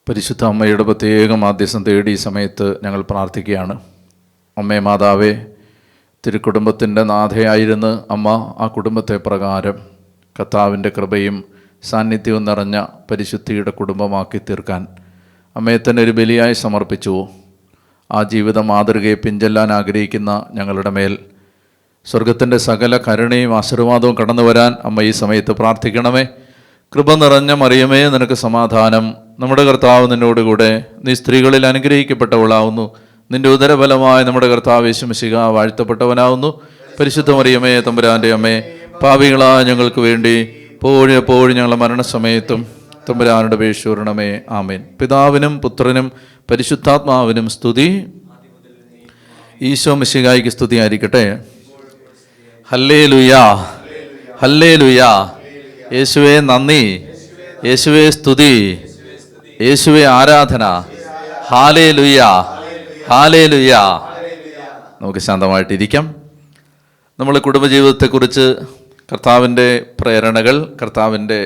പരിശുദ്ധ അമ്മയുടെ പ്രത്യേക മാധ്യസ്ഥം തേടി ഈ സമയത്ത് ഞങ്ങൾ പ്രാർത്ഥിക്കുകയാണ്. അമ്മേ മാതാവേ, തിരുക്കുടുംബത്തിൻ്റെ നാഥയായിരുന്ന് അമ്മ ആ കുടുംബത്തെ പ്രകാരം കർത്താവിൻ്റെ കൃപയും സാന്നിധ്യവും നിറഞ്ഞ പരിശുദ്ധിയുടെ കുടുംബമാക്കി തീർക്കാൻ അമ്മയെ തന്നെ ഒരു ബലിയായി സമർപ്പിച്ചു. ആ ജീവിത മാതൃകയെ പിഞ്ചെല്ലാൻ ആഗ്രഹിക്കുന്ന ഞങ്ങളുടെ മേൽ സ്വർഗത്തിൻ്റെ സകല കരുണയും ആശീർവാദവും കടന്നു വരാൻ അമ്മ ഈ സമയത്ത് പ്രാർത്ഥിക്കണമേ. കൃപ നിറഞ്ഞ മറിയമേ, നിനക്ക് സമാധാനം. നമ്മുടെ കർത്താവ് നിന്നോടുകൂടെ, നീ സ്ത്രീകളിൽ അനുഗ്രഹിക്കപ്പെട്ടവളാവുന്നു. നിന്റെ ഉദരഫലമായ നമ്മുടെ കർത്താവ് യേശു മിശിഹാ വാഴ്ത്തപ്പെട്ടവനാവുന്നു. പരിശുദ്ധ മറിയമേ, തമ്പുരാൻ്റെ അമ്മേ, പാപികളായ ഞങ്ങൾക്ക് വേണ്ടി എപ്പോഴും ഞങ്ങളുടെ മരണസമയത്തും തമ്പുരാനുടെ അപേക്ഷിക്കണമേ. ആമേൻ. പിതാവിനും പുത്രനും പരിശുദ്ധാത്മാവിനും സ്തുതി. ഈശോ മിശിഹായ്ക്ക് സ്തുതിയായിരിക്കട്ടെ. ഹല്ലേലൂയാ, ഹല്ലേലൂയാ. യേശുവേ നന്ദി, യേശുവേ സ്തുതി, യേശുവേ ആരാധന. Hallelujah, hallelujah. നമുക്ക് ശാന്തമായിട്ടിരിക്കാം. നമ്മൾ കുടുംബജീവിതത്തെക്കുറിച്ച് കർത്താവിൻ്റെ പ്രേരണകൾ, കർത്താവിൻ്റെ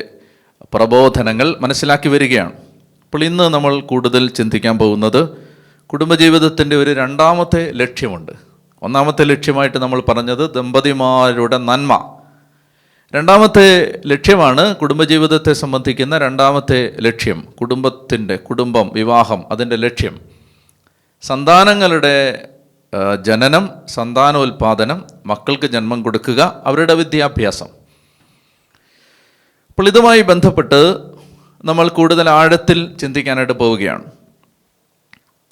പ്രബോധനങ്ങൾ മനസ്സിലാക്കി വരികയാണ്. അപ്പോൾ ഇന്ന് നമ്മൾ കൂടുതൽ ചിന്തിക്കാൻ പോകുന്നത് കുടുംബജീവിതത്തിൻ്റെ ഒരു രണ്ടാമത്തെ ലക്ഷ്യമുണ്ട്. ഒന്നാമത്തെ ലക്ഷ്യമായിട്ട് നമ്മൾ പറഞ്ഞത് ദമ്പതിമാരുടെ നന്മ. രണ്ടാമത്തെ ലക്ഷ്യമാണ് കുടുംബജീവിതത്തെ സംബന്ധിക്കുന്ന രണ്ടാമത്തെ ലക്ഷ്യം. കുടുംബം, വിവാഹം, അതിൻ്റെ ലക്ഷ്യം സന്താനങ്ങളുടെ ജനനം, സന്താനോൽപാദനം, മക്കൾക്ക് ജന്മം കൊടുക്കുക, അവരുടെ വിദ്യാഭ്യാസം. അപ്പോൾ ഇതുമായി ബന്ധപ്പെട്ട് നമ്മൾ കൂടുതൽ ആഴത്തിൽ ചിന്തിക്കാനായിട്ട് പോവുകയാണ്.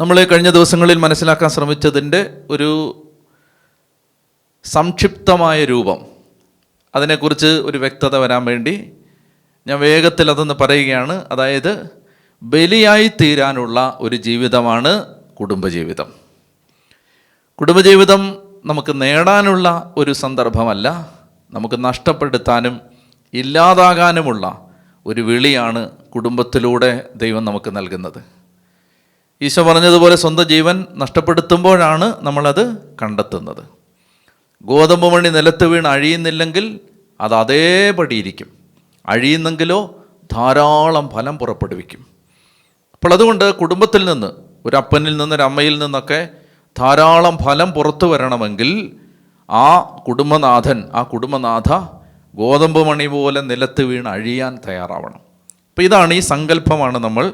നമ്മൾ കഴിഞ്ഞ ദിവസങ്ങളിൽ മനസ്സിലാക്കാൻ ശ്രമിച്ചതിൻ്റെ ഒരു സംക്ഷിപ്തമായ രൂപം, അതിനെക്കുറിച്ച് ഒരു വ്യക്തത വരാൻ വേണ്ടി ഞാൻ വേഗത്തിൽ അതൊന്ന് പറയുകയാണ്. അതായത് ബലിയായി തീരാനുള്ള ഒരു ജീവിതമാണ് കുടുംബജീവിതം. കുടുംബജീവിതം നമുക്ക് നേടാനുള്ള ഒരു സന്ദർഭമല്ല, നമുക്ക് നഷ്ടപ്പെടുത്താനും ഇല്ലാതാകാനുമുള്ള ഒരു വിളിയാണ് കുടുംബത്തിലൂടെ ദൈവം നമുക്ക് നൽകുന്നത്. ഈശോ പറഞ്ഞതുപോലെ സ്വന്തം ജീവൻ നഷ്ടപ്പെടുത്തുമ്പോഴാണ് നമ്മളത് കണ്ടെത്തുന്നത്. ഗോതമ്പ് മണി നിലത്ത് വീണ് അഴിയുന്നില്ലെങ്കിൽ അത് അതേപടി ഇരിക്കും, അഴിയുന്നെങ്കിലോ ധാരാളം ഫലം പുറപ്പെടുവിക്കും. അപ്പോൾ അതുകൊണ്ട് കുടുംബത്തിൽ നിന്ന്, ഒരു അപ്പനിൽ നിന്ന്, ഒരു അമ്മയിൽ നിന്നൊക്കെ ധാരാളം ഫലം പുറത്തു വരണമെങ്കിൽ ആ കുടുംബനാഥ ഗോതമ്പ് മണി പോലെ നിലത്ത് വീണ് അഴിയാൻ തയ്യാറാവണം. അപ്പോൾ ഇതാണ്, ഈ സങ്കല്പമാണ് നമ്മൾ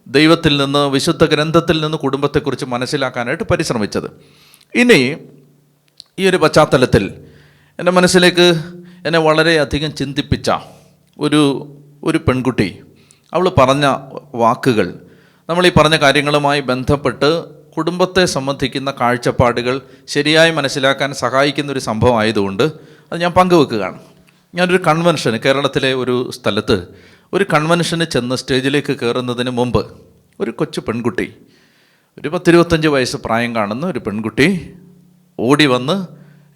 ദൈവത്തിൽ നിന്ന്, വിശുദ്ധ ഗ്രന്ഥത്തിൽ നിന്ന് കുടുംബത്തെക്കുറിച്ച് മനസ്സിലാക്കാനായിട്ട് പരിശ്രമിച്ചത്. ഇനി ഈ ഒരു പശ്ചാത്തലത്തിൽ എൻ്റെ മനസ്സിലേക്ക് എന്നെ വളരെയധികം ചിന്തിപ്പിച്ച ഒരു പെൺകുട്ടി, അവൾ പറഞ്ഞ വാക്കുകൾ, നമ്മൾ ഈ പറഞ്ഞ കാര്യങ്ങളുമായി ബന്ധപ്പെട്ട് കുടുംബത്തെ സംബന്ധിക്കുന്ന കാഴ്ചപ്പാടുകൾ ശരിയായി മനസ്സിലാക്കാൻ സഹായിക്കുന്ന ഒരു സംഭവം ആയതുകൊണ്ട് അത് ഞാൻ പങ്കുവെക്കുകയാണ്. ഞാനൊരു കൺവെൻഷന്, കേരളത്തിലെ ഒരു സ്ഥലത്ത് ഒരു കൺവെൻഷന് ചെന്ന് സ്റ്റേജിലേക്ക് കയറുന്നതിന് മുമ്പ് ഒരു കൊച്ചു പെൺകുട്ടി, ഒരു 10-25 വയസ്സ് പ്രായം കാണുന്ന ഒരു പെൺകുട്ടി ഓടി വന്ന്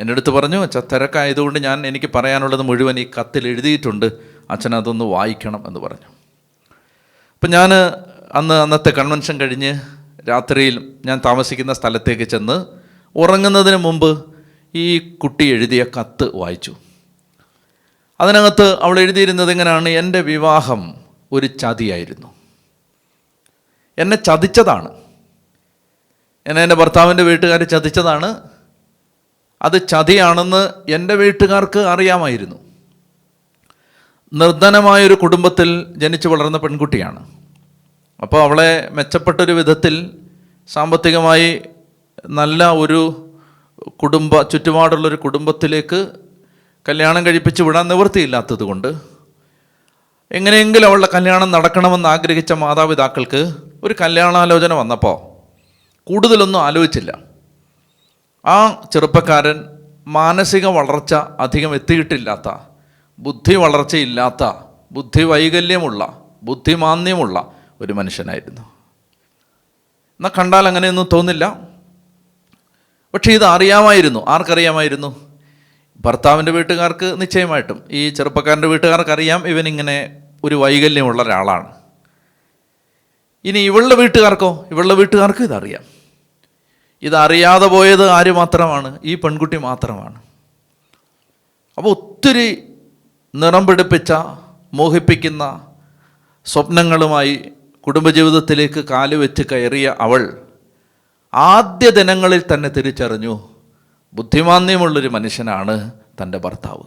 എൻ്റെ അടുത്ത് പറഞ്ഞു, അച്ഛാ തിരക്കായതുകൊണ്ട് എനിക്ക് പറയാനുള്ളത് മുഴുവൻ ഈ കത്തിൽ എഴുതിയിട്ടുണ്ട്, അച്ഛൻ അതൊന്ന് വായിക്കണം എന്ന് പറഞ്ഞു. അപ്പം ഞാൻ അന്നത്തെ കൺവെൻഷൻ കഴിഞ്ഞ് രാത്രിയിൽ ഞാൻ താമസിക്കുന്ന സ്ഥലത്തേക്ക് ചെന്ന് ഉറങ്ങുന്നതിന് മുമ്പ് ഈ കുട്ടി എഴുതിയ കത്ത് വായിച്ചു. അതിനകത്ത് അവൾ എഴുതിയിരുന്നത് എങ്ങനെയാണ്: എൻ്റെ വിവാഹം ഒരു ചതിയായിരുന്നു, എന്നെ ചതിച്ചതാണ്, എൻ്റെ ഭർത്താവിൻ്റെ വീട്ടുകാർ ചതിച്ചതാണ്. അത് ചതിയാണെന്ന് എൻ്റെ വീട്ടുകാർക്ക് അറിയാമായിരുന്നു. നിർധനമായൊരു കുടുംബത്തിൽ ജനിച്ചു വളർന്ന പെൺകുട്ടിയാണ്. അപ്പോൾ അവളെ മെച്ചപ്പെട്ടൊരു വിധത്തിൽ സാമ്പത്തികമായി നല്ല ഒരു ചുറ്റുപാടുള്ളൊരു കുടുംബത്തിലേക്ക് കല്യാണം കഴിപ്പിച്ച് വിടാൻ നിവൃത്തിയില്ലാത്തത് കൊണ്ട് എങ്ങനെയെങ്കിലും അവളുടെ കല്യാണം നടക്കണമെന്ന് ആഗ്രഹിച്ച മാതാപിതാക്കൾക്ക് ഒരു കല്യാണാലോചന വന്നപ്പോൾ കൂടുതലൊന്നും ആലോചിച്ചില്ല. ആ ചെറുപ്പക്കാരൻ മാനസിക വളർച്ച അധികം എത്തിയിട്ടില്ലാത്ത, ബുദ്ധി വളർച്ചയില്ലാത്ത, ബുദ്ധി വൈകല്യമുള്ള, ബുദ്ധിമാന്ദ്യമുള്ള ഒരു മനുഷ്യനായിരുന്നു. എന്നാൽ കണ്ടാൽ അങ്ങനെയൊന്നും തോന്നില്ല. പക്ഷേ ഇത് അറിയാമായിരുന്നു. ആർക്കറിയാമായിരുന്നു? ഭർത്താവിൻ്റെ വീട്ടുകാർക്ക് നിശ്ചയമായിട്ടും, ഈ ചെറുപ്പക്കാരൻ്റെ വീട്ടുകാർക്കറിയാം ഇവനിങ്ങനെ ഒരു വൈകല്യമുള്ള ഒരാളാണ്. ഇനി ഇവളുടെ വീട്ടുകാർക്ക് ഇതറിയാം. ഇതറിയാതെ പോയത് ആര് മാത്രമാണ്? ഈ പെൺകുട്ടി മാത്രമാണ്. അപ്പോൾ ഒത്തിരി നിറം പിടിപ്പിച്ച, മോഹിപ്പിക്കുന്ന സ്വപ്നങ്ങളുമായി കുടുംബജീവിതത്തിലേക്ക് കാലുവെച്ച് കയറിയ അവൾ ആദ്യ ദിനങ്ങളിൽ തന്നെ തിരിച്ചറിഞ്ഞു, ബുദ്ധിമാന്യമുള്ളൊരു മനുഷ്യനാണ് തൻ്റെ ഭർത്താവ്.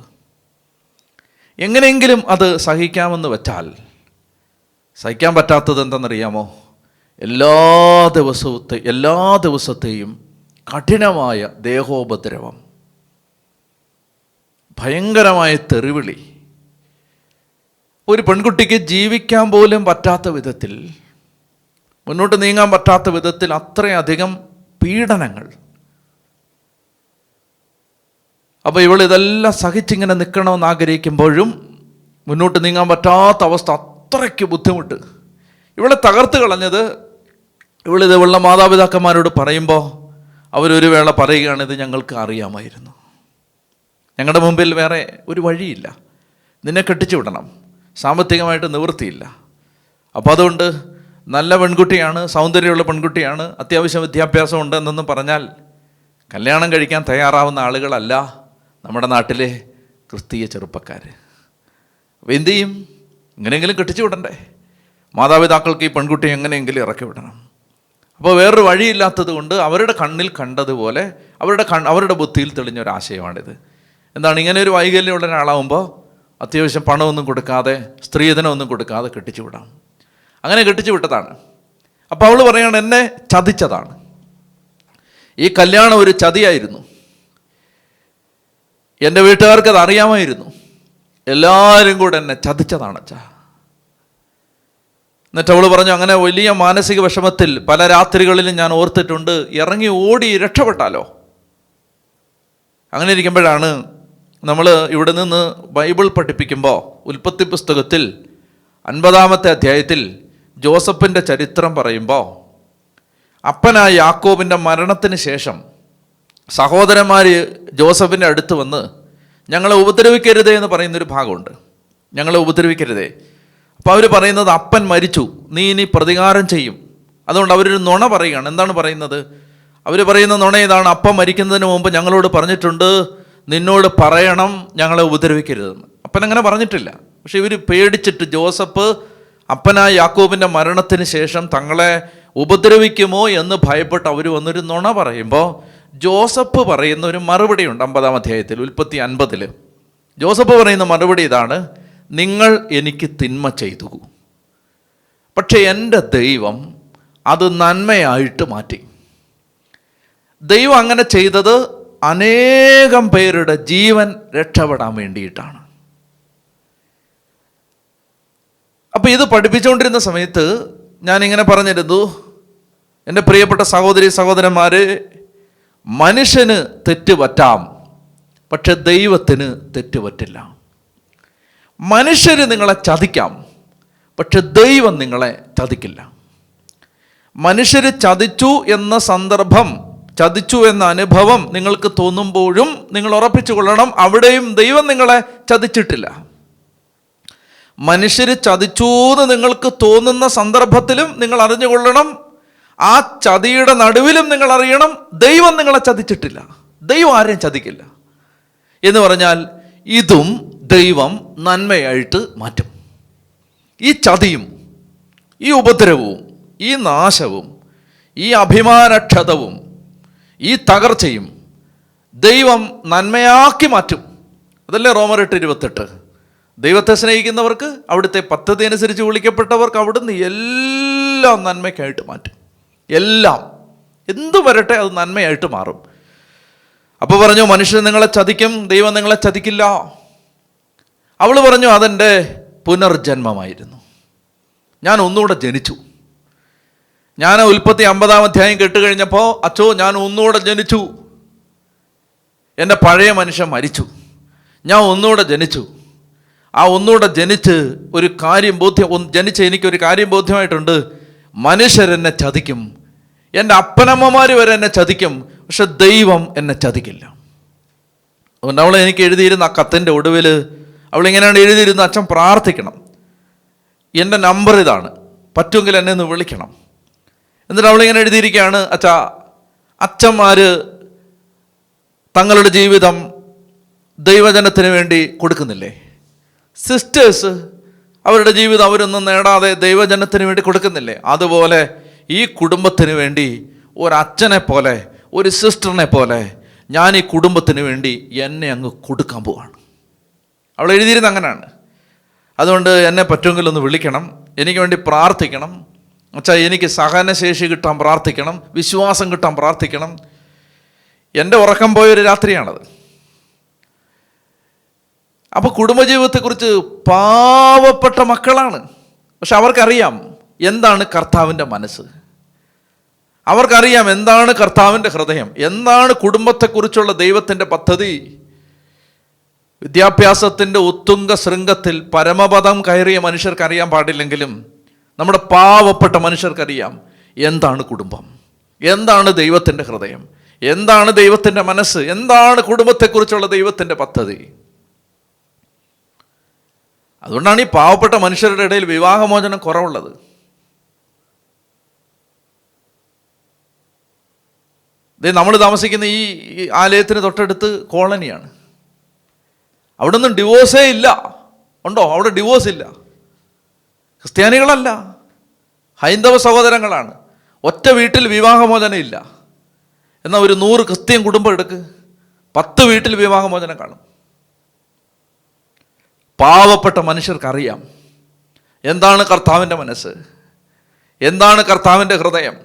എങ്ങനെയെങ്കിലും അത് സഹിക്കാമെന്ന് വെച്ചാൽ സഹിക്കാൻ പറ്റാത്തത് എന്തെന്നറിയാമോ? എല്ലാ ദിവസത്തെയും കഠിനമായ ദേഹോപദ്രവം, ഭയങ്കരമായ തെറിവിളി, ഒരു പെൺകുട്ടിക്ക് ജീവിക്കാൻ പോലും പറ്റാത്ത വിധത്തിൽ, മുന്നോട്ട് നീങ്ങാൻ പറ്റാത്ത വിധത്തിൽ അത്രയധികം പീഡനങ്ങൾ. അപ്പോൾ ഇവൾ ഇതെല്ലാം സഹിച്ചിങ്ങനെ നിൽക്കണമെന്ന് ആഗ്രഹിക്കുമ്പോഴും മുന്നോട്ട് നീങ്ങാൻ പറ്റാത്ത അവസ്ഥ, അത്രയ്ക്ക് ബുദ്ധിമുട്ട്. ഇവളെ തകർത്ത് കളഞ്ഞത് ഇവളിത് ഇവളുടെ മാതാപിതാക്കന്മാരോട് പറയുമ്പോൾ അവരൊരു വേള പറയുകയാണ്, ഇത് ഞങ്ങൾക്ക് അറിയാമായിരുന്നു, ഞങ്ങളുടെ മുമ്പിൽ വേറെ ഒരു വഴിയില്ല, നിന്നെ കെട്ടിച്ചു വിടണം, സാമ്പത്തികമായിട്ട് നിവൃത്തിയില്ല. അപ്പോൾ അതുകൊണ്ട് നല്ല പെൺകുട്ടിയാണ്, സൗന്ദര്യമുള്ള പെൺകുട്ടിയാണ്, അത്യാവശ്യം വിദ്യാഭ്യാസം ഉണ്ട് എന്നൊന്നും പറഞ്ഞാൽ കല്യാണം കഴിക്കാൻ തയ്യാറാവുന്ന ആളുകളല്ല നമ്മുടെ നാട്ടിലെ ക്രിസ്തീയ ചെറുപ്പക്കാർ. അപ്പോൾ എന്തു ചെയ്യും? എങ്ങനെയെങ്കിലും കെട്ടിച്ചു വിടണ്ടേ? മാതാപിതാക്കൾക്ക് ഈ പെൺകുട്ടിയെ എങ്ങനെയെങ്കിലും ഇറക്കി വിടണം. അപ്പോൾ വേറൊരു വഴിയില്ലാത്തത് കൊണ്ട് അവരുടെ കണ്ണിൽ കണ്ടതുപോലെ അവരുടെ ബുദ്ധിയിൽ തെളിഞ്ഞൊരാശയമാണിത്. എന്താണ്? ഇങ്ങനെ ഒരു വൈകല്യമുള്ള ഒരാളാവുമ്പോൾ അത്യാവശ്യം പണമൊന്നും കൊടുക്കാതെ, സ്ത്രീധനമൊന്നും കൊടുക്കാതെ കെട്ടിച്ചു വിടാം. അങ്ങനെ കെട്ടിച്ചു വിട്ടതാണ്. അപ്പോൾ അവൾ പറയാണ്, എന്നെ ചതിച്ചതാണ്, ഈ കല്യാണം ഒരു ചതിയായിരുന്നു, എൻ്റെ വീട്ടുകാർക്കത് അറിയാമായിരുന്നു, എല്ലാവരും കൂടെ എന്നെ ചതിച്ചതാണ് അച്ഛാ. എന്നിട്ട് അവൾ പറഞ്ഞു, അങ്ങനെ വലിയ മാനസിക വിഷമത്തിൽ പല രാത്രികളിലും ഞാൻ ഓർത്തിട്ടുണ്ട്, ഇറങ്ങി ഓടി രക്ഷപ്പെട്ടാലോ. അങ്ങനെ ഇരിക്കുമ്പോഴാണ് നമ്മൾ ഇവിടെ നിന്ന് ബൈബിൾ പഠിപ്പിക്കുമ്പോൾ ഉൽപ്പത്തി പുസ്തകത്തിൽ 50-ാമത്തെ അധ്യായത്തിൽ ജോസഫിൻ്റെ ചരിത്രം പറയുമ്പോൾ, അപ്പനായ യാക്കോബിൻ്റെ മരണത്തിന് ശേഷം സഹോദരന്മാർ ജോസഫിൻ്റെ അടുത്ത് വന്ന് ഞങ്ങളെ ഉപദ്രവിക്കരുതേ എന്ന് പറയുന്നൊരു ഭാഗമുണ്ട്. ഞങ്ങളെ ഉപദ്രവിക്കരുതേ. അപ്പോൾ അവർ പറയുന്നത്, അപ്പൻ മരിച്ചു, നീ ഇനി പ്രതികാരം ചെയ്യും. അതുകൊണ്ട് അവരൊരു നുണ പറയുകയാണ്. എന്താണ് പറയുന്നത്? അവർ പറയുന്ന നുണ ഇതാണ്, അപ്പൻ മരിക്കുന്നതിന് മുമ്പ് ഞങ്ങളോട് പറഞ്ഞിട്ടുണ്ട്, നിന്നോട് പറയണം ഞങ്ങളെ ഉപദ്രവിക്കരുതെന്ന്. അപ്പൻ അങ്ങനെ പറഞ്ഞിട്ടില്ല. പക്ഷെ ഇവർ പേടിച്ചിട്ട്, ജോസഫ് അപ്പനായ യാക്കോബിൻ്റെ മരണത്തിന് ശേഷം തങ്ങളെ ഉപദ്രവിക്കുമോ എന്ന് ഭയപ്പെട്ട് അവർ വന്നൊരു നുണ പറയുമ്പോൾ ജോസഫ് പറയുന്ന ഒരു മറുപടിയുണ്ട് 50-ാം അധ്യായത്തിൽ, ഉൽപ്പത്തി 50-ൽ. ജോസഫ് പറയുന്ന മറുപടി ഇതാണ്, നിങ്ങൾ എനിക്ക് തിന്മ ചെയ്തു, പക്ഷെ എൻ്റെ ദൈവം അത് നന്മയായിട്ട് മാറ്റി. ദൈവം അങ്ങനെ ചെയ്തത് അനേകം പേരുടെ ജീവൻ രക്ഷപ്പെടാൻ വേണ്ടിയിട്ടാണ്. അപ്പോൾ ഇത് പഠിപ്പിച്ചുകൊണ്ടിരുന്ന സമയത്ത് ഞാനിങ്ങനെ പറഞ്ഞിരുന്നു, എൻ്റെ പ്രിയപ്പെട്ട സഹോദരി സഹോദരന്മാർ, മനുഷ്യന് തെറ്റ് പറ്റാം, പക്ഷെ ദൈവത്തിന് തെറ്റ് പറ്റില്ല. മനുഷ്യർ നിങ്ങളെ ചതിക്കാം, പക്ഷെ ദൈവം നിങ്ങളെ ചതിക്കില്ല. മനുഷ്യർ ചതിച്ചു എന്ന സന്ദർഭം, ചതിച്ചു എന്ന അനുഭവം നിങ്ങൾക്ക് തോന്നുമ്പോഴും നിങ്ങൾ ഉറപ്പിച്ചു കൊള്ളണം, അവിടെയും ദൈവം നിങ്ങളെ ചതിച്ചിട്ടില്ല. മനുഷ്യർ ചതിച്ചു എന്ന് നിങ്ങൾക്ക് തോന്നുന്ന സന്ദർഭത്തിലും നിങ്ങൾ അറിഞ്ഞുകൊള്ളണം, ആ ചതിയുടെ നടുവിലും നിങ്ങൾ അറിയണം, ദൈവം നിങ്ങളെ ചതിച്ചിട്ടില്ല, ദൈവം ആരെയും ചതിക്കില്ല. എന്ന് പറഞ്ഞാൽ ഇതും ദൈവം നന്മയായിട്ട് മാറ്റും. ഈ ചതിയും ഈ ഉപദ്രവവും ഈ നാശവും ഈ അഭിമാനക്ഷതവും ഈ തകർച്ചയും ദൈവം നന്മയാക്കി മാറ്റും. അതല്ലേ റോമർ 8:28. ദൈവത്തെ സ്നേഹിക്കുന്നവർക്ക് അവിടുത്തെ പദ്ധതി അനുസരിച്ച് വിളിക്കപ്പെട്ടവർക്ക് അവിടുന്ന് എല്ലാം നന്മയ്ക്കായിട്ട് മാറ്റും. എല്ലാം, എന്തു വരട്ടെ, അത് നന്മയായിട്ട് മാറും. അപ്പോൾ പറഞ്ഞു, മനുഷ്യൻ നിങ്ങളെ ചതിക്കും, ദൈവം നിങ്ങളെ ചതിക്കില്ല. അവൾ പറഞ്ഞു, അതെൻ്റെ പുനർജന്മമായിരുന്നു, ഞാൻ ഒന്നുകൂടെ ജനിച്ചു. ഞാൻ ഉൽപ്പത്തി 50-ാം അധ്യായം കേട്ടുകഴിഞ്ഞപ്പോൾ, അച്ചോ ഞാൻ ഒന്നുകൂടെ ജനിച്ചു, എൻ്റെ പഴയ മനുഷ്യൻ മരിച്ചു, ഞാൻ ഒന്നുകൂടെ ജനിച്ചു. ആ ഒന്നുകൂടെ ജനിച്ച് ഒരു കാര്യം ജനിച്ച് എനിക്കൊരു കാര്യം ബോധ്യമായിട്ടുണ്ട്, മനുഷ്യരെന്നെ ചതിക്കും, എൻ്റെ അപ്പനമ്മമാർ വരെ എന്നെ ചതിക്കും, പക്ഷെ ദൈവം എന്നെ ചതിക്കില്ല. അതുകൊണ്ട് അവൾ എനിക്ക് എഴുതിയിരുന്ന ആ കത്തിൻ്റെ ഒടുവിൽ അവളിങ്ങനെയാണ് എഴുതിയിരുന്ന, അച്ഛൻ പ്രാർത്ഥിക്കണം, എൻ്റെ നമ്പർ ഇതാണ്, പറ്റുമെങ്കിൽ എന്നെ ഒന്ന് വിളിക്കണം. എന്നിട്ട് അവളിങ്ങനെ എഴുതിയിരിക്കുകയാണ്, അച്ഛന്മാർ തങ്ങളുടെ ജീവിതം ദൈവജനത്തിന് വേണ്ടി കൊടുക്കുന്നില്ലേ? സിസ്റ്റേഴ്സ് അവരുടെ ജീവിതം അവരൊന്നും നേടാതെ ദൈവജനത്തിന് വേണ്ടി കൊടുക്കുന്നില്ലേ? അതുപോലെ ഈ കുടുംബത്തിന് വേണ്ടി ഒരച്ഛനെ പോലെ, ഒരു സിസ്റ്ററിനെ പോലെ ഞാൻ ഈ കുടുംബത്തിന് വേണ്ടി എന്നെ അങ്ങ് കൊടുക്കാൻ പോവാണ്. അവൾ എഴുതിയിരുന്നത് അങ്ങനെയാണ്. അതുകൊണ്ട് എന്നെ പറ്റുമെങ്കിൽ ഒന്ന് വിളിക്കണം, എനിക്ക് വേണ്ടി പ്രാർത്ഥിക്കണം അച്ഛാ, എനിക്ക് സഹനശേഷി കിട്ടാൻ പ്രാർത്ഥിക്കണം, വിശ്വാസം കിട്ടാൻ പ്രാർത്ഥിക്കണം. എൻ്റെ ഉറക്കം പോയൊരു രാത്രിയാണത്. അപ്പോൾ കുടുംബജീവിതത്തെക്കുറിച്ച് പാവപ്പെട്ട മക്കളാണ്, പക്ഷെ അവർക്കറിയാം എന്താണ് കർത്താവിൻ്റെ മനസ്സ്, അവർക്കറിയാം എന്താണ് കർത്താവിൻ്റെ ഹൃദയം, എന്താണ് കുടുംബത്തെക്കുറിച്ചുള്ള ദൈവത്തിൻ്റെ പദ്ധതി. വിദ്യാഭ്യാസത്തിൻ്റെ ഉത്തുംഗ ശൃംഗത്തിൽ പരമപദം കയറിയ മനുഷ്യർക്കറിയാൻ പാടില്ലെങ്കിലും നമ്മുടെ പാവപ്പെട്ട മനുഷ്യർക്കറിയാം എന്താണ് കുടുംബം, എന്താണ് ദൈവത്തിൻ്റെ ഹൃദയം, എന്താണ് ദൈവത്തിൻ്റെ മനസ്സ്, എന്താണ് കുടുംബത്തെക്കുറിച്ചുള്ള ദൈവത്തിൻ്റെ പദ്ധതി. അതുകൊണ്ടാണ് ഈ പാവപ്പെട്ട മനുഷ്യരുടെ ഇടയിൽ വിവാഹമോചനം കുറവുള്ളത്. നമ്മൾ താമസിക്കുന്ന ഈ ആലയത്തിന് തൊട്ടടുത്ത് കോളനിയാണ്. അവിടെ ഒന്നും ഡിവോഴ്സേ ഇല്ല. ഉണ്ടോ? അവിടെ ഡിവോഴ്സ് ഇല്ല. ക്രിസ്ത്യാനികളല്ല, ഹൈന്ദവ സഹോദരങ്ങളാണ്. ഒറ്റ വീട്ടിൽ വിവാഹമോചനം ഇല്ല. എന്നാൽ ഒരു 100 ക്രിസ്ത്യൻ കുടുംബം എടുക്ക്, 10 വീട്ടിൽ വിവാഹമോചനം കാണും. പാവപ്പെട്ട മനുഷ്യർക്കറിയാം എന്താണ് കർത്താവിൻ്റെ മനസ്സ്, എന്താണ് കർത്താവിൻ്റെ ഹൃദയം.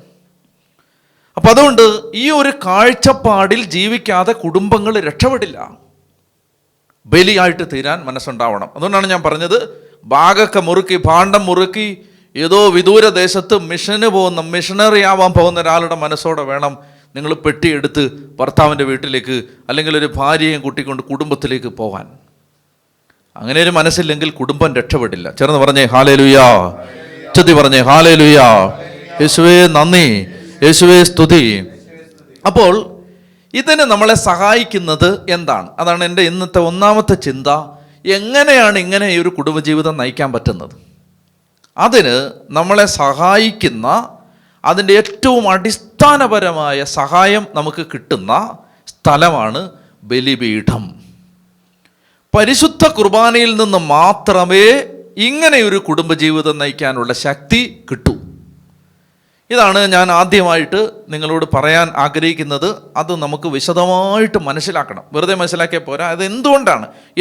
അപ്പം അതുകൊണ്ട് ഈ ഒരു കാഴ്ചപ്പാടിൽ ജീവിക്കാതെ കുടുംബങ്ങൾ രക്ഷപ്പെടില്ല. ബലിയായിട്ട് തീരാൻ മനസ്സുണ്ടാവണം. അതുകൊണ്ടാണ് ഞാൻ പറഞ്ഞത്, ബാഗൊക്കെ മുറുക്കി, ഭാണ്ഡം മുറുക്കി ഏതോ വിദൂര ദേശത്ത് മിഷന് പോകുന്ന, മിഷണറി ആവാൻ പോകുന്ന ഒരാളുടെ മനസ്സോടെ വേണം നിങ്ങൾ പെട്ടിയെടുത്ത് ഭർത്താവിൻ്റെ വീട്ടിലേക്ക് അല്ലെങ്കിൽ ഒരു ഭാര്യയും കൂട്ടിക്കൊണ്ട് കുടുംബത്തിലേക്ക് പോകാൻ. അങ്ങനെ ഒരു മനസ്സില്ലെങ്കിൽ കുടുംബം രക്ഷപ്പെടില്ല. ചേർന്ന് പറഞ്ഞേ ഹല്ലേലൂയാ, ചൊല്ലി പറഞ്ഞേ ഹല്ലേലൂയാ. യേശുവേ നന്ദി, യേശുവേ സ്തുതി. അപ്പോൾ ഇതിന് നമ്മളെ സഹായിക്കുന്നത് എന്താണ്? അതാണ് എൻ്റെ ഇന്നത്തെ ഒന്നാമത്തെ ചിന്ത. എങ്ങനെയാണ് ഇങ്ങനെ ഈ ഒരു കുടുംബജീവിതം നയിക്കാൻ പറ്റുന്നത്? അതിന് നമ്മളെ സഹായിക്കുന്ന, അതിൻ്റെ ഏറ്റവും അടിസ്ഥാനപരമായ സഹായം നമുക്ക് കിട്ടുന്ന സ്ഥലമാണ് ബലിപീഠം. പരിശുദ്ധ കുർബാനയിൽ നിന്ന് മാത്രമേ ഇങ്ങനെയൊരു കുടുംബജീവിതം നയിക്കാനുള്ള ശക്തി കിട്ടൂ. ഇതാണ് ഞാൻ ആദ്യമായിട്ട് നിങ്ങളോട് പറയാൻ ആഗ്രഹിക്കുന്നത്. അത് നമുക്ക് വിശദമായിട്ട് മനസ്സിലാക്കണം. വെറുതെ മനസ്സിലാക്കിയാൽ പോരാ. അത്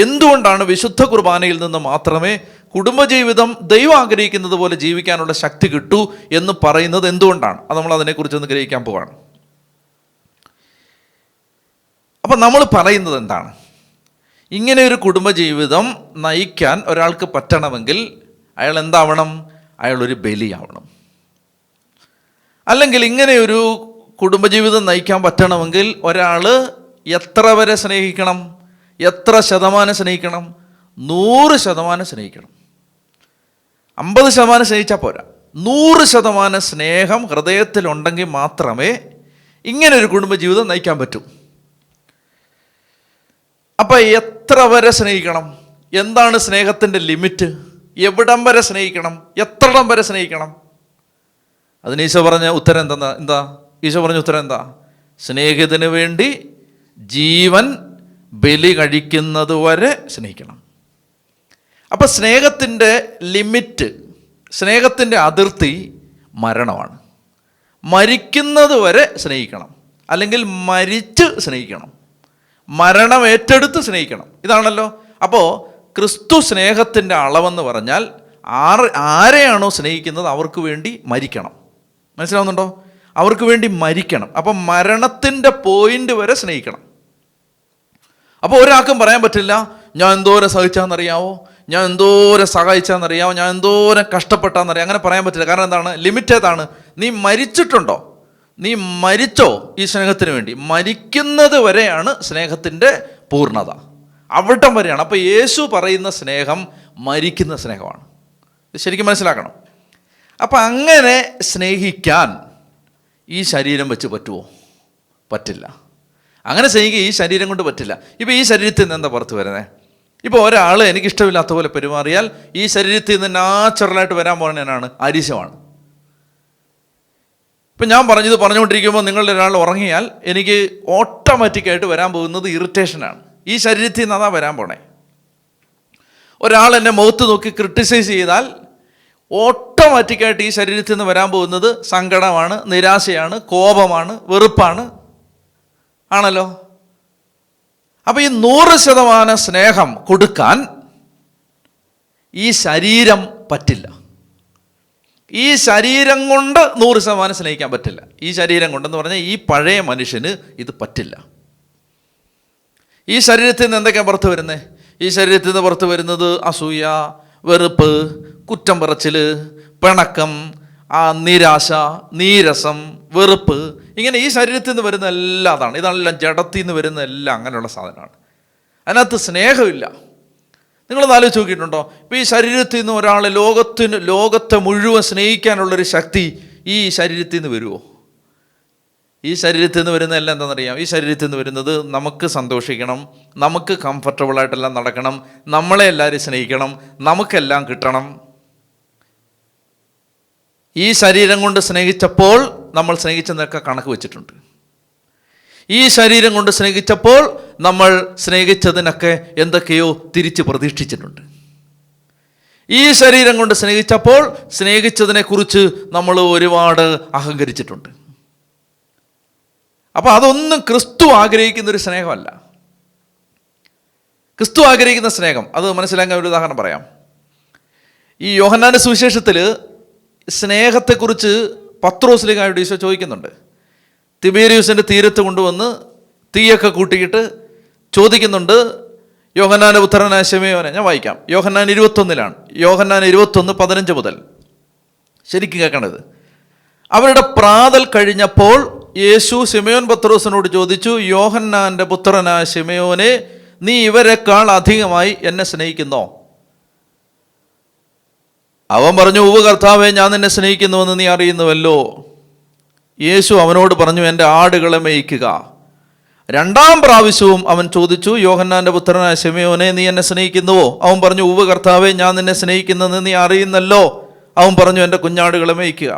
എന്തുകൊണ്ടാണ് വിശുദ്ധ കുർബാനയിൽ നിന്ന് മാത്രമേ കുടുംബജീവിതം ദൈവം ആഗ്രഹിക്കുന്നത് പോലെ ജീവിക്കാനുള്ള ശക്തി കിട്ടൂ എന്ന് പറയുന്നത് എന്തുകൊണ്ടാണ്? അത് നമ്മൾ അതിനെക്കുറിച്ചൊന്ന് ഗ്രഹിക്കാൻ പോവാണ്. അപ്പം നമ്മൾ പറയുന്നത് എന്താണ്? ഇങ്ങനെ ഒരു കുടുംബജീവിതം നയിക്കാൻ ഒരാൾക്ക് പറ്റണമെങ്കിൽ അയാൾ എന്താവണം? അയാളൊരു ബലിയാവണം. അല്ലെങ്കിൽ ഇങ്ങനെയൊരു കുടുംബജീവിതം നയിക്കാൻ പറ്റണമെങ്കിൽ ഒരാൾ എത്ര വരെ സ്നേഹിക്കണം? എത്ര ശതമാനം സ്നേഹിക്കണം? 100% സ്നേഹിക്കണം. 50% സ്നേഹിച്ചാൽ പോരാ. 100% സ്നേഹം ഹൃദയത്തിലുണ്ടെങ്കിൽ മാത്രമേ ഇങ്ങനൊരു കുടുംബജീവിതം നയിക്കാൻ പറ്റൂ. അപ്പം എത്ര വരെ സ്നേഹിക്കണം? എന്താണ് സ്നേഹത്തിൻ്റെ ലിമിറ്റ്? എവിടം വരെ സ്നേഹിക്കണം? എത്രടം വരെ സ്നേഹിക്കണം? അതിന് ഈശോ പറഞ്ഞ ഉത്തരം എന്താ? ഈശോ പറഞ്ഞ ഉത്തരം എന്താ? സ്നേഹിതന് വേണ്ടി ജീവൻ ബലി കഴിക്കുന്നത് വരെ സ്നേഹിക്കണം. അപ്പം സ്നേഹത്തിൻ്റെ ലിമിറ്റ്, സ്നേഹത്തിൻ്റെ അതിർത്തി മരണമാണ്. മരിക്കുന്നത് വരെ സ്നേഹിക്കണം, അല്ലെങ്കിൽ മരിച്ച് സ്നേഹിക്കണം, മരണം ഏറ്റെടുത്ത് സ്നേഹിക്കണം. ഇതാണല്ലോ. അപ്പോൾ ക്രിസ്തു സ്നേഹത്തിൻ്റെ അളവെന്ന് പറഞ്ഞാൽ ആരെയാണോ സ്നേഹിക്കുന്നത് അവർക്ക് വേണ്ടി മരിക്കണം. മനസ്സിലാവുന്നുണ്ടോ? അവർക്ക് വേണ്ടി മരിക്കണം. അപ്പം മരണത്തിൻ്റെ പോയിന്റ് വരെ സ്നേഹിക്കണം. അപ്പോൾ ഒരാൾക്കും പറയാൻ പറ്റില്ല ഞാൻ എന്തോരം സഹിച്ചാന്നറിയാവോ, ഞാൻ എന്തോരം സഹായിച്ചാന്നറിയാവോ, ഞാൻ എന്തോരം കഷ്ടപ്പെട്ടാന്നറിയാം. അങ്ങനെ പറയാൻ പറ്റില്ല. കാരണം എന്താണ്? ലിമിറ്റ് ഏതാണ്? നീ മരിച്ചിട്ടുണ്ടോ? നീ മരിച്ചോ ഈ സ്നേഹത്തിന് വേണ്ടി? മരിക്കുന്നത് വരെയാണ് സ്നേഹത്തിൻ്റെ പൂർണ്ണത, അവിടം വരെയാണ്. അപ്പോൾ യേശു പറയുന്ന സ്നേഹം മരിക്കുന്ന സ്നേഹമാണ്. ശരിക്കും മനസ്സിലാക്കണം. അപ്പം അങ്ങനെ സ്നേഹിക്കാൻ ഈ ശരീരം വെച്ച് പറ്റുമോ? പറ്റില്ല. അങ്ങനെ സ്നേഹിക്കുക ഈ ശരീരം കൊണ്ട് പറ്റില്ല. ഇപ്പോൾ ഈ ശരീരത്തിൽ നിന്ന് എന്താ പുറത്ത് വരുന്നത്? ഇപ്പോൾ ഒരാൾ എനിക്കിഷ്ടമില്ലാത്ത പോലെ പെരുമാറിയാൽ ഈ ശരീരത്തിൽ നിന്ന് നാച്ചുറലായിട്ട് വരാൻ പോകുന്നതിനാണ് അരിശമാണ്. ഇപ്പം ഞാൻ പറഞ്ഞുകൊണ്ടിരിക്കുമ്പോൾ നിങ്ങളുടെ ഒരാൾ ഉറങ്ങിയാൽ എനിക്ക് ഓട്ടോമാറ്റിക്കായിട്ട് വരാൻ പോകുന്നത് ഇറിറ്റേഷനാണ്. ഈ ശരീരത്തിൽ നിന്ന് അതാ വരാൻ പോണേ. ഒരാൾ എന്നെ മുഖത്ത് നോക്കി ക്രിട്ടിസൈസ് ചെയ്താൽ ഓട്ടോമാറ്റിക്കായിട്ട് ഈ ശരീരത്തിൽ നിന്ന് വരാൻ പോകുന്നത് സങ്കടമാണ്, നിരാശയാണ്, കോപമാണ്, വെറുപ്പാണ്. ആണല്ലോ. അപ്പം ഈ 100% സ്നേഹം കൊടുക്കാൻ ഈ ശരീരം പറ്റില്ല. ഈ ശരീരം കൊണ്ട് 100% സ്നേഹിക്കാൻ പറ്റില്ല. ഈ ശരീരം കൊണ്ടെന്ന് പറഞ്ഞാൽ ഈ പഴയ മനുഷ്യന് ഇത് പറ്റില്ല. ഈ ശരീരത്തിൽ നിന്ന് എന്തൊക്കെയാണ് പുറത്ത് വരുന്നത്? ഈ ശരീരത്തിൽ നിന്ന് പുറത്ത് വരുന്നത് അസൂയ, വെറുപ്പ്, കുറ്റം പറച്ചിൽ, പിണക്കം, നിരാശ, നീരസം, വെറുപ്പ്. ഇങ്ങനെ ഈ ശരീരത്തിൽ നിന്ന് വരുന്ന എല്ലാ അതാണ്. ഇതെല്ലാം ജഡത്തിൽ നിന്ന് വരുന്ന എല്ലാം അങ്ങനെയുള്ള സാധനമാണ്. അതിനകത്ത് സ്നേഹമില്ല. നിങ്ങളൊന്ന് ആലോചിച്ച് നോക്കിയിട്ടുണ്ടോ? ഇപ്പോൾ ഈ ശരീരത്തിൽ നിന്ന് ഒരാൾ ലോകത്തെ മുഴുവൻ സ്നേഹിക്കാനുള്ളൊരു ശക്തി ഈ ശരീരത്തിൽ നിന്ന് വരുമോ? ഈ ശരീരത്തിൽ നിന്ന് വരുന്ന എല്ലാം എന്താണെന്നറിയാം? ഈ ശരീരത്തിൽ നിന്ന് വരുന്നത് നമുക്ക് സന്തോഷിക്കണം, നമുക്ക് കംഫർട്ടബിളായിട്ടെല്ലാം നടക്കണം, നമ്മളെ എല്ലാവരും സ്നേഹിക്കണം, നമുക്കെല്ലാം കിട്ടണം. ഈ ശരീരം കൊണ്ട് സ്നേഹിച്ചപ്പോൾ നമ്മൾ സ്നേഹിച്ചെന്നൊക്കെ കണക്ക് വെച്ചിട്ടുണ്ട്. ഈ ശരീരം കൊണ്ട് സ്നേഹിച്ചപ്പോൾ നമ്മൾ സ്നേഹിച്ചതിനൊക്കെ എന്തൊക്കെയോ തിരിച്ച് പ്രതീക്ഷിച്ചിട്ടുണ്ട്. ഈ ശരീരം കൊണ്ട് സ്നേഹിച്ചപ്പോൾ സ്നേഹിച്ചതിനെക്കുറിച്ച് നമ്മൾ ഒരുപാട് അഹങ്കരിച്ചിട്ടുണ്ട്. അപ്പോൾ അതൊന്നും ക്രിസ്തു ആഗ്രഹിക്കുന്നൊരു സ്നേഹമല്ല. ക്രിസ്തു ആഗ്രഹിക്കുന്ന സ്നേഹം അത് മനസ്സിലാക്കാൻ ഒരു ഉദാഹരണം പറയാം. ഈ യോഹന്നാന്റെ സുവിശേഷത്തിൽ സ്നേഹത്തെക്കുറിച്ച് പത്രോസ്ലീഹായോട് ഈശോ ചോദിക്കുന്നുണ്ട്. തിബേരിയൂസിൻ്റെ തീരത്ത് കൊണ്ടുവന്ന് തീയൊക്കെ കൂട്ടിയിട്ട് ചോദിക്കുന്നുണ്ട്, യോഹന്നാന്റെ പുത്രനായ ശിമയോനെ. ഞാൻ വായിക്കാം. യോഹന്നാൻ 21 യോഹന്നാൻ 21:15 മുതൽ ശരിക്കും കേൾക്കണത്. അവരുടെ പ്രാതൽ കഴിഞ്ഞപ്പോൾ യേശു ശിമയോൻ പത്രോസിനോട് ചോദിച്ചു, യോഹന്നാന്റെ പുത്രനായ ശിമയോനെ, നീ ഇവരെക്കാൾ അധികമായി എന്നെ സ്നേഹിക്കുന്നോ? അവൻ പറഞ്ഞു, ഉവ്വ് കർത്താവേ, ഞാൻ നിന്നെ സ്നേഹിക്കുന്നുവെന്ന് നീ അറിയുന്നുവല്ലോ. യേശു അവനോട് പറഞ്ഞു, എൻ്റെ ആടുകളെ മേയ്ക്കുക. 2-ാം പ്രാവശ്യവും അവൻ ചോദിച്ചു, യോഹന്നാന്റെ പുത്രനായ ശിമയോനെ, നീ എന്നെ സ്നേഹിക്കുന്നുവോ? അവൻ പറഞ്ഞു, ഉവ്വ് കർത്താവേ, ഞാൻ നിന്നെ സ്നേഹിക്കുന്നെന്ന് നീ അറിയുന്നല്ലോ. അവൻ പറഞ്ഞു, എൻ്റെ കുഞ്ഞാടുകളെ മേയ്ക്കുക.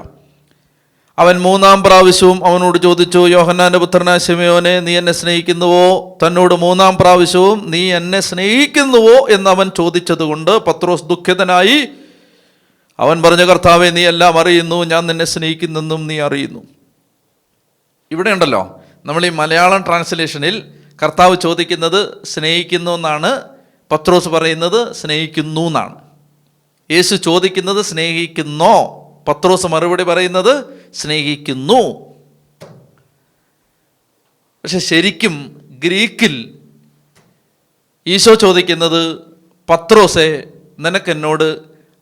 അവൻ 3-ാം പ്രാവശ്യവും അവനോട് ചോദിച്ചു, യോഹന്നാന്റെ പുത്രനായ ശിമയോനെ, നീ എന്നെ സ്നേഹിക്കുന്നുവോ? തന്നോട് 3-ാം പ്രാവശ്യവും നീ എന്നെ സ്നേഹിക്കുന്നുവോ എന്ന് അവൻ ചോദിച്ചതുകൊണ്ട് പത്രോസ് ദുഃഖിതനായി. അവൻ പറഞ്ഞു, കർത്താവേ, നീ എല്ലാം അറിയുന്നു, ഞാൻ നിന്നെ സ്നേഹിക്കുന്നെന്നും നീ അറിയുന്നു. ഇവിടെ ഉണ്ടല്ലോ, നമ്മൾ ഈ മലയാളം ട്രാൻസ്ലേഷനിൽ കർത്താവ് ചോദിക്കുന്നത് സ്നേഹിക്കുന്നു എന്നാണ്, പത്രോസ് പറയുന്നത് സ്നേഹിക്കുന്നു എന്നാണ്. യേശു ചോദിക്കുന്നത് സ്നേഹിക്കുന്നോ, പത്രോസ് മറുപടി പറയുന്നത് സ്നേഹിക്കുന്നു. പക്ഷെ ശരിക്കും ഗ്രീക്കിൽ ഈശോ ചോദിക്കുന്നത്, പത്രോസെ, നിനക്കെന്നോട്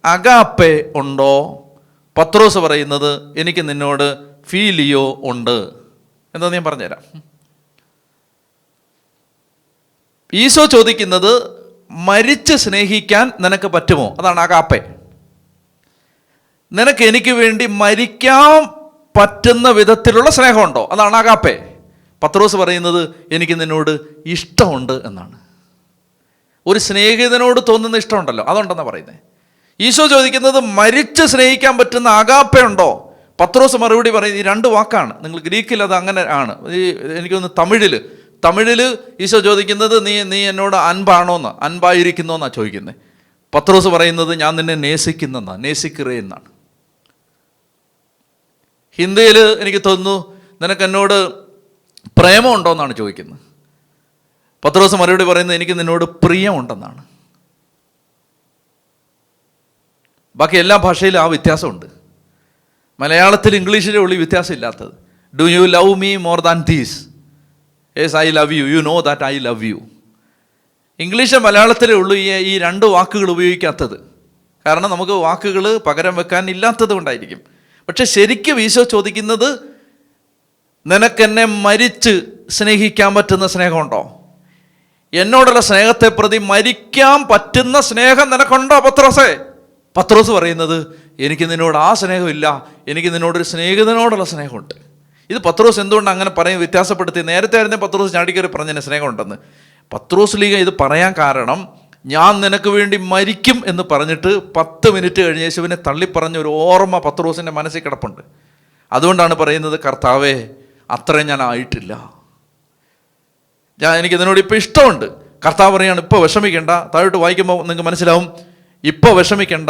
അഗാപ്പെ ഉണ്ടോ? പത്രോസ് പറയുന്നത്, എനിക്ക് നിന്നോട് ഫീലിയോ ഉണ്ട്. എന്താ ഞാൻ പറഞ്ഞുതരാം. ഈശോ ചോദിക്കുന്നത് മരിച്ച് സ്നേഹിക്കാൻ നിനക്ക് പറ്റുമോ? അതാണ് അഗാപ്പെ. നിനക്ക് എനിക്ക് വേണ്ടി മരിക്കാൻ പറ്റുന്ന വിധത്തിലുള്ള സ്നേഹമുണ്ടോ? അതാണ് അഗാപ്പെ. പത്രോസ് പറയുന്നത്, എനിക്ക് നിന്നോട് ഇഷ്ടമുണ്ട് എന്നാണ്. ഒരു സ്നേഹിതനോട് തോന്നുന്ന ഇഷ്ടമുണ്ടല്ലോ, അതുണ്ടെന്നാണ് പറയുന്നത്. ഈശോ ചോദിക്കുന്നത് മരിച്ച് സ്നേഹിക്കാൻ പറ്റുന്ന അഗാപ്പെ ഉണ്ടോ? പത്രോസ് മറുപടി പറയുന്നത് ഈ 2 വാക്കാണ്. നിങ്ങൾ ഗ്രീക്കിൽ അത് അങ്ങനെ ആണ്. എനിക്കൊന്ന് തമിഴിൽ ഈശോ ചോദിക്കുന്നത് നീ എന്നോട് അൻപാണോന്ന്, അൻപായിരിക്കുന്നോന്നാണ് ചോദിക്കുന്നത്. പത്രോസ് പറയുന്നത് ഞാൻ നിന്നെ നേസിക്കുന്നെന്നാണ്, നേസിക്കറേ എന്നാണ്. ഹിന്ദിയിൽ എനിക്ക് തോന്നുന്നു നിനക്ക് എന്നോട് പ്രേമമുണ്ടോ എന്നാണ് ചോദിക്കുന്നത്. പത്രോസ് മറുപടി പറയുന്നത് എനിക്ക് നിന്നോട് പ്രിയമുണ്ടെന്നാണ്. ബാക്കി എല്ലാ ഭാഷയിലും ആ വ്യത്യാസമുണ്ട്. മലയാളത്തിൽ ഇംഗ്ലീഷിലേ ഉള്ളൂ വ്യത്യാസം ഇല്ലാത്തത്. Do you love me more than these? Yes, I love you. You know that I love you. English മലയാളത്തിലേ ഉള്ളൂ ഈ 2 വാക്കുകൾ ഉപയോഗിക്കാത്തത്. കാരണം നമുക്ക് വാക്കുകൾ പകരം വെക്കാൻ ഇല്ലാത്തത് കൊണ്ടായിരിക്കും. പക്ഷെ ശരിക്കും ഈശോ ചോദിക്കുന്നത്, നിനക്കെന്നെ മരിച്ച് സ്നേഹിക്കാൻ പറ്റുന്ന സ്നേഹമുണ്ടോ? എന്നോടുള്ള സ്നേഹത്തെ പ്രതി മരിക്കാൻ പറ്റുന്ന സ്നേഹം നിനക്കുണ്ടോ പത്രോസേ? പത്രോസ് പറയുന്നത്, എനിക്ക് നിന്നോട് ആ സ്നേഹമില്ല, എനിക്ക് നിന്നോടൊരു സ്നേഹിതനോടുള്ള സ്നേഹമുണ്ട്. ഇത് പത്രോസ് എന്തുകൊണ്ട് അങ്ങനെ പറയും വ്യത്യാസപ്പെടുത്തി? നേരത്തെ ആയിരുന്നേ പത്രോസ് ചാടിക്കറി പറഞ്ഞതിന് സ്നേഹമുണ്ടെന്ന്. പത്രോസ് ലീഗ ഇത് പറയാൻ കാരണം, ഞാൻ നിനക്ക് വേണ്ടി മരിക്കും എന്ന് പറഞ്ഞിട്ട് 10 മിനിറ്റ് കഴിഞ്ഞ് യേശുവിനെ തള്ളിപ്പറഞ്ഞ ഒരു ഓർമ്മ പത്രോസിൻ്റെ മനസ്സിൽ കിടപ്പുണ്ട്. അതുകൊണ്ടാണ് പറയുന്നത്, കർത്താവേ, അത്രയും ഞാൻ ആയിട്ടില്ല, എനിക്ക് നിന്നോട് ഇപ്പോൾ ഇഷ്ടമുണ്ട്, കർത്താവ് പറയാണ്, ഇപ്പോൾ വിഷമിക്കേണ്ട. താഴോട്ട് വായിക്കുമ്പോൾ നിങ്ങൾക്ക് മനസ്സിലാവും, ഇപ്പോൾ വിഷമിക്കേണ്ട,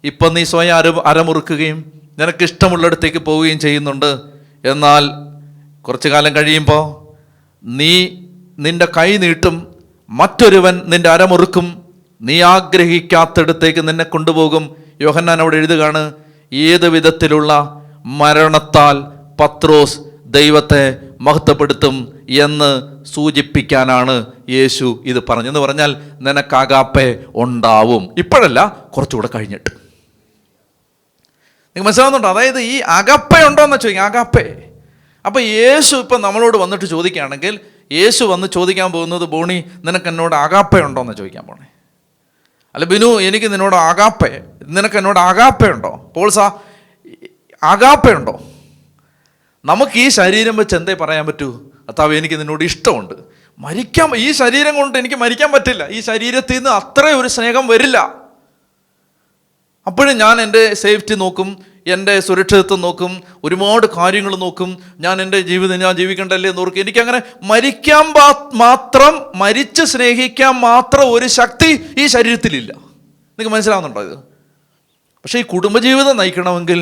ഇപ്പം നീ സ്വയം അരമുറുക്കുകയും നിനക്ക് ഇഷ്ടമുള്ളിടത്തേക്ക് പോവുകയും ചെയ്യുന്നുണ്ട്. എന്നാൽ കുറച്ചു കാലം കഴിയുമ്പോൾ നിന്റെ കൈ നീട്ടും, മറ്റൊരുവൻ നിന്റെ അരമുറുക്കും, നീ ആഗ്രഹിക്കാത്തിടത്തേക്ക് നിന്നെ കൊണ്ടുപോകും. യോഹന്നാൻ അവിടെ എഴുതുകയാണ്, ഏത് വിധത്തിലുള്ള മരണത്താൽ പത്രോസ് ദൈവത്തെ മഹത്വപ്പെടുത്തും എന്ന് സൂചിപ്പിക്കാനാണ് യേശു ഇത് പറഞ്ഞെന്ന് പറഞ്ഞാൽ, നിനക്ക് അഗാപ്പെ ഉണ്ടാവും. ഇപ്പോഴല്ല, കുറച്ചുകൂടെ കഴിഞ്ഞിട്ട്. നിങ്ങൾക്ക് മനസ്സിലാവുന്നുണ്ടോ? അതായത് ഈ അഗാപ്പെ ഉണ്ടോ എന്ന് ചോദിക്കാം, അഗാപ്പെ. അപ്പം യേശു ഇപ്പം നമ്മളോട് വന്നിട്ട് ചോദിക്കുകയാണെങ്കിൽ, യേശു വന്ന് ചോദിക്കാൻ പോകുന്നത്, ബോണി നിനക്ക് എന്നോട് അഗാപ്പെ ഉണ്ടോ എന്ന് ചോദിക്കാൻ പോണേ. അല്ല ബിനു, എനിക്ക് നിന്നോട് അഗാപ്പെ, നിനക്ക് എന്നോട് അഗാപ്പെ ഉണ്ടോ? പോൾസാ, അഗാപ്പെ ഉണ്ടോ? നമുക്ക് ഈ ശരീരം വെച്ച് എന്തേ പറയാൻ പറ്റൂ? കർത്താവേ, എനിക്ക് നിന്നോട് ഇഷ്ടമുണ്ട്, മരിക്കാൻ, ഈ ശരീരം കൊണ്ട് എനിക്ക് മരിക്കാൻ പറ്റില്ല, ഈ ശരീരത്തിൽ നിന്ന് അത്ര ഒരു സ്നേഹം വരില്ല. അപ്പോഴും ഞാൻ എൻ്റെ സേഫ്റ്റി നോക്കും, എൻ്റെ സുരക്ഷിതത്വം നോക്കും, ഒരുപാട് കാര്യങ്ങൾ നോക്കും. ഞാൻ എൻ്റെ ജീവിതം ഞാൻ ജീവിക്കണ്ടല്ലേ എന്ന് ഓർക്കും. എനിക്കങ്ങനെ മരിക്കാൻ മാത്രം, മരിച്ച് സ്നേഹിക്കാൻ മാത്രം ഒരു ശക്തി ഈ ശരീരത്തിലില്ല. നിങ്ങൾക്ക് മനസ്സിലാവുന്നുണ്ടോ ഇത്? പക്ഷേ ഈ കുടുംബജീവിതം നയിക്കണമെങ്കിൽ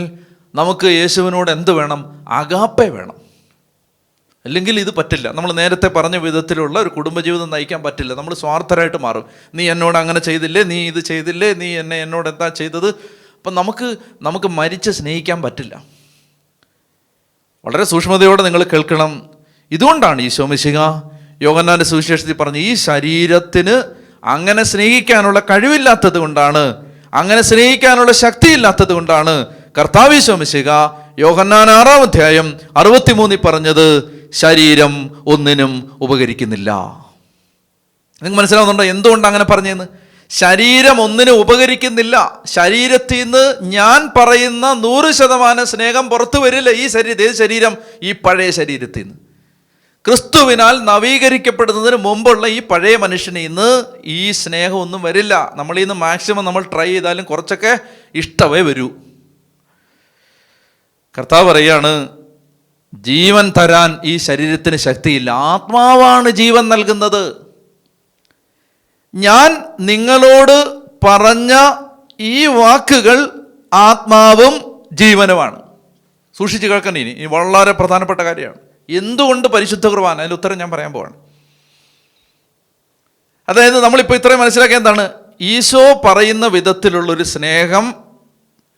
നമുക്ക് യേശുവിനോട് എന്ത് വേണം? അഗാപ്പെ വേണം. അല്ലെങ്കിൽ ഇത് പറ്റില്ല. നമ്മൾ നേരത്തെ പറഞ്ഞ വിധത്തിലുള്ള ഒരു കുടുംബജീവിതം നയിക്കാൻ പറ്റില്ല. നമ്മൾ സ്വാർത്ഥരായിട്ട് മാറും. നീ എന്നോട് അങ്ങനെ ചെയ്തില്ലേ, നീ ഇത് ചെയ്തില്ലേ, നീ എന്നോട് എന്താ ചെയ്തത്? അപ്പം നമുക്ക് മരിച്ച് സ്നേഹിക്കാൻ പറ്റില്ല. വളരെ സൂക്ഷ്മതയോടെ നിങ്ങൾ കേൾക്കണം. ഇതുകൊണ്ടാണ് ഈശോ മിശിഹ യോഹന്നാന്റെ സുവിശേഷത്തിൽ പറഞ്ഞ്, ഈ ശരീരത്തിന് അങ്ങനെ സ്നേഹിക്കാനുള്ള കഴിവില്ലാത്തത് കൊണ്ടാണ്, അങ്ങനെ സ്നേഹിക്കാനുള്ള ശക്തി ഇല്ലാത്തത് കൊണ്ടാണ് കർത്താവ് ഈശോ മിശിഹ യോഹന്നാൻ 6-ാം അധ്യായം 63 പറഞ്ഞത്, ശരീരം ഒന്നിനും ഉപകരിക്കുന്നില്ല. നിങ്ങൾക്ക് മനസ്സിലാവുന്നുണ്ടോ എന്തുകൊണ്ട് അങ്ങനെ പറഞ്ഞതെന്ന്? ശരീരം ഒന്നിനും ഉപകരിക്കുന്നില്ല. ശരീരത്തിൽ നിന്ന് ഞാൻ പറയുന്ന 100% സ്നേഹം പുറത്തു വരില്ല. ഈ ശരീരം, ഈ പഴയ ശരീരത്തിൽ നിന്ന് ക്രിസ്തുവിനാൽ നവീകരിക്കപ്പെടുന്നതിന് മുമ്പുള്ള ഈ പഴയ മനുഷ്യനിൽ നിന്ന് ഈ സ്നേഹം ഒന്നും വരില്ല. നമ്മളിൽ നിന്ന് മാക്സിമം നമ്മൾ ട്രൈ ചെയ്താലും കുറച്ചൊക്കെ ഇഷ്ടമേ വരൂ. കർത്താവ് പറയാണ്, ജീവൻ തരാൻ ഈ ശരീരത്തിന് ശക്തിയില്ല, ആത്മാവാണ് ജീവൻ നൽകുന്നത്. ഞാൻ നിങ്ങളോട് പറഞ്ഞ ഈ വാക്കുകൾ ആത്മാവും ജീവനുമാണ്. സൂക്ഷിച്ച് കേൾക്കണം. ഇനി വളരെ പ്രധാനപ്പെട്ട കാര്യമാണ്. എന്തുകൊണ്ട് പരിശുദ്ധ കുർബാന? അതിൻ്റെ ഉത്തരം ഞാൻ പറയാൻ പോവാണ്. അതായത് നമ്മളിപ്പോൾ ഇത്രയും മനസ്സിലാക്കിയ എന്താണ്? ഈശോ പറയുന്ന വിധത്തിലുള്ളൊരു സ്നേഹം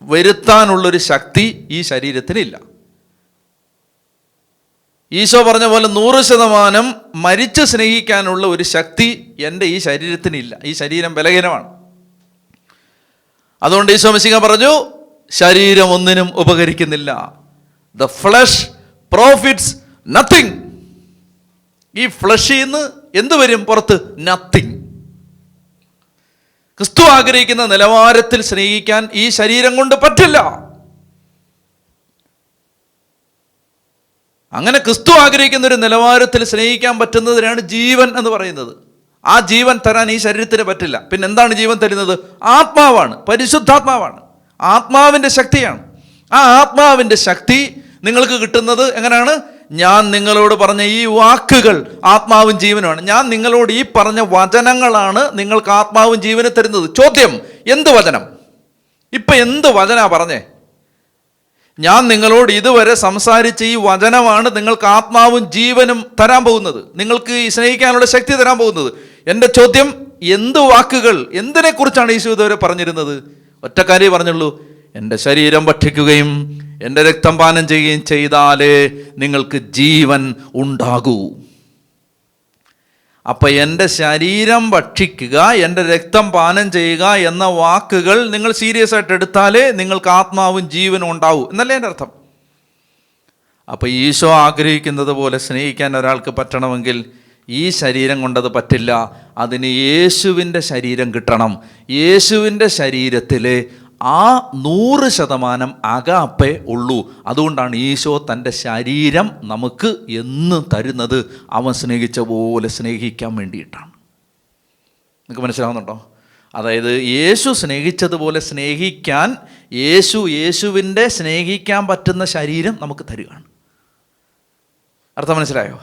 വരുത്താനുള്ളൊരു ശക്തി ഈ ശരീരത്തിനില്ല. ഈശോ പറഞ്ഞ പോലെ 100% മരിച്ച് സ്നേഹിക്കാനുള്ള ഒരു ശക്തി എൻ്റെ ഈ ശരീരത്തിനില്ല. ഈ ശരീരം ബലഹീനമാണ്. അതുകൊണ്ട് ഈശോ മിശിഹ പറഞ്ഞു, ശരീരം ഒന്നിനും ഉപകരിക്കുന്നില്ല. The flesh profits nothing. ഈ ഫ്ലഷിൽ നിന്ന് എന്ത് വരും പുറത്ത്? നത്തിങ്. ക്രിസ്തു ആഗ്രഹിക്കുന്ന നിലവാരത്തിൽ സ്നേഹിക്കാൻ ഈ ശരീരം കൊണ്ട് പറ്റില്ല. അങ്ങനെ ക്രിസ്തു ആഗ്രഹിക്കുന്ന ഒരു നിലവാരത്തിൽ സ്നേഹിക്കാൻ പറ്റുന്നതിനാണ് ജീവൻ എന്ന് പറയുന്നത്. ആ ജീവൻ തരാൻ ഈ ശരീരത്തിന് പറ്റില്ല. പിന്നെ എന്താണ് ജീവൻ തരുന്നത്? ആത്മാവാണ്, പരിശുദ്ധാത്മാവാണ്, ആത്മാവിൻ്റെ ശക്തിയാണ്. ആ ആത്മാവിൻ്റെ ശക്തി നിങ്ങൾക്ക് കിട്ടുന്നത് എങ്ങനെയാണ്? ഞാൻ നിങ്ങളോട് പറഞ്ഞ ഈ വാക്കുകൾ ആത്മാവും ജീവനുമാണ്. ഞാൻ നിങ്ങളോട് ഈ പറഞ്ഞ വചനങ്ങളാണ് നിങ്ങൾക്ക് ആത്മാവും ജീവനും തരുന്നത്. ചോദ്യം, എന്ത് വചനം? ഇപ്പം എന്ത് വചനാ പറഞ്ഞേ? ഞാൻ നിങ്ങളോട് ഇതുവരെ സംസാരിച്ച ഈ വചനമാണ് നിങ്ങൾക്ക് ആത്മാവും ജീവനും തരാൻ പോകുന്നത്, നിങ്ങൾക്ക് ഈ സ്നേഹിക്കാനുള്ള ശക്തി തരാൻ പോകുന്നത്. എൻ്റെ ചോദ്യം, എന്ത് വാക്കുകൾ, എന്തിനെക്കുറിച്ചാണ് ഈശോ ഇതുവരെ പറഞ്ഞിരുന്നത്? ഒറ്റ കാര്യം പറഞ്ഞുള്ളൂ, എൻ്റെ ശരീരം ഭക്ഷിക്കുകയും എൻ്റെ രക്തം പാനം ചെയ്യുകയും ചെയ്താലേ നിങ്ങൾക്ക് ജീവൻ ഉണ്ടാകൂ. അപ്പം എൻ്റെ ശരീരം ഭക്ഷിക്കുക, എൻ്റെ രക്തം പാനം ചെയ്യുക എന്ന വാക്കുകൾ നിങ്ങൾ സീരിയസ് ആയിട്ട് എടുത്താലേ നിങ്ങൾക്ക് ആത്മാവും ജീവനും ഉണ്ടാവൂ എന്നല്ലേ എൻ്റെ അർത്ഥം. അപ്പം ഈശോ ആഗ്രഹിക്കുന്നത് പോലെ സ്നേഹിക്കാൻ ഒരാൾക്ക് പറ്റണമെങ്കിൽ ഈ ശരീരം കൊണ്ടത് പറ്റില്ല. അതിന് യേശുവിൻ്റെ ശരീരം കിട്ടണം. യേശുവിൻ്റെ ശരീരത്തിലെ ആ 100% അഗാപ്പെ ഉള്ളൂ. അതുകൊണ്ടാണ് ഈശോ തൻ്റെ ശരീരം നമുക്ക് എന്നും തരുന്നത്. അവൻ സ്നേഹിച്ച പോലെ സ്നേഹിക്കാൻ വേണ്ടിയിട്ടാണ്. നിങ്ങൾക്ക് മനസ്സിലാവുന്നുണ്ടോ? അതായത് യേശു സ്നേഹിച്ചതുപോലെ സ്നേഹിക്കാൻ യേശുവിൻ്റെ സ്നേഹിക്കാൻ പറ്റുന്ന ശരീരം നമുക്ക് തരികയാണ്. അർത്ഥം മനസ്സിലായോ?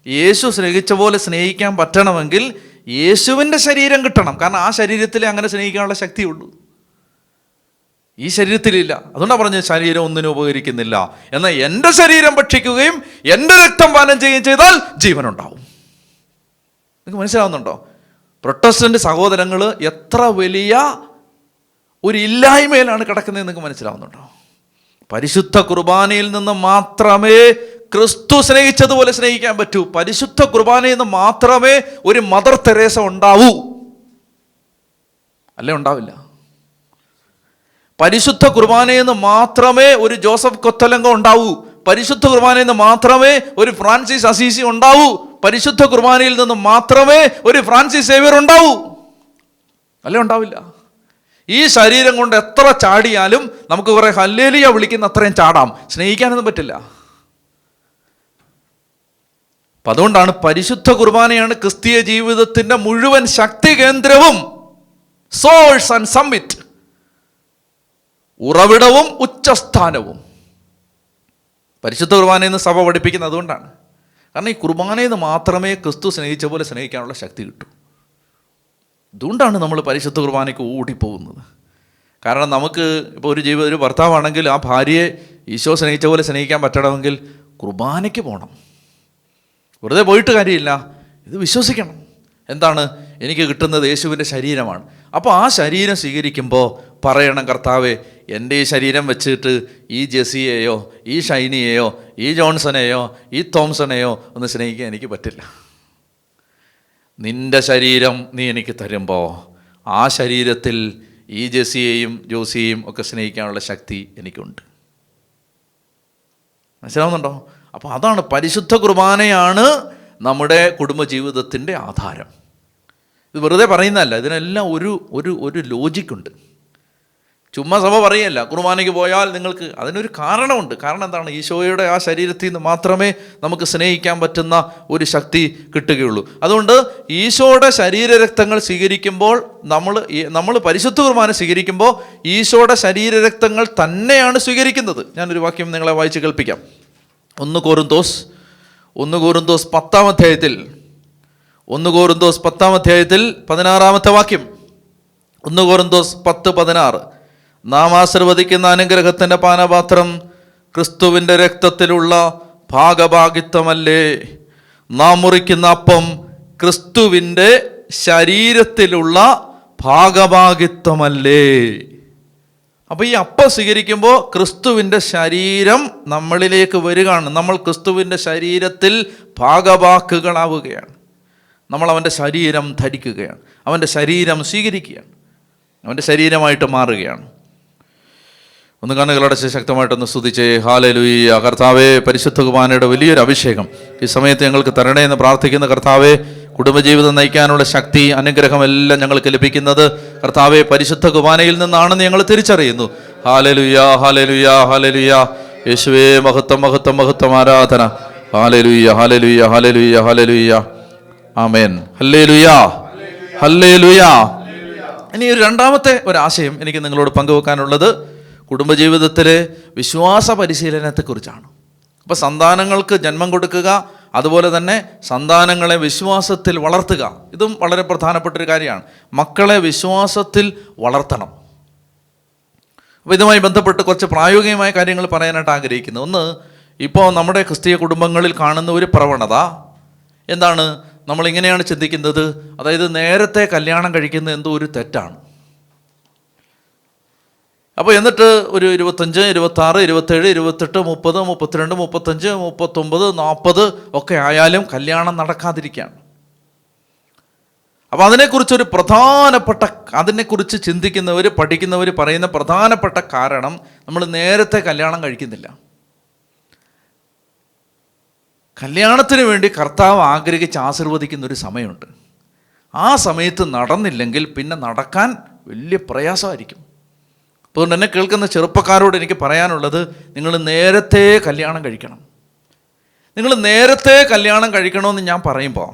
യേശു സ്നേഹിച്ച പോലെ സ്നേഹിക്കാൻ പറ്റണമെങ്കിൽ യേശുവിൻ്റെ ശരീരം കിട്ടണം. കാരണം ആ ശരീരത്തിലെ അങ്ങനെ സ്നേഹിക്കാനുള്ള ശക്തിയുള്ളൂ, ഈ ശരീരത്തിലില്ല. അതുകൊണ്ടാണ് പറഞ്ഞത് ശരീരം ഒന്നിനും ഉപകരിക്കുന്നില്ല, എന്നാൽ എൻ്റെ ശരീരം ഭക്ഷിക്കുകയും എൻ്റെ രക്തം പാനം ചെയ്യുകയും ചെയ്താൽ ജീവനുണ്ടാവും. നിങ്ങൾക്ക് മനസ്സിലാവുന്നുണ്ടോ? പ്രൊട്ടസ്റ്റന്റ് സഹോദരങ്ങൾ എത്ര വലിയ ഒരു ഇല്ലായ്മയിലാണ് കിടക്കുന്നത് നിങ്ങൾക്ക് മനസ്സിലാവുന്നുണ്ടോ? പരിശുദ്ധ കുർബാനയിൽ നിന്ന് മാത്രമേ ക്രിസ്തു സ്നേഹിച്ചതുപോലെ സ്നേഹിക്കാൻ പറ്റൂ. പരിശുദ്ധ കുർബാനയിൽ നിന്ന് മാത്രമേ ഒരു മദർ തെരേസ ഉണ്ടാവൂ, അല്ലേ ഉണ്ടാവില്ല. പരിശുദ്ധ കുർബാനയിൽ നിന്ന് മാത്രമേ ഒരു ജോസഫ് കൊത്തലങ്ക ഉണ്ടാവൂ. പരിശുദ്ധ കുർബാനയിൽ നിന്ന് മാത്രമേ ഒരു ഫ്രാൻസിസ് അസീസി ഉണ്ടാവൂ. പരിശുദ്ധ കുർബാനയിൽ നിന്ന് മാത്രമേ ഒരു ഫ്രാൻസിസ് സേവ്യർ ഉണ്ടാവൂ, അല്ലേ ഉണ്ടാവില്ല. ഈ ശരീരം കൊണ്ട് എത്ര ചാടിയാലും നമുക്ക് കുറെ ഹല്ലേലൂയ വിളിക്കുന്ന അത്രയും ചാടാം, സ്നേഹിക്കാനൊന്നും പറ്റില്ല. അപ്പം അതുകൊണ്ടാണ് പരിശുദ്ധ കുർബാനയാണ് ക്രിസ്തീയ ജീവിതത്തിൻ്റെ മുഴുവൻ ശക്തി കേന്ദ്രവും, സോഴ്സ് ആൻഡ് സമ്മിറ്റ്, ഉറവിടവും ഉച്ചസ്ഥാനവും. പരിശുദ്ധ കുർബാനയിൽ നിന്ന് സഭ പഠിപ്പിക്കുന്നത് അതുകൊണ്ടാണ്. കാരണം ഈ കുർബാനയിൽ നിന്ന് മാത്രമേ ക്രിസ്തു സ്നേഹിച്ച പോലെ സ്നേഹിക്കാനുള്ള ശക്തി കിട്ടൂ. അതുകൊണ്ടാണ് നമ്മൾ പരിശുദ്ധ കുർബാനയ്ക്ക് ഓടിപ്പോകുന്നത്. കാരണം നമുക്ക് ഇപ്പോൾ ഒരു ഭർത്താവാണെങ്കിൽ ആ ഭാര്യയെ ഈശോ സ്നേഹിച്ച പോലെ സ്നേഹിക്കാൻ പറ്റണമെങ്കിൽ കുർബാനയ്ക്ക് പോകണം. വെറുതെ പോയിട്ട് കാര്യമില്ല, ഇത് വിശ്വസിക്കണം. എന്താണ്? എനിക്ക് കിട്ടുന്നത് യേശുവിൻ്റെ ശരീരമാണ്. അപ്പോൾ ആ ശരീരം സ്വീകരിക്കുമ്പോൾ പറയണം, കർത്താവേ, എൻ്റെ ഈ ശരീരം വെച്ചിട്ട് ഈ ജെസിയെയോ ഈ ഷൈനിയെയോ ഈ ജോൺസണെയോ ഈ തോംസണെയോ ഒന്ന് സ്നേഹിക്കാൻ എനിക്ക് പറ്റില്ല. നിൻ്റെ ശരീരം നീ എനിക്ക് തരുമ്പോൾ ആ ശരീരത്തിൽ ഈ ജെസിയെയും ജോസിയെയും ഒക്കെ സ്നേഹിക്കാനുള്ള ശക്തി എനിക്കുണ്ട്. മനസ്സിലാവുന്നുണ്ടോ? അപ്പോൾ അതാണ് പരിശുദ്ധ കുർബാനയാണ് നമ്മുടെ കുടുംബജീവിതത്തിൻ്റെ ആധാരം. ഇത് വെറുതെ പറയുന്നതല്ല, ഇതിനെല്ലാം ഒരു ലോജിക്കുണ്ട്. ചുമ്മാ സഭ പറയല്ല കുർബാനയ്ക്ക് പോയാൽ നിങ്ങൾക്ക്, അതിനൊരു കാരണമുണ്ട്. കാരണം എന്താണ്? ഈശോയുടെ ആ ശരീരത്തിൽ നിന്ന് മാത്രമേ നമുക്ക് സ്നേഹിക്കാൻ പറ്റുന്ന ഒരു ശക്തി കിട്ടുകയുള്ളൂ. അതുകൊണ്ട് ഈശോയുടെ ശരീരരക്തങ്ങൾ സ്വീകരിക്കുമ്പോൾ നമ്മൾ പരിശുദ്ധ കുർബാന സ്വീകരിക്കുമ്പോൾ ഈശോയുടെ ശരീരരക്തങ്ങൾ തന്നെയാണ് സ്വീകരിക്കുന്നത്. ഞാനൊരു വാക്യം നിങ്ങളെ വായിച്ച് കേൾപ്പിക്കാം. 1 Korinthos 10-ാം അധ്യായത്തിൽ 1 Korinthos 10-ാം അധ്യായത്തിൽ 16-ാമത്തെ വാക്യം. 1 Korinthos 10:16. നാം ആശീർവദിക്കുന്ന അനുഗ്രഹത്തിൻ്റെ പാനപാത്രം ക്രിസ്തുവിൻ്റെ രക്തത്തിലുള്ള ഭാഗഭാഗിത്വമല്ലേ? നാം മുറിക്കുന്ന അപ്പം ക്രിസ്തുവിൻ്റെ ശരീരത്തിലുള്ള ഭാഗഭാഗിത്വമല്ലേ? അപ്പോൾ ഈ അപ്പം സ്വീകരിക്കുമ്പോൾ ക്രിസ്തുവിൻ്റെ ശരീരം നമ്മളിലേക്ക് വരികയാണ്. നമ്മൾ ക്രിസ്തുവിൻ്റെ ശരീരത്തിൽ ഭാഗഭാക്കുകളാവുകയാണ്. നമ്മൾ അവൻ്റെ ശരീരം ധരിക്കുകയാണ്, അവൻ്റെ ശരീരം സ്വീകരിക്കുകയാണ്, അവൻ്റെ ശരീരമായിട്ട് മാറുകയാണ്. ഒന്ന് കണ്ണുകളടച്ച് ശക്തമായിട്ടൊന്ന് സ്തുതിച്ചേ. ഹല്ലേലൂയ. കർത്താവേ, പരിശുദ്ധ കുർബാനയുടെ വലിയൊരു അഭിഷേകം ഈ സമയത്ത് ഞങ്ങൾക്ക് തരണേ എന്ന് പ്രാർത്ഥിക്കുന്ന കർത്താവേ, കുടുംബജീവിതം നയിക്കാനുള്ള ശക്തി, അനുഗ്രഹം എല്ലാം ഞങ്ങൾക്ക് ലഭിക്കുന്നത് കർത്താവേ പരിശുദ്ധ കുർബാനയിൽ നിന്നാണെന്ന് ഞങ്ങൾ തിരിച്ചറിയുന്നു. ഹല്ലേലൂയ, ഹല്ലേലൂയ, ഹല്ലേലൂയ. യേശുവേ, മഹത്വം, മഹത്വം, മഹത്വം, ആരാധന. ഹല്ലേലൂയ, ഹല്ലേലൂയ, ഹല്ലേലൂയ, ഹല്ലേലൂയ. ആമേൻ. ഹല്ലേലൂയ, ഹല്ലേലൂയ. ഇനി ഒരു രണ്ടാമത്തെ ഒരാശയം എനിക്ക് നിങ്ങളോട് പങ്കുവെക്കാനുള്ളത് കുടുംബജീവിതത്തിലെ വിശ്വാസ പരിശീലനത്തെക്കുറിച്ചാണ്. അപ്പോൾ സന്താനങ്ങൾക്ക് ജന്മം കൊടുക്കുക, അതുപോലെ തന്നെ സന്താനങ്ങളെ വിശ്വാസത്തിൽ വളർത്തുക, ഇതും വളരെ പ്രധാനപ്പെട്ടൊരു കാര്യമാണ്. മക്കളെ വിശ്വാസത്തിൽ വളർത്തണം. അപ്പോൾ ഇതുമായി ബന്ധപ്പെട്ട് കുറച്ച് പ്രായോഗികമായ കാര്യങ്ങൾ പറയാനായിട്ട് ആഗ്രഹിക്കുന്നു. ഒന്ന്, ഇപ്പോൾ നമ്മുടെ ക്രിസ്തീയ കുടുംബങ്ങളിൽ കാണുന്ന ഒരു പ്രവണത എന്താണ്? നമ്മളിങ്ങനെയാണ് ചിന്തിക്കുന്നത്, അതായത് നേരത്തെ കല്യാണം കഴിക്കുന്നത് എന്തോ ഒരു തെറ്റാണ്. അപ്പോൾ എന്നിട്ട് ഒരു 25, 26, 27, 28, 30, 32, 35, 39, 40 ഒക്കെ ആയാലും കല്യാണം നടക്കാതിരിക്കുകയാണ്. അപ്പോൾ അതിനെക്കുറിച്ച് ചിന്തിക്കുന്നവർ, പഠിക്കുന്നവർ പറയുന്ന പ്രധാനപ്പെട്ട കാരണം നമ്മൾ നേരത്തെ കല്യാണം കഴിക്കുന്നില്ല. കല്യാണത്തിന് വേണ്ടി കർത്താവ് ആഗ്രഹിച്ച് ആശീർവദിക്കുന്ന ഒരു സമയമുണ്ട്. ആ സമയത്ത് നടന്നില്ലെങ്കിൽ പിന്നെ നടക്കാൻ വലിയ പ്രയാസമായിരിക്കും. അതുകൊണ്ട് എന്നെ കേൾക്കുന്ന ചെറുപ്പക്കാരോട് എനിക്ക് പറയാനുള്ളത്, നിങ്ങൾ നേരത്തെ കല്യാണം കഴിക്കണം. നിങ്ങൾ നേരത്തെ കല്യാണം കഴിക്കണമെന്ന് ഞാൻ പറയുമ്പോൾ,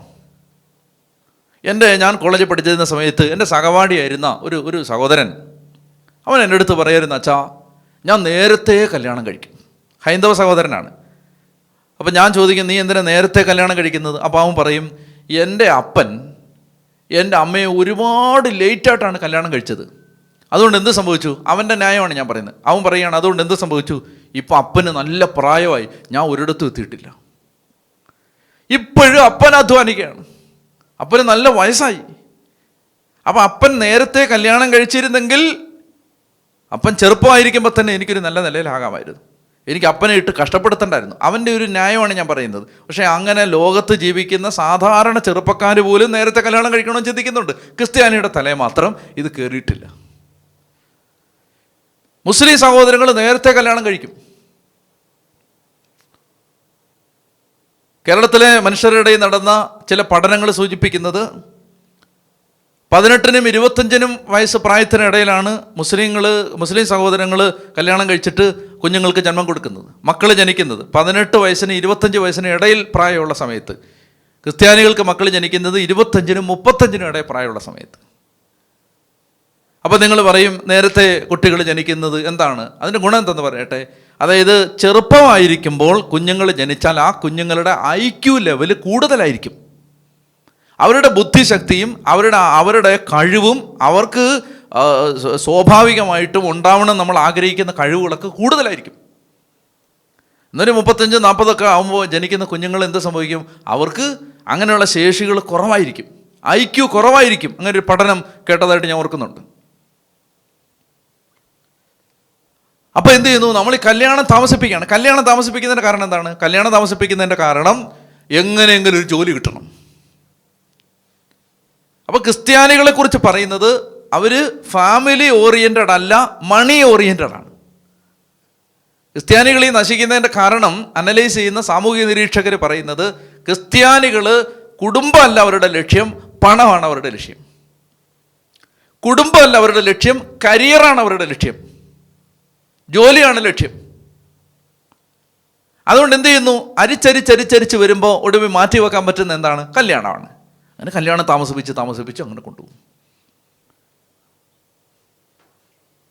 ഞാൻ കോളേജിൽ പഠിച്ചിരുന്ന സമയത്ത് എൻ്റെ സഹപാഠിയായിരുന്ന ഒരു സഹോദരൻ, അവൻ എൻ്റെ അടുത്ത് പറയായിരുന്നു, അച്ഛാ ഞാൻ നേരത്തെ കല്യാണം കഴിക്കും. ഹൈന്ദവ സഹോദരനാണ്. അപ്പം ഞാൻ ചോദിക്കും, നീ എന്തിനാ നേരത്തെ കല്യാണം കഴിക്കുന്നത്? അപ്പോൾ അവൻ പറയും, എൻ്റെ അപ്പൻ എൻ്റെ അമ്മയെ ഒരുപാട് ലേറ്റായിട്ടാണ് കല്യാണം കഴിച്ചത്. അതുകൊണ്ട് എന്ത് സംഭവിച്ചു? അവൻ്റെ ന്യായമാണ് ഞാൻ പറയുന്നത്. അവൻ പറയുകയാണ് അതുകൊണ്ട് എന്ത് സംഭവിച്ചു? ഇപ്പം അപ്പന് നല്ല പ്രായമായി, ഞാൻ ഒരിടത്തും എത്തിയിട്ടില്ല. ഇപ്പോഴും അപ്പൻ അധ്വാനിക്കുകയാണ്, അപ്പന് നല്ല വയസ്സായി. അപ്പം അപ്പൻ നേരത്തെ കല്യാണം കഴിച്ചിരുന്നെങ്കിൽ അപ്പൻ ചെറുപ്പമായിരിക്കുമ്പോൾ തന്നെ എനിക്കൊരു നല്ല നിലയിലാകാമായിരുന്നു, എനിക്ക് അപ്പനെ ഇട്ട് കഷ്ടപ്പെടുത്തണ്ടായിരുന്നു. അവൻ്റെ ഒരു ന്യായമാണ് ഞാൻ പറയുന്നത്. പക്ഷേ അങ്ങനെ ലോകത്ത് ജീവിക്കുന്ന സാധാരണ ചെറുപ്പക്കാർ പോലും നേരത്തെ കല്യാണം കഴിക്കണമെന്ന് ചിന്തിക്കുന്നുണ്ട്. ക്രിസ്ത്യാനിയുടെ തലയിൽ മാത്രം ഇത് കയറിയിട്ടില്ല. മുസ്ലിം സഹോദരങ്ങൾ നേരത്തെ കല്യാണം കഴിക്കും. കേരളത്തിലെ മനുഷ്യരുടെ ഇടയിൽ നടന്ന ചില പഠനങ്ങൾ സൂചിപ്പിക്കുന്നത് 18-നും 25-നും വയസ്സ് പ്രായത്തിനിടയിലാണ് മുസ്ലിം സഹോദരങ്ങൾ കല്യാണം കഴിച്ചിട്ട് കുഞ്ഞുങ്ങൾക്ക് ജന്മം കൊടുക്കുന്നത്, മക്കൾ ജനിക്കുന്നത്. 18 വയസ്സിന് 25 വയസ്സിന് ഇടയിൽ പ്രായമുള്ള സമയത്ത്. ക്രിസ്ത്യാനികൾക്ക് മക്കൾ ജനിക്കുന്നത് 25-നും 35-നും ഇടയിൽ പ്രായമുള്ള സമയത്ത്. അപ്പോൾ നിങ്ങൾ പറയും നേരത്തെ കുട്ടികൾ ജനിക്കുന്നത് എന്താണ്? അതിൻ്റെ ഗുണം എന്തെന്ന് പറയട്ടെ. അതായത് ചെറുപ്പമായിരിക്കുമ്പോൾ കുഞ്ഞുങ്ങൾ ജനിച്ചാൽ ആ കുഞ്ഞുങ്ങളുടെ IQ ലെവൽ കൂടുതലായിരിക്കും. അവരുടെ ബുദ്ധിശക്തിയും അവരുടെ കഴിവും അവർക്ക് സ്വാഭാവികമായിട്ടും ഉണ്ടാവണം നമ്മൾ ആഗ്രഹിക്കുന്ന കഴിവുകളൊക്കെ കൂടുതലായിരിക്കും. എന്നൊരു 35-40 ആകുമ്പോൾ ജനിക്കുന്ന കുഞ്ഞുങ്ങൾ എന്ത് സംഭവിക്കും? അവർക്ക് അങ്ങനെയുള്ള ശേഷികൾ കുറവായിരിക്കും, IQ കുറവായിരിക്കും. അങ്ങനെ ഒരു പഠനം കേട്ടതായിട്ട് ഞാൻ ഓർക്കുന്നുണ്ട്. അപ്പോൾ എന്ത് ചെയ്യുന്നു? നമ്മൾ ഈ കല്യാണം താമസിപ്പിക്കുകയാണ്. കല്യാണം താമസിപ്പിക്കുന്നതിൻ്റെ കാരണം എന്താണ്? കല്യാണം താമസിപ്പിക്കുന്നതിൻ്റെ കാരണം എങ്ങനെയെങ്കിലും ഒരു ജോലി കിട്ടണം. അപ്പോൾ ക്രിസ്ത്യാനികളെ കുറിച്ച് പറയുന്നത് അവർ ഫാമിലി ഓറിയൻറ്റഡ് അല്ല, മണി ഓറിയൻറ്റഡ് ആണ്. ക്രിസ്ത്യാനികൾ ഈ നശിക്കുന്നതിൻ്റെ കാരണം അനലൈസ് ചെയ്യുന്ന സാമൂഹിക നിരീക്ഷകർ പറയുന്നത് ക്രിസ്ത്യാനികൾ കുടുംബമല്ല അവരുടെ ലക്ഷ്യം, പണമാണ് അവരുടെ ലക്ഷ്യം. കുടുംബമല്ല അവരുടെ ലക്ഷ്യം, കരിയറാണ് അവരുടെ ലക്ഷ്യം, ജോലിയാണ് ലക്ഷ്യം. അതുകൊണ്ട് എന്ത് ചെയ്യുന്നു? അരിച്ചരിച്ചരിച്ചരിച്ച് വരുമ്പോൾ ഒടുവിൽ മാറ്റി വെക്കാൻ പറ്റുന്ന എന്താണ്? കല്യാണമാണ്. അങ്ങനെ കല്യാണം താമസിപ്പിച്ച് അങ്ങനെ കൊണ്ടുപോകും.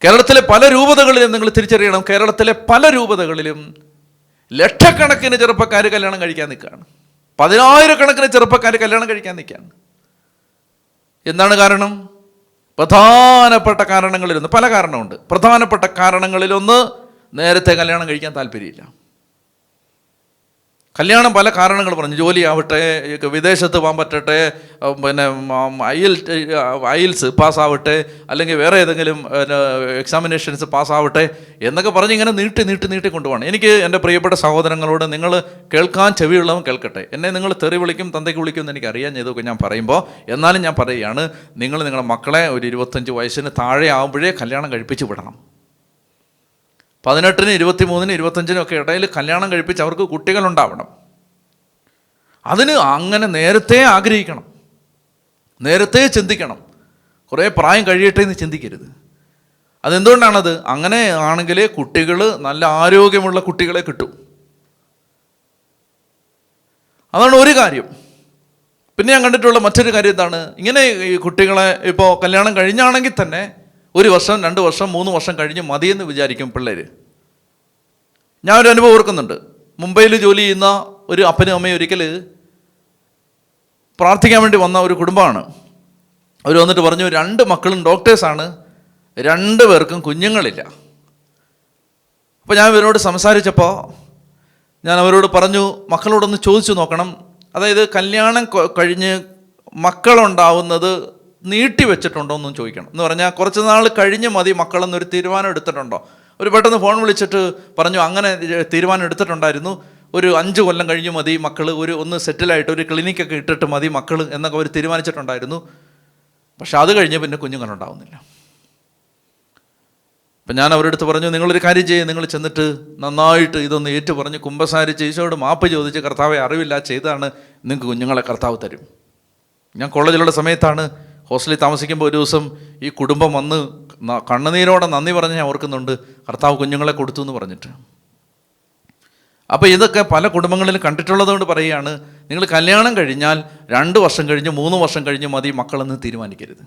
കേരളത്തിലെ പല രൂപതകളിലും നിങ്ങൾ തിരിച്ചറിയണം, കേരളത്തിലെ പല രൂപതകളിലും ലക്ഷക്കണക്കിന് ചെറുപ്പക്കാർ കല്യാണം കഴിക്കാൻ നിൽക്കുകയാണ്, 10,000-കണക്കിന് ചെറുപ്പക്കാർ കല്യാണം കഴിക്കാൻ നിൽക്കുകയാണ്. എന്താണ് കാരണം? പ്രധാനപ്പെട്ട കാരണങ്ങളിലൊന്ന്, പല കാരണമുണ്ട്, പ്രധാനപ്പെട്ട കാരണങ്ങളിലൊന്ന് നേരത്തെ കല്യാണം കഴിക്കാൻ താല്പര്യമില്ല. കല്യാണം പല കാരണങ്ങൾ പറഞ്ഞു. ജോലി ആവട്ടെ, വിദേശത്ത് പോകാൻ പറ്റട്ടെ, പിന്നെ IELTS പാസ്സാവട്ടെ, അല്ലെങ്കിൽ വേറെ ഏതെങ്കിലും എക്സാമിനേഷൻസ് പാസ്സാവട്ടെ എന്നൊക്കെ പറഞ്ഞ് ഇങ്ങനെ നീട്ടി കൊണ്ടുപോകണം. എനിക്ക് എൻ്റെ പ്രിയപ്പെട്ട സഹോദരങ്ങളോട്, നിങ്ങൾ കേൾക്കാൻ ചെവിയുള്ളവൻ കേൾക്കട്ടെ. എന്നെ നിങ്ങൾ തെറി വിളിക്കും, തന്തയ്ക്ക് വിളിക്കും എന്ന് എനിക്കറിയാൻ ചെയ്തൊക്കെ ഞാൻ പറയുമ്പോൾ, എന്നാലും ഞാൻ പറയുകയാണ്, നിങ്ങൾ നിങ്ങളുടെ മക്കളെ ഒരു 25 വയസ്സിന് താഴെ ആകുമ്പോഴേ കല്യാണം കഴിപ്പിച്ച് വിടണം. 18-നും 23-നും 25-നും ഒക്കെ ഇടയിൽ കല്യാണം കഴിപ്പിച്ച് അവർക്ക് കുട്ടികളുണ്ടാവണം. അതിന് അങ്ങനെ നേരത്തെ ആഗ്രഹിക്കണം, നേരത്തെ ചിന്തിക്കണം. കുറേ പ്രായം കഴിയട്ടെ എന്ന് ചിന്തിക്കരുത്. അതെന്തുകൊണ്ടാണത്? അങ്ങനെ ആണെങ്കിൽ കുട്ടികൾ നല്ല ആരോഗ്യമുള്ള കുട്ടികളെ കിട്ടും. അതാണ് ഒരു കാര്യം. പിന്നെ ഞാൻ കണ്ടിട്ടുള്ള മറ്റൊരു കാര്യം എന്താണ്? ഇങ്ങനെ ഈ കുട്ടികളെ ഇപ്പോൾ കല്യാണം കഴിഞ്ഞാണെങ്കിൽ തന്നെ 1 വർഷം 2 വർഷം 3 വർഷം കഴിഞ്ഞ് മതിയെന്ന് വിചാരിക്കും പിള്ളേർ. ഞാനൊരു അനുഭവം ഓർക്കുന്നുണ്ട്. മുംബൈയിൽ ജോലി ചെയ്യുന്ന ഒരു അപ്പനും അമ്മയും ഒരിക്കൽ പ്രാർത്ഥിക്കാൻ വേണ്ടി വന്ന ഒരു കുടുംബമാണ്. അവർ വന്നിട്ട് പറഞ്ഞു, 2 മക്കളും ഡോക്ടേഴ്സാണ്, 2 പേർക്കും കുഞ്ഞുങ്ങളില്ല. അപ്പോൾ ഞാൻ ഇവരോട് സംസാരിച്ചപ്പോൾ ഞാൻ അവരോട് പറഞ്ഞു, മക്കളോടൊന്ന് ചോദിച്ചു നോക്കണം. അതായത് കല്യാണം കഴിഞ്ഞ് മക്കളുണ്ടാവുന്നത് നീട്ടി വെച്ചിട്ടുണ്ടോ എന്നും ചോദിക്കണം. എന്ന് പറഞ്ഞാൽ കുറച്ച് നാൾ കഴിഞ്ഞ് മതി മക്കളെന്നൊരു തീരുമാനം എടുത്തിട്ടുണ്ടോ? ഒരു പെട്ടെന്ന് ഫോൺ വിളിച്ചിട്ട് പറഞ്ഞു അങ്ങനെ തീരുമാനം എടുത്തിട്ടുണ്ടായിരുന്നു, ഒരു 5 കൊല്ലം കഴിഞ്ഞ് മതി മക്കൾ, ഒന്ന് സെറ്റിലായിട്ട് ഒരു ക്ലിനിക്കൊക്കെ ഇട്ടിട്ട് മതി മക്കൾ എന്നൊക്കെ അവർ തീരുമാനിച്ചിട്ടുണ്ടായിരുന്നു. പക്ഷെ അത് കഴിഞ്ഞ് പിന്നെ കുഞ്ഞുങ്ങളുണ്ടാവുന്നില്ല. അപ്പം ഞാൻ അവരുടെ അടുത്ത് പറഞ്ഞു, നിങ്ങളൊരു കാര്യം ചെയ്യും, നിങ്ങൾ ചെന്നിട്ട് നന്നായിട്ട് ഇതൊന്ന് ഏറ്റു പറഞ്ഞ് കുമ്പസാരിച്ച് ഈശോയോട് മാപ്പ് ചോദിച്ച്, കർത്താവെ അറിവില്ല ചെയ്താണ്, നിങ്ങൾക്ക് കുഞ്ഞുങ്ങളെ കർത്താവ് തരും. ഞാൻ കോളേജിലുള്ള സമയത്താണ്, ഹോസ്റ്റലിൽ താമസിക്കുമ്പോൾ ഒരു ദിവസം ഈ കുടുംബം വന്ന് കണ്ണുനീരോടെ നന്ദി പറഞ്ഞ് ഞാൻ ഓർക്കുന്നുണ്ട്, കർത്താവ് കുഞ്ഞുങ്ങളെ കൊടുത്തു എന്ന് പറഞ്ഞിട്ട്. അപ്പോൾ ഇതൊക്കെ പല കുടുംബങ്ങളിലും കണ്ടിട്ടുള്ളത് കൊണ്ട് പറയുകയാണ്, നിങ്ങൾ കല്യാണം കഴിഞ്ഞാൽ 2 വർഷം കഴിഞ്ഞ് 3 വർഷം കഴിഞ്ഞ് മതി മക്കളെന്ന് തീരുമാനിക്കരുത്.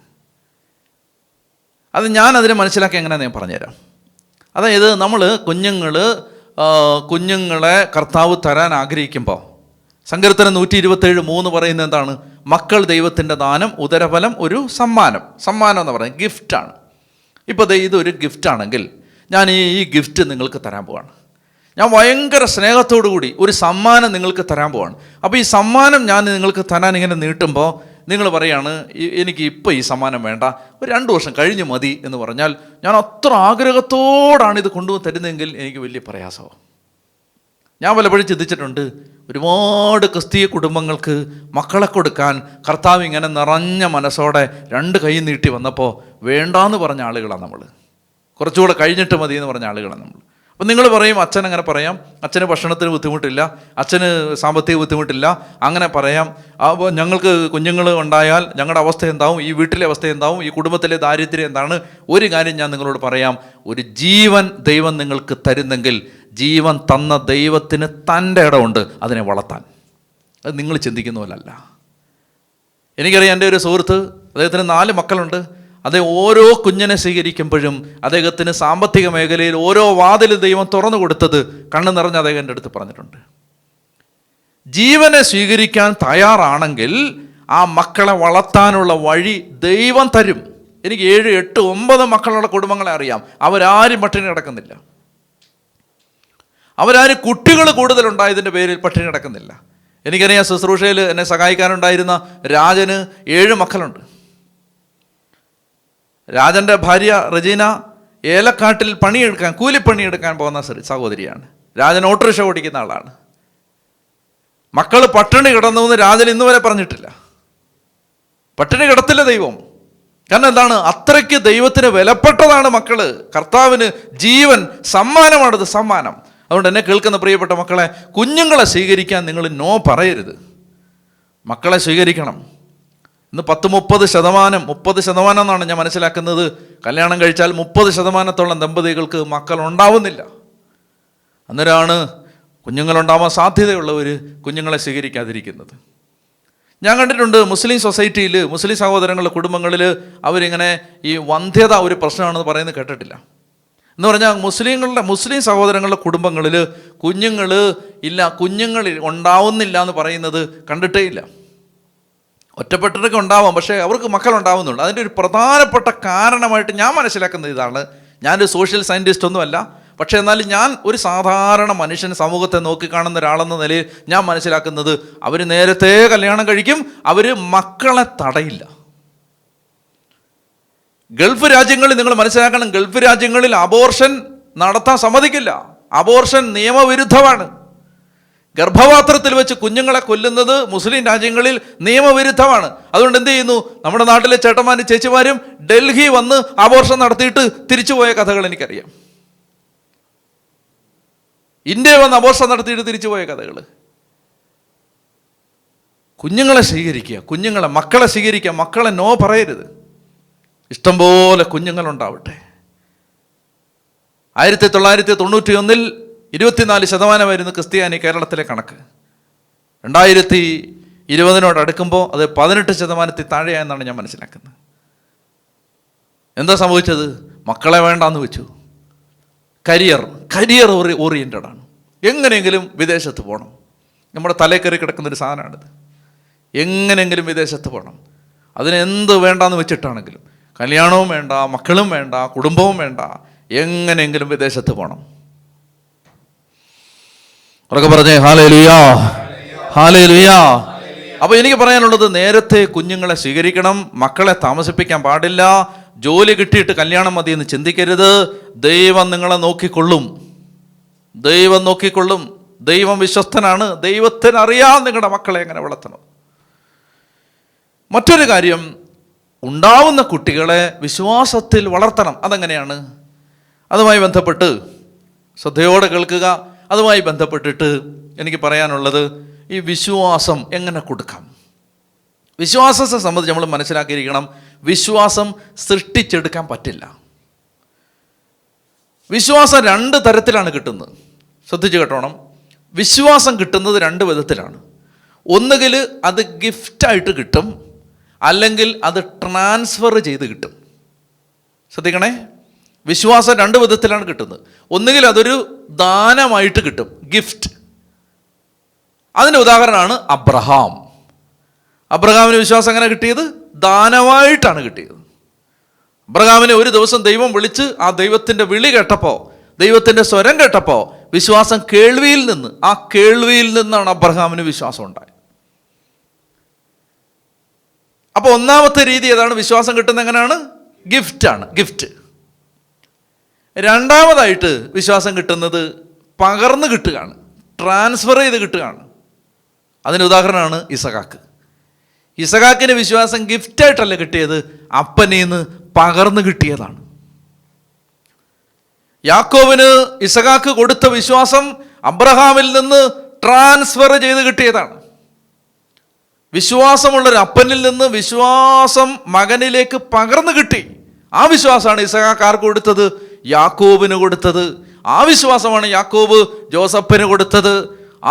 അത് ഞാനതിനെ മനസ്സിലാക്കി എങ്ങനെയാണെന്ന് ഞാൻ പറഞ്ഞുതരാം. അതായത് നമ്മൾ കുഞ്ഞുങ്ങളെ കർത്താവ് തരാൻ ആഗ്രഹിക്കുമ്പോൾ, സങ്കീർത്തനം 127:3 പറയുന്നത് എന്താണ്? മക്കൾ ദൈവത്തിൻ്റെ ദാനം, ഉദരഫലം ഒരു സമ്മാനം. സമ്മാനം എന്ന് പറയുന്നത് ഗിഫ്റ്റാണ്. ഇപ്പോൾ ഇതൊരു ഗിഫ്റ്റാണെങ്കിൽ ഞാൻ ഈ ഗിഫ്റ്റ് നിങ്ങൾക്ക് തരാൻ പോവാണ്. ഞാൻ ഭയങ്കര സ്നേഹത്തോടു കൂടി ഒരു സമ്മാനം നിങ്ങൾക്ക് തരാൻ പോവാണ്. അപ്പോൾ ഈ സമ്മാനം ഞാൻ നിങ്ങൾക്ക് തരാൻ ഇങ്ങനെ നീട്ടുമ്പോൾ നിങ്ങൾ പറയാണ്, എനിക്ക് ഇപ്പോൾ ഈ സമ്മാനം വേണ്ട, ഒരു 2 വർഷം കഴിഞ്ഞ് മതി എന്ന് പറഞ്ഞാൽ ഞാൻ അത്ര ആഗ്രഹത്തോടാണ് ഇത് കൊണ്ടുവന്ന് തരുന്നതെങ്കിൽ എനിക്ക് വലിയ പ്രയാസമാണ്. ഞാൻ പലപ്പോഴും ചിന്തിച്ചിട്ടുണ്ട്, ഒരുപാട് ക്രിസ്തീയ കുടുംബങ്ങൾക്ക് മക്കളെ കൊടുക്കാൻ കർത്താവ് ഇങ്ങനെ നിറഞ്ഞ മനസ്സോടെ 2 കൈ നീട്ടി വന്നപ്പോൾ വേണ്ടാന്ന് പറഞ്ഞ ആളുകളാണ് നമ്മൾ. കുറച്ചുകൂടെ കഴിഞ്ഞിട്ട് മതി എന്ന് പറഞ്ഞ ആളുകളാണ് നമ്മൾ. അപ്പം നിങ്ങൾ പറയും, അച്ഛൻ അങ്ങനെ പറയാം, അച്ഛന് ഭക്ഷണത്തിന് ബുദ്ധിമുട്ടില്ല, അച്ഛന് സാമ്പത്തിക ബുദ്ധിമുട്ടില്ല, അങ്ങനെ പറയാം. അപ്പോൾ ഞങ്ങൾക്ക് കുഞ്ഞുങ്ങൾ ഉണ്ടായാൽ ഞങ്ങളുടെ അവസ്ഥ എന്താവും, ഈ വീട്ടിലെ അവസ്ഥ എന്താവും, ഈ കുടുംബത്തിലെ ദാരിദ്ര്യം എന്താണ്? ഒരു കാര്യം ഞാൻ നിങ്ങളോട് പറയാം, ഒരു ജീവൻ ദൈവം നിങ്ങൾക്ക് തരുന്നെങ്കിൽ ജീവൻ തന്ന ദൈവത്തിന് തൻ്റെ ഇടമുണ്ട് അതിനെ വളർത്താൻ. അത് നിങ്ങൾ ചിന്തിക്കുന്ന പോലല്ല. എനിക്കറിയാം, എൻ്റെ ഒരു സുഹൃത്ത്, അദ്ദേഹത്തിന് 4 മക്കളുണ്ട്. ഓരോ കുഞ്ഞിനെ സ്വീകരിക്കുമ്പോഴും അദ്ദേഹത്തിന് സാമ്പത്തിക മേഖലയിൽ ഓരോ വാതിൽ ദൈവം തുറന്നു കൊടുത്തത് കണ്ണു നിറഞ്ഞ് അദ്ദേഹം എൻ്റെ അടുത്ത് പറഞ്ഞിട്ടുണ്ട്. ജീവനെ സ്വീകരിക്കാൻ തയ്യാറാണെങ്കിൽ ആ മക്കളെ വളർത്താനുള്ള വഴി ദൈവം തരും. എനിക്ക് 7, 8, 9 മക്കളുള്ള കുടുംബങ്ങളെ അറിയാം. അവരാരും പട്ടിണി കിടക്കുന്നില്ല. അവരാരും കുട്ടികൾ കൂടുതലുണ്ടായതിൻ്റെ പേരിൽ പട്ടിണി കിടക്കുന്നില്ല. എനിക്കറിയാം, ശുശ്രൂഷയിൽ എന്നെ സഹായിക്കാനുണ്ടായിരുന്ന രാജന് 7 മക്കളുണ്ട്. രാജൻ്റെ ഭാര്യ റജീന ഏലക്കാട്ടിൽ പണിയെടുക്കാൻ, കൂലിപ്പണിയെടുക്കാൻ പോകുന്ന സഹോദരിയാണ്. രാജൻ ഓട്ടോറിക്ഷ ഓടിക്കുന്ന ആളാണ്. മക്കൾ പട്ടിണി കിടന്നു എന്ന് രാജൻ ഇന്ന് വരെ പറഞ്ഞിട്ടില്ല. പട്ടിണി കിടത്തില്ല ദൈവം. കാരണം എന്താണ്? അത്രയ്ക്ക് ദൈവത്തിന് വിലപ്പെട്ടതാണ് മക്കള്. കർത്താവിന് ജീവൻ സമ്മാനമാണത്, സമ്മാനം. അതുകൊണ്ട് എന്നെ കേൾക്കുന്ന പ്രിയപ്പെട്ട മക്കളെ, കുഞ്ഞുങ്ങളെ സ്വീകരിക്കാൻ നിങ്ങൾ നോ പറയരുത്. മക്കളെ സ്വീകരിക്കണം. ഇന്ന് 30% എന്നാണ് ഞാൻ മനസ്സിലാക്കുന്നത്. കല്യാണം കഴിച്ചാൽ 30% ദമ്പതികൾക്ക് മക്കൾ ഉണ്ടാവുന്നില്ല. അന്നേരമാണ് കുഞ്ഞുങ്ങളുണ്ടാവാൻ സാധ്യതയുള്ളവർ കുഞ്ഞുങ്ങളെ സ്വീകരിക്കാതിരിക്കുന്നത്. ഞാൻ കണ്ടിട്ടുണ്ട് മുസ്ലിം സൊസൈറ്റിയിൽ, മുസ്ലിം സഹോദരങ്ങളുടെ കുടുംബങ്ങളിൽ അവരിങ്ങനെ ഈ വന്ധ്യത ഒരു പ്രശ്നമാണെന്ന് പറയുന്നത് കേട്ടിട്ടില്ല. എന്ന് പറഞ്ഞാൽ മുസ്ലിം സഹോദരങ്ങളുടെ കുടുംബങ്ങളിൽ കുഞ്ഞുങ്ങൾ ഉണ്ടാവുന്നില്ല എന്ന് പറയുന്നത് കണ്ടിട്ടേ ഇല്ല. ഒറ്റപ്പെട്ടവരൊക്കെ ഉണ്ടാവാം, പക്ഷേ അവർക്ക് മക്കളുണ്ടാവുന്നുണ്ട്. അതിൻ്റെ ഒരു പ്രധാനപ്പെട്ട കാരണമായിട്ട് ഞാൻ മനസ്സിലാക്കുന്നത് ഇതാണ്. ഞാനൊരു സോഷ്യൽ സയൻറ്റിസ്റ്റ് ഒന്നുമല്ല, പക്ഷേ എന്നാലും ഞാൻ ഒരു സാധാരണ മനുഷ്യൻ, സമൂഹത്തെ നോക്കിക്കാണുന്ന ഒരാളെന്ന നിലയിൽ ഞാൻ മനസ്സിലാക്കുന്നത്, അവർ നേരത്തെ കല്യാണം കഴിക്കും, അവർ മക്കളെ തടയില്ല. ഗൾഫ് രാജ്യങ്ങളിൽ നിങ്ങൾ മനസ്സിലാക്കണം, ഗൾഫ് രാജ്യങ്ങളിൽ അബോർഷൻ നടത്താൻ സമ്മതിക്കില്ല. അബോർഷൻ നിയമവിരുദ്ധമാണ്. ഗർഭപാത്രത്തിൽ വെച്ച് കുഞ്ഞുങ്ങളെ കൊല്ലുന്നത് മുസ്ലിം രാജ്യങ്ങളിൽ നിയമവിരുദ്ധമാണ്. അതുകൊണ്ട് എന്ത് ചെയ്യുന്നു, നമ്മുടെ നാട്ടിലെ ചേട്ടന്മാരും ചേച്ചിമാരും ഡൽഹി വന്ന് അബോർഷൻ നടത്തിയിട്ട് തിരിച്ചുപോയ കഥകൾ എനിക്കറിയാം. ഇന്ത്യയിൽ വന്ന് അബോർഷൻ നടത്തിയിട്ട് തിരിച്ചുപോയ കഥകൾ. കുഞ്ഞുങ്ങളെ സ്വീകരിക്കുക, മക്കളെ സ്വീകരിക്കുക, മക്കളെ നോ പറയരുത്. ഇഷ്ടംപോലെ കുഞ്ഞുങ്ങളുണ്ടാവട്ടെ. 1991 24% ക്രിസ്ത്യാനി കേരളത്തിലെ കണക്ക്. 2020 അടുക്കുമ്പോൾ അത് 18% താഴെയായെന്നാണ് ഞാൻ മനസ്സിലാക്കുന്നത്. എന്താ സംഭവിച്ചത്? മക്കളെ വേണ്ടാന്ന് വെച്ചു. കരിയർ ഓറിയൻറ്റഡാണ്. എങ്ങനെയെങ്കിലും വിദേശത്ത് പോകണം. നമ്മുടെ തലയിൽ കയറി കിടക്കുന്നൊരു സാധനമാണിത്. എങ്ങനെയെങ്കിലും വിദേശത്ത് പോകണം. അതിനെന്ത് വേണ്ടാന്ന് വെച്ചിട്ടാണെങ്കിലും, കല്യാണവും വേണ്ട, മക്കളും വേണ്ട, കുടുംബവും വേണ്ട, എങ്ങനെയെങ്കിലും വിദേശത്ത് പോകണം. ഉറക്കെ പറഞ്ഞേ ഹല്ലേലൂയ, ഹല്ലേലൂയ. അപ്പോൾ എനിക്ക് പറയാനുള്ളത്, നേരത്തെ കുഞ്ഞുങ്ങളെ സ്വീകരിക്കണം. മക്കളെ താമസിപ്പിക്കാൻ പാടില്ല. ജോലി കിട്ടിയിട്ട് കല്യാണം മതി എന്ന് ചിന്തിക്കരുത്. ദൈവം നിങ്ങളെ നോക്കിക്കൊള്ളും. ദൈവം വിശ്വസ്തനാണ്. ദൈവത്തിന് അറിയാം നിങ്ങളുടെ മക്കളെ എങ്ങനെ വളർത്തണം. മറ്റൊരു കാര്യം, ഉണ്ടാവുന്ന കുട്ടികളെ വിശ്വാസത്തിൽ വളർത്തണം. അതെങ്ങനെയാണ്? അതുമായി ബന്ധപ്പെട്ട് ശ്രദ്ധയോടെ കേൾക്കുക. അതുമായി ബന്ധപ്പെട്ടിട്ട് എനിക്ക് പറയാനുള്ളത്, ഈ വിശ്വാസം എങ്ങനെ കൊടുക്കാം. വിശ്വാസത്തെ സംബന്ധിച്ച് നമ്മൾ മനസ്സിലാക്കിയിരിക്കണം, വിശ്വാസം സൃഷ്ടിച്ചെടുക്കാൻ പറ്റില്ല. വിശ്വാസം 2 തരത്തിലാണ് കിട്ടുന്നത്. ശ്രദ്ധിച്ച് കേട്ടോണം. വിശ്വാസം കിട്ടുന്നത് 2 വിധത്തിലാണ്. ഒന്നുകിൽ അത് ഗിഫ്റ്റായിട്ട് കിട്ടും, അല്ലെങ്കിൽ അത് ട്രാൻസ്ഫർ ചെയ്ത് കിട്ടും. ശ്രദ്ധിക്കണേ, വിശ്വാസം 2 വിധത്തിലാണ് കിട്ടുന്നത്. ഒന്നുകിൽ അതൊരു ദാനമായിട്ട് കിട്ടും, ഗിഫ്റ്റ്. അതിൻ്റെ ഉദാഹരണമാണ് അബ്രഹാം. അബ്രഹാമിന് വിശ്വാസം എങ്ങനെ കിട്ടിയത്? ദാനമായിട്ടാണ് കിട്ടിയത്. അബ്രഹാമിനെ ഒരു ദിവസം ദൈവം വിളിച്ച് ആ ദൈവത്തിൻ്റെ വിളി കേട്ടപ്പോൾ, ദൈവത്തിൻ്റെ സ്വരം കേട്ടപ്പോൾ വിശ്വാസം കേൾവിയിൽ നിന്ന്, ആ കേൾവിയിൽ നിന്നാണ് അബ്രഹാമിന് വിശ്വാസം ഉണ്ടായത്. അപ്പോൾ ഒന്നാമത്തെ രീതി ഏതാണ്? വിശ്വാസം കിട്ടുന്നത് എങ്ങനെയാണ്? ഗിഫ്റ്റാണ്, ഗിഫ്റ്റ്. രണ്ടാമതായിട്ട് വിശ്വാസം കിട്ടുന്നത് പകർന്ന് കിട്ടുകയാണ്, ട്രാൻസ്ഫർ ചെയ്ത് കിട്ടുകയാണ്. അതിന് ഉദാഹരണമാണ് ഇസഹാക്ക്. ഇസഹാക്കിന് വിശ്വാസം ഗിഫ്റ്റായിട്ടല്ല കിട്ടിയത്, അപ്പനീന്ന് പകർന്ന് കിട്ടിയതാണ്. യാക്കോബിന് ഇസഹാക്ക് കൊടുത്ത വിശ്വാസം അബ്രഹാമിൽ നിന്ന് ട്രാൻസ്ഫർ ചെയ്ത് കിട്ടിയതാണ്. വിശ്വാസമുള്ളൊരു അപ്പനിൽ നിന്ന് വിശ്വാസം മകനിലേക്ക് പകർന്നു കിട്ടി. ആ വിശ്വാസമാണ് ഇസഹാക്ക് ആർക്ക് കൊടുത്തത്? യാക്കോബിന് കൊടുത്തത്. ആ വിശ്വാസമാണ് യാക്കോബ് ജോസഫിന് കൊടുത്തത്.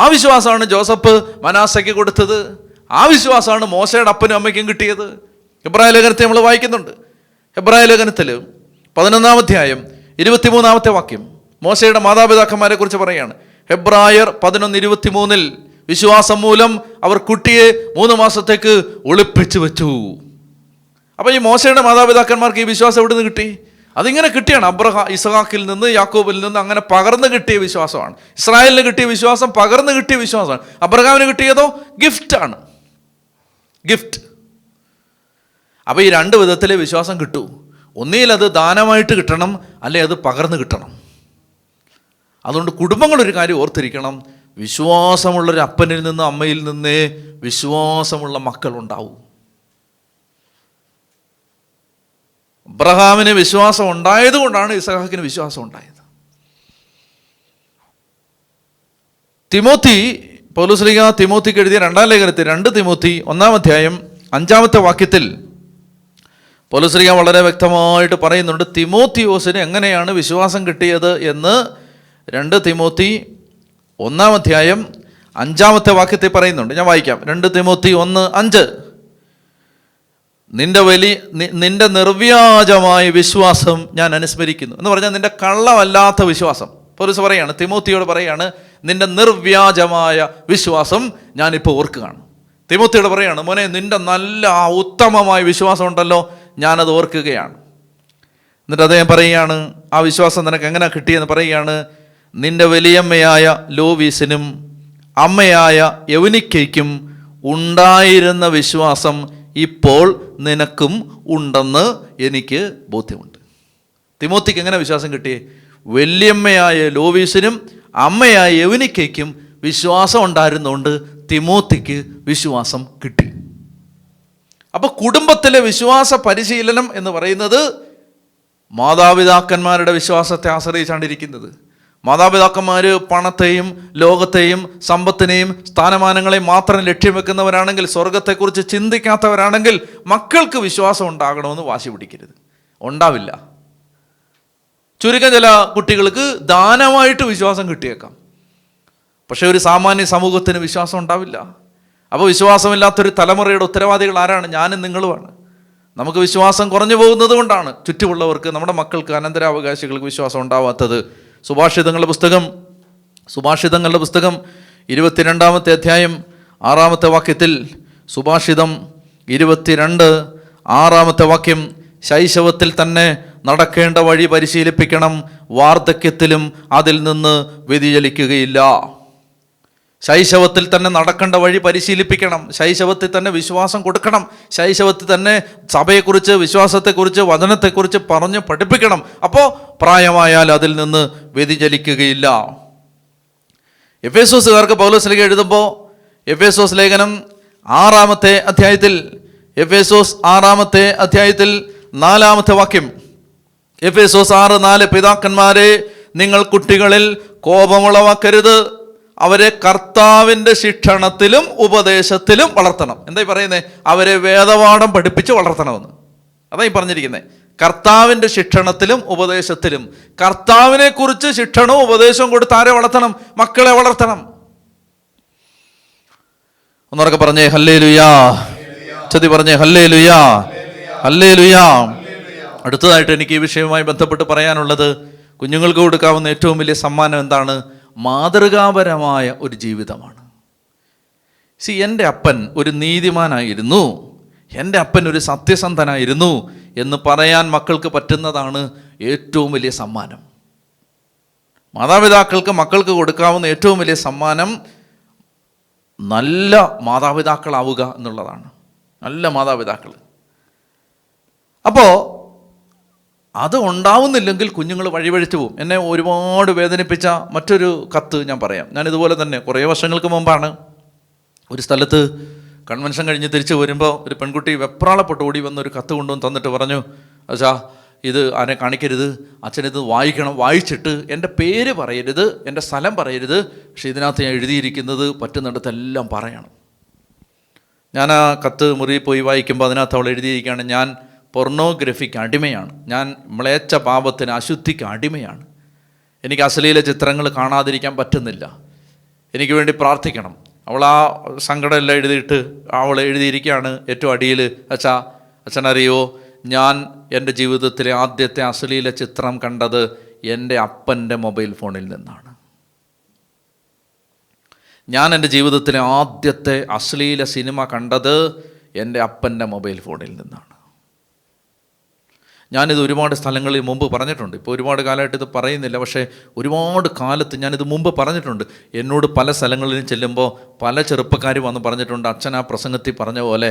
ആ വിശ്വാസമാണ് ജോസഫ് മനാസയ്ക്ക് കൊടുത്തത്. ആ വിശ്വാസമാണ് മോശയുടെ അപ്പനും അമ്മയ്ക്കും കിട്ടിയത്. ഹെബ്രായ ലേഖനത്തെ നമ്മൾ വായിക്കുന്നുണ്ട്. ഹെബ്രായ ലേഖനത്തിൽ 11-ാം അധ്യായം 23-ാമത്തെ വാക്യം മോശയുടെ മാതാപിതാക്കന്മാരെ കുറിച്ച് പറയുകയാണ്. ഹെബ്രായർ 11:23 വിശ്വാസം മൂലം അവർ കുട്ടിയെ 3 മാസത്തേക്ക് ഒളിപ്പിച്ചു വെച്ചു. അപ്പം ഈ മോശയുടെ മാതാപിതാക്കന്മാർക്ക് ഈ വിശ്വാസം എവിടെ നിന്ന് കിട്ടി? അതിങ്ങനെ കിട്ടിയാണ്. ഇസഹാക്കിൽ നിന്ന്, യാക്കോബിൽ നിന്ന് അങ്ങനെ പകർന്നു കിട്ടിയ വിശ്വാസമാണ്. ഇസ്രായേലിന് കിട്ടിയ വിശ്വാസം പകർന്നു കിട്ടിയ വിശ്വാസമാണ്. അബ്രഹാമിന് കിട്ടിയതോ ഗിഫ്റ്റാണ്, ഗിഫ്റ്റ്. അപ്പോൾ ഈ രണ്ട് വിധത്തിലെ വിശ്വാസം കിട്ടൂ. ഒന്നിൽ അത് ദാനമായിട്ട് കിട്ടണം, അല്ലെ അത് പകർന്നു കിട്ടണം. അതുകൊണ്ട് കുടുംബങ്ങളൊരു കാര്യം ഓർത്തിരിക്കണം, വിശ്വാസമുള്ളൊരു അപ്പനിൽ നിന്ന്, അമ്മയിൽ നിന്നേ വിശ്വാസമുള്ള മക്കളുണ്ടാവൂ. അബ്രഹാമിന് വിശ്വാസം ഉണ്ടായത് കൊണ്ടാണ് ഇസഹാക്കിന് വിശ്വാസം ഉണ്ടായത്. പൗലോസ് തിമോത്തിക്ക് എഴുതിയ 2-ാം ലേഖനത്തിൽ 2 തിമോത്തി 1-ാം അധ്യായം 5-ാമത്തെ വാക്യത്തിൽ പൗലോസ് വളരെ വ്യക്തമായിട്ട് പറയുന്നുണ്ട് തിമോത്തിയോസിന് എങ്ങനെയാണ് വിശ്വാസം കിട്ടിയത് എന്ന്. 2 തിമോത്തി 1-ാം അധ്യായം 5-ാമത്തെ വാക്യത്തിൽ പറയുന്നുണ്ട്. ഞാൻ വായിക്കാം. 2 തിമോത്തി 1:5 നിന്റെ നിർവ്യാജമായ വിശ്വാസം ഞാൻ അനുസ്മരിക്കുന്നു എന്ന് പറഞ്ഞാൽ നിന്റെ കള്ളമല്ലാത്ത വിശ്വാസം. പൗലോസ് പറയാണ്, തിമോത്തിയോട് പറയാണ്, നിന്റെ നിർവ്യാജമായ വിശ്വാസം ഞാനിപ്പോൾ ഓർക്കുകയാണ്. തിമോത്തിയോട് പറയാണ്, മോനെ നിന്റെ നല്ല ഉത്തമമായ വിശ്വാസം ഉണ്ടല്ലോ, ഞാനത് ഓർക്കുകയാണ്. എന്നിട്ട് അദ്ദേഹം പറയുകയാണ്, ആ വിശ്വാസം നിനക്ക് എങ്ങനെ കിട്ടിയെന്ന് പറയുകയാണ്. നിന്റെ വലിയമ്മയായ ലോവീസിനും അമ്മയായ യൗനിക്കയ്ക്കും ഉണ്ടായിരുന്ന വിശ്വാസം ഇപ്പോൾ നിനക്കും ഉണ്ടെന്ന് എനിക്ക് ബോധ്യമുണ്ട്. തിമോത്തിക്ക് എങ്ങനെ വിശ്വാസം കിട്ടിയേ? വല്യമ്മയായ ലോവീസിനും അമ്മയായ യൗനിക്കയ്ക്കും വിശ്വാസം ഉണ്ടായിരുന്നുകൊണ്ട് തിമോത്തിക്ക് വിശ്വാസം കിട്ടി. അപ്പോൾ കുടുംബത്തിലെ വിശ്വാസ പരിശീലനം എന്ന് പറയുന്നത് മാതാപിതാക്കന്മാരുടെ വിശ്വാസത്തെ ആശ്രയിച്ചാണ്ടിരിക്കുന്നത്. മാതാപിതാക്കന്മാർ പണത്തെയും ലോകത്തെയും സമ്പത്തിനെയും സ്ഥാനമാനങ്ങളെയും മാത്രം ലക്ഷ്യം വെക്കുന്നവരാണെങ്കിൽ, സ്വർഗത്തെക്കുറിച്ച് ചിന്തിക്കാത്തവരാണെങ്കിൽ മക്കൾക്ക് വിശ്വാസം ഉണ്ടാകണമെന്ന് വാശി പിടിക്കരുത്. ഉണ്ടാവില്ല. ചുരുക്കം ചില കുട്ടികൾക്ക് ദാനമായിട്ട് വിശ്വാസം കിട്ടിയേക്കാം, പക്ഷെ ഒരു സാമാന്യ സമൂഹത്തിന് വിശ്വാസം ഉണ്ടാവില്ല. അപ്പോൾ വിശ്വാസമില്ലാത്തൊരു തലമുറയുടെ ഉത്തരവാദികൾ ആരാണ്? ഞാനും നിങ്ങളുമാണ്. നമുക്ക് വിശ്വാസം കുറഞ്ഞു പോകുന്നത് കൊണ്ടാണ് ചുറ്റുമുള്ളവർക്ക്, നമ്മുടെ മക്കൾക്ക്, അനന്തരാവകാശികൾക്ക് വിശ്വാസം ഉണ്ടാവാത്തത്. സുഭാഷിതങ്ങളുടെ പുസ്തകം 22-ാമത്തെ അധ്യായം 6-ാമത്തെ വാക്യത്തിൽ, സുഭാഷിതം 22:6 വാക്യം, ശൈശവത്തിൽ തന്നെ നടക്കേണ്ട വഴി പരിശീലിപ്പിക്കണം, വാർദ്ധക്യത്തിലും അതിൽ നിന്ന് വ്യതിചലിക്കുകയില്ല. ശൈശവത്തിൽ തന്നെ നടക്കേണ്ട വഴി പരിശീലിപ്പിക്കണം, ശൈശവത്തിൽ തന്നെ വിശ്വാസം കൊടുക്കണം, ശൈശവത്തിൽ തന്നെ സഭയെക്കുറിച്ച്, വിശ്വാസത്തെക്കുറിച്ച്, വചനത്തെക്കുറിച്ച് പറഞ്ഞ് പഠിപ്പിക്കണം. അപ്പോൾ പ്രായമായാൽ അതിൽ നിന്ന് വ്യതിചലിക്കുകയില്ല. എഫേസോസുകാർക്ക് പൗലോസ് ലേഖനം എഴുതുമ്പോൾ എഫേസോസ് ലേഖനം 6-ാമത്തെ അധ്യായത്തിൽ, എഫേസോസ് 6-ാമത്തെ അധ്യായത്തിൽ 4-ാമത്തെ വാക്യം, എഫേസോസ് 6:4, പിതാക്കന്മാരെ നിങ്ങൾ കുട്ടികളിൽ കോപമുളവാക്കരുത്, അവരെ കർത്താവിൻ്റെ ശിക്ഷണത്തിലും ഉപദേശത്തിലും വളർത്തണം. എന്തായി പറയുന്നത്? അവരെ വേദപാഠം പഠിപ്പിച്ച് വളർത്തണമെന്ന്. അതായി പറഞ്ഞിരിക്കുന്നത്. കർത്താവിൻ്റെ ശിക്ഷണത്തിലും ഉപദേശത്തിലും. കർത്താവിനെ കുറിച്ച് ശിക്ഷണവും ഉപദേശവും കൊടുത്ത് ആരെ വളർത്തണം? മക്കളെ വളർത്തണം. ഒന്നുറക്കെ പറഞ്ഞേ ഹല്ലേലൂയാ. ചൊല്ലി പറഞ്ഞേ ഹല്ലേലൂയാ, ഹല്ലേലൂയാ. അടുത്തതായിട്ട് എനിക്ക് ഈ വിഷയവുമായി ബന്ധപ്പെട്ട് പറയാനുള്ളത്, കുഞ്ഞുങ്ങൾക്ക് കൊടുക്കാവുന്ന ഏറ്റവും വലിയ സമ്മാനം എന്താണ്? മാതൃകാപരമായ ഒരു ജീവിതമാണ്. എൻ്റെ അപ്പൻ ഒരു നീതിമാനായിരുന്നു, എൻ്റെ അപ്പൻ ഒരു സത്യസന്ധനായിരുന്നു എന്ന് പറയാൻ മക്കൾക്ക് പറ്റുന്നതാണ് ഏറ്റവും വലിയ സമ്മാനം. മാതാപിതാക്കൾക്ക് മക്കൾക്ക് കൊടുക്കാവുന്ന ഏറ്റവും വലിയ സമ്മാനം നല്ല മാതാപിതാക്കളാവുക എന്നുള്ളതാണ്. നല്ല മാതാപിതാക്കൾ. അപ്പോൾ അത് ഉണ്ടാവുന്നില്ലെങ്കിൽ കുഞ്ഞുങ്ങൾ വഴിവഴിച്ചു പോകും. എന്നെ ഒരുപാട് വേദനിപ്പിച്ച മറ്റൊരു കത്ത് ഞാൻ പറയാം. ഞാനിതുപോലെ തന്നെ കുറേ വർഷങ്ങൾക്ക് മുമ്പാണ് ഒരു സ്ഥലത്ത് കൺവെൻഷൻ കഴിഞ്ഞ് തിരിച്ച് വരുമ്പോൾ ഒരു പെൺകുട്ടി വെപ്രാളപ്പെട്ട് ഓടി വന്നൊരു കത്ത് കൊണ്ടുവന്ന് തന്നിട്ട് പറഞ്ഞു, അച്ഛാ ഇത് ആരെ കാണിക്കരുത്, അച്ഛനിത് വായിക്കണം, വായിച്ചിട്ട് എൻ്റെ പേര് പറയരുത്, എൻ്റെ സ്ഥലം പറയരുത്, പക്ഷേ ഇതിനകത്ത് ഞാൻ എഴുതിയിരിക്കുന്നത് പറ്റുന്നിടത്തെല്ലാം പറയണം. ഞാൻ ആ കത്ത് മുറിയിൽ പോയി വായിക്കുമ്പോൾ അതിനകത്ത് അവൾ എഴുതിയിരിക്കുകയാണ്, ഞാൻ പൊർണോഗ്രഫിക്ക് അടിമയാണ്, ഞാൻ മ്ലേച്ഛ പാപത്തിന് അശുദ്ധിക്ക് അടിമയാണ്, എനിക്ക് അശ്ലീല ചിത്രങ്ങൾ കാണാതിരിക്കാൻ പറ്റുന്നില്ല, എനിക്ക് വേണ്ടി പ്രാർത്ഥിക്കണം. അവൾ ആ സങ്കടമെല്ലാം എഴുതിയിട്ട് അവൾ എഴുതിയിരിക്കുകയാണ് ഏറ്റവും അടിയിൽ, അച്ഛനറിയോ, ഞാൻ എൻ്റെ ജീവിതത്തിലെ ആദ്യത്തെ അശ്ലീല ചിത്രം കണ്ടത് എൻ്റെ അപ്പൻ്റെ മൊബൈൽ ഫോണിൽ നിന്നാണ്. ഞാൻ എൻ്റെ ജീവിതത്തിലെ ആദ്യത്തെ അശ്ലീല സിനിമ കണ്ടത് എൻ്റെ അപ്പൻ്റെ മൊബൈൽ ഫോണിൽ നിന്നാണ്. ഞാനിത് ഒരുപാട് സ്ഥലങ്ങളിൽ മുമ്പ് പറഞ്ഞിട്ടുണ്ട്. ഇപ്പോൾ ഒരുപാട് കാലമായിട്ട് ഇത് പറയുന്നില്ല, പക്ഷേ ഒരുപാട് കാലത്ത് ഞാനിത് മുമ്പ് പറഞ്ഞിട്ടുണ്ട്. എന്നോട് പല സ്ഥലങ്ങളിലും ചെല്ലുമ്പോൾ പല ചെറുപ്പക്കാർ വന്ന് പറഞ്ഞിട്ടുണ്ട്, അച്ഛൻ ആ പ്രസംഗത്തിൽ പറഞ്ഞ പോലെ